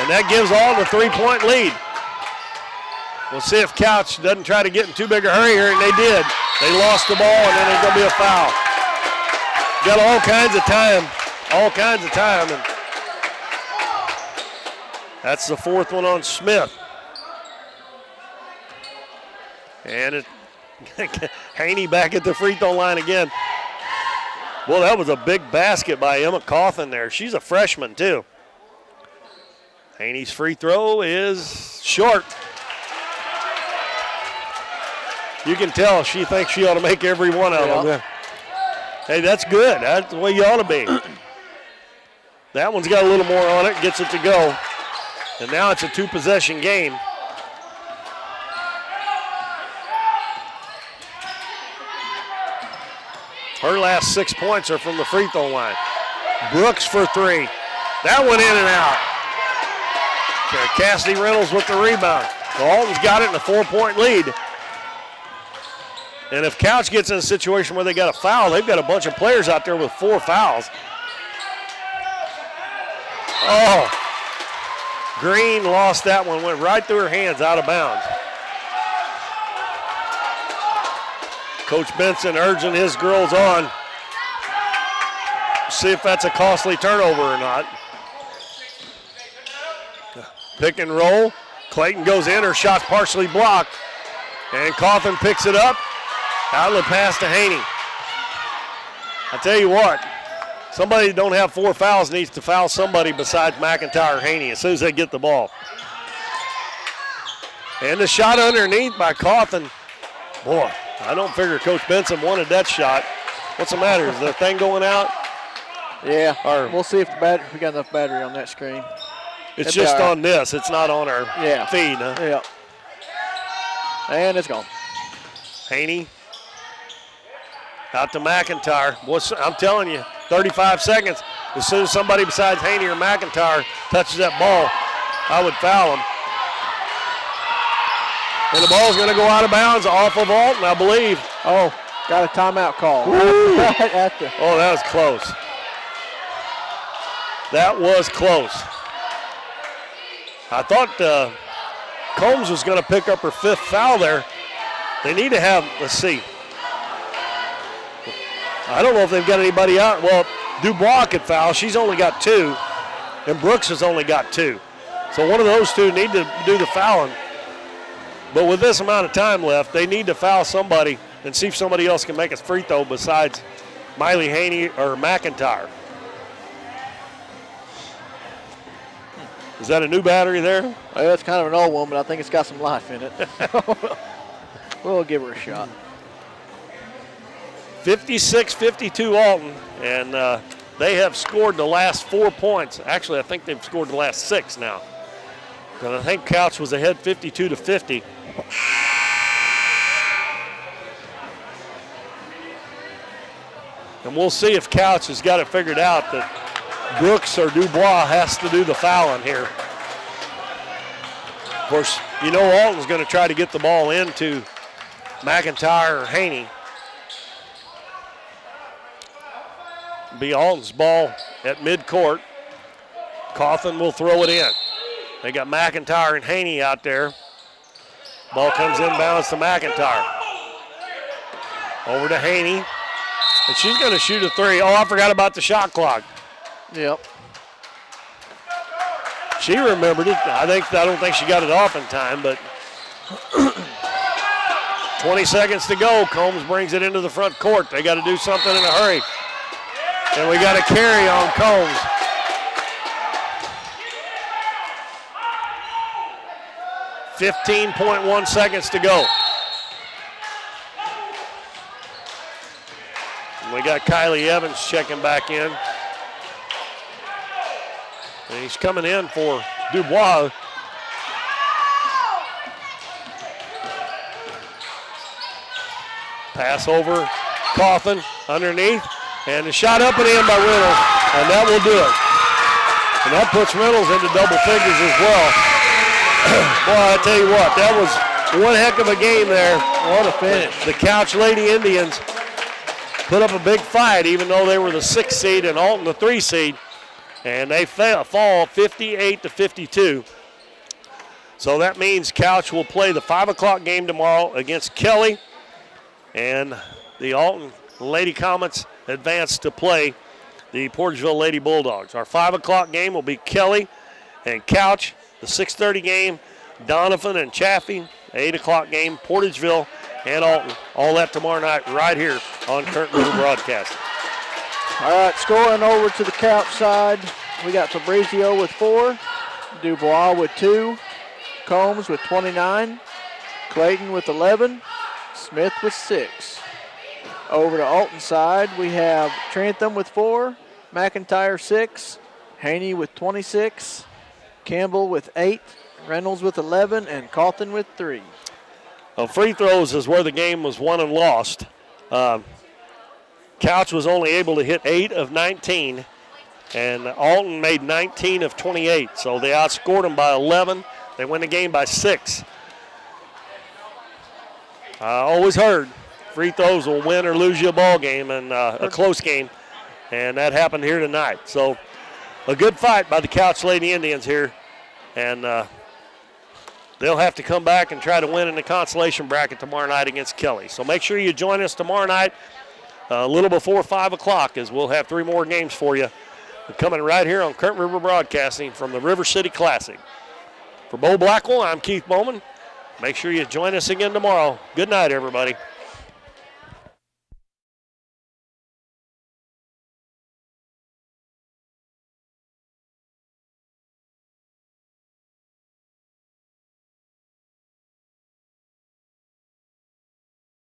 Speaker 1: and that gives Alton a 3-point lead. We'll see if Couch doesn't try to get in too big a hurry here, and they did. They lost the ball, and then there's going to be a foul. Got all kinds of time, and that's the 4th one on Smith. And Haney back at the free throw line again. Well, that was a big basket by Emma Cawthon there. She's a freshman too. Haney's free throw is short. You can tell she thinks she ought to make every one of them. Hey, that's good. That's the way you ought to be. That one's got a little more on it, gets it to go. And now it's a 2-possession game. Her last 6 points are from the free throw line. Brooks for 3. That went in and out. Cassidy Reynolds with the rebound. Alton's got it in a 4-point lead. And if Couch gets in a situation where they got a foul, they've got a bunch of players out there with 4 fouls. Oh, Green lost that one, went right through her hands, out of bounds. Coach Benson urging his girls on. See if that's a costly turnover or not. Pick and roll. Clayton goes in, her shot's partially blocked. And Cawthon picks it up. Outlet pass to Haney. I tell you what, somebody that don't have 4 fouls needs to foul somebody besides McIntyre or Haney as soon as they get the ball. And the shot underneath by Cawthon. Boy, I don't figure Coach Benson wanted that shot. What's the matter? Is the thing going out?
Speaker 2: Yeah, we'll see if we got enough battery on that screen.
Speaker 1: It's just on this. It's not on our feed, huh?
Speaker 2: Yeah. And it's gone.
Speaker 1: Haney. Out to McIntyre. I'm telling you, 35 seconds. As soon as somebody besides Haney or McIntyre touches that ball, I would foul him. And the ball's going to go out of bounds off of Alton, I believe.
Speaker 2: Oh, got a timeout call.
Speaker 1: Oh, that was close. That was close. I thought Combs was going to pick up her 5th foul there. They need to have, let's see. I don't know if they've got anybody out. Well, Dubois could foul. She's only got 2. And Brooks has only got 2. So one of those 2 need to do the fouling. But with this amount of time left, they need to foul somebody and see if somebody else can make a free throw besides Miley Haney or McIntyre. Is that a new battery there?
Speaker 2: Well, it's kind of an old one, but I think it's got some life in it. We'll give her a shot.
Speaker 1: 56-52 Alton, and they have scored the last 4 points. Actually, I think they've scored the last 6 now. Because I think Couch was ahead 52-50. And we'll see if Couch has got it figured out that Brooks or Dubois has to do the fouling here. Of course, you know Alton's going to try to get the ball into McIntyre or Haney. Be Alton's ball at midcourt. Coughlin will throw it in. They got McIntyre and Haney out there. Ball comes inbounds to McIntyre. Over to Haney. And she's going to shoot a 3. Oh, I forgot about the shot clock.
Speaker 2: Yep.
Speaker 1: She remembered it. I don't think she got it off in time, but 20 seconds to go. Combs brings it into the front court. They got to do something in a hurry. And we got a carry on Combs. .1 seconds to go. And we got Kylie Evans checking back in. And he's coming in for Dubois. Pass over, Coughlin underneath, and the shot up and in by Reynolds, and that will do it. And that puts Reynolds into double figures as well. Boy, I tell you what, that was one heck of a game there.
Speaker 2: What a finish.
Speaker 1: The Couch Lady Indians put up a big fight, even though they were the 6th seed and Alton the 3 seed. And they fall 58-52. So that means Couch will play the 5 o'clock game tomorrow against Kelly. And the Alton Lady Comets advance to play the Portageville Lady Bulldogs. Our 5 o'clock game will be Kelly and Couch. The 6:30 game, Doniphan and Chaffee. 8 o'clock game, Portageville and Alton. All that tomorrow night right here on Current River Broadcast.
Speaker 2: All right, scoring over to the Couch side. We got Fabrizio with 4, Dubois with 2, Combs with 29, Clayton with 11, Smith with 6. Over to Alton side, we have Trantham with 4, McIntyre 6, Haney with 26, Campbell with 8, Reynolds with 11, and Coughlin with 3.
Speaker 1: Well, free throws is where the game was won and lost. Couch was only able to hit 8 of 19, and Alton made 19 of 28, so they outscored them by 11. They win the game by 6. I always heard free throws will win or lose you a ball game and a close game, and that happened here tonight. So a good fight by the Couch Lady Indians here, and they'll have to come back and try to win in the consolation bracket tomorrow night against Kelly. So make sure you join us tomorrow night a little before 5 o'clock, as we'll have 3 more games for you coming right here on Current River Broadcasting from the River City Classic. For Bo Blackwell, I'm Keith Bowman. Make sure you join us again tomorrow. Good night, everybody.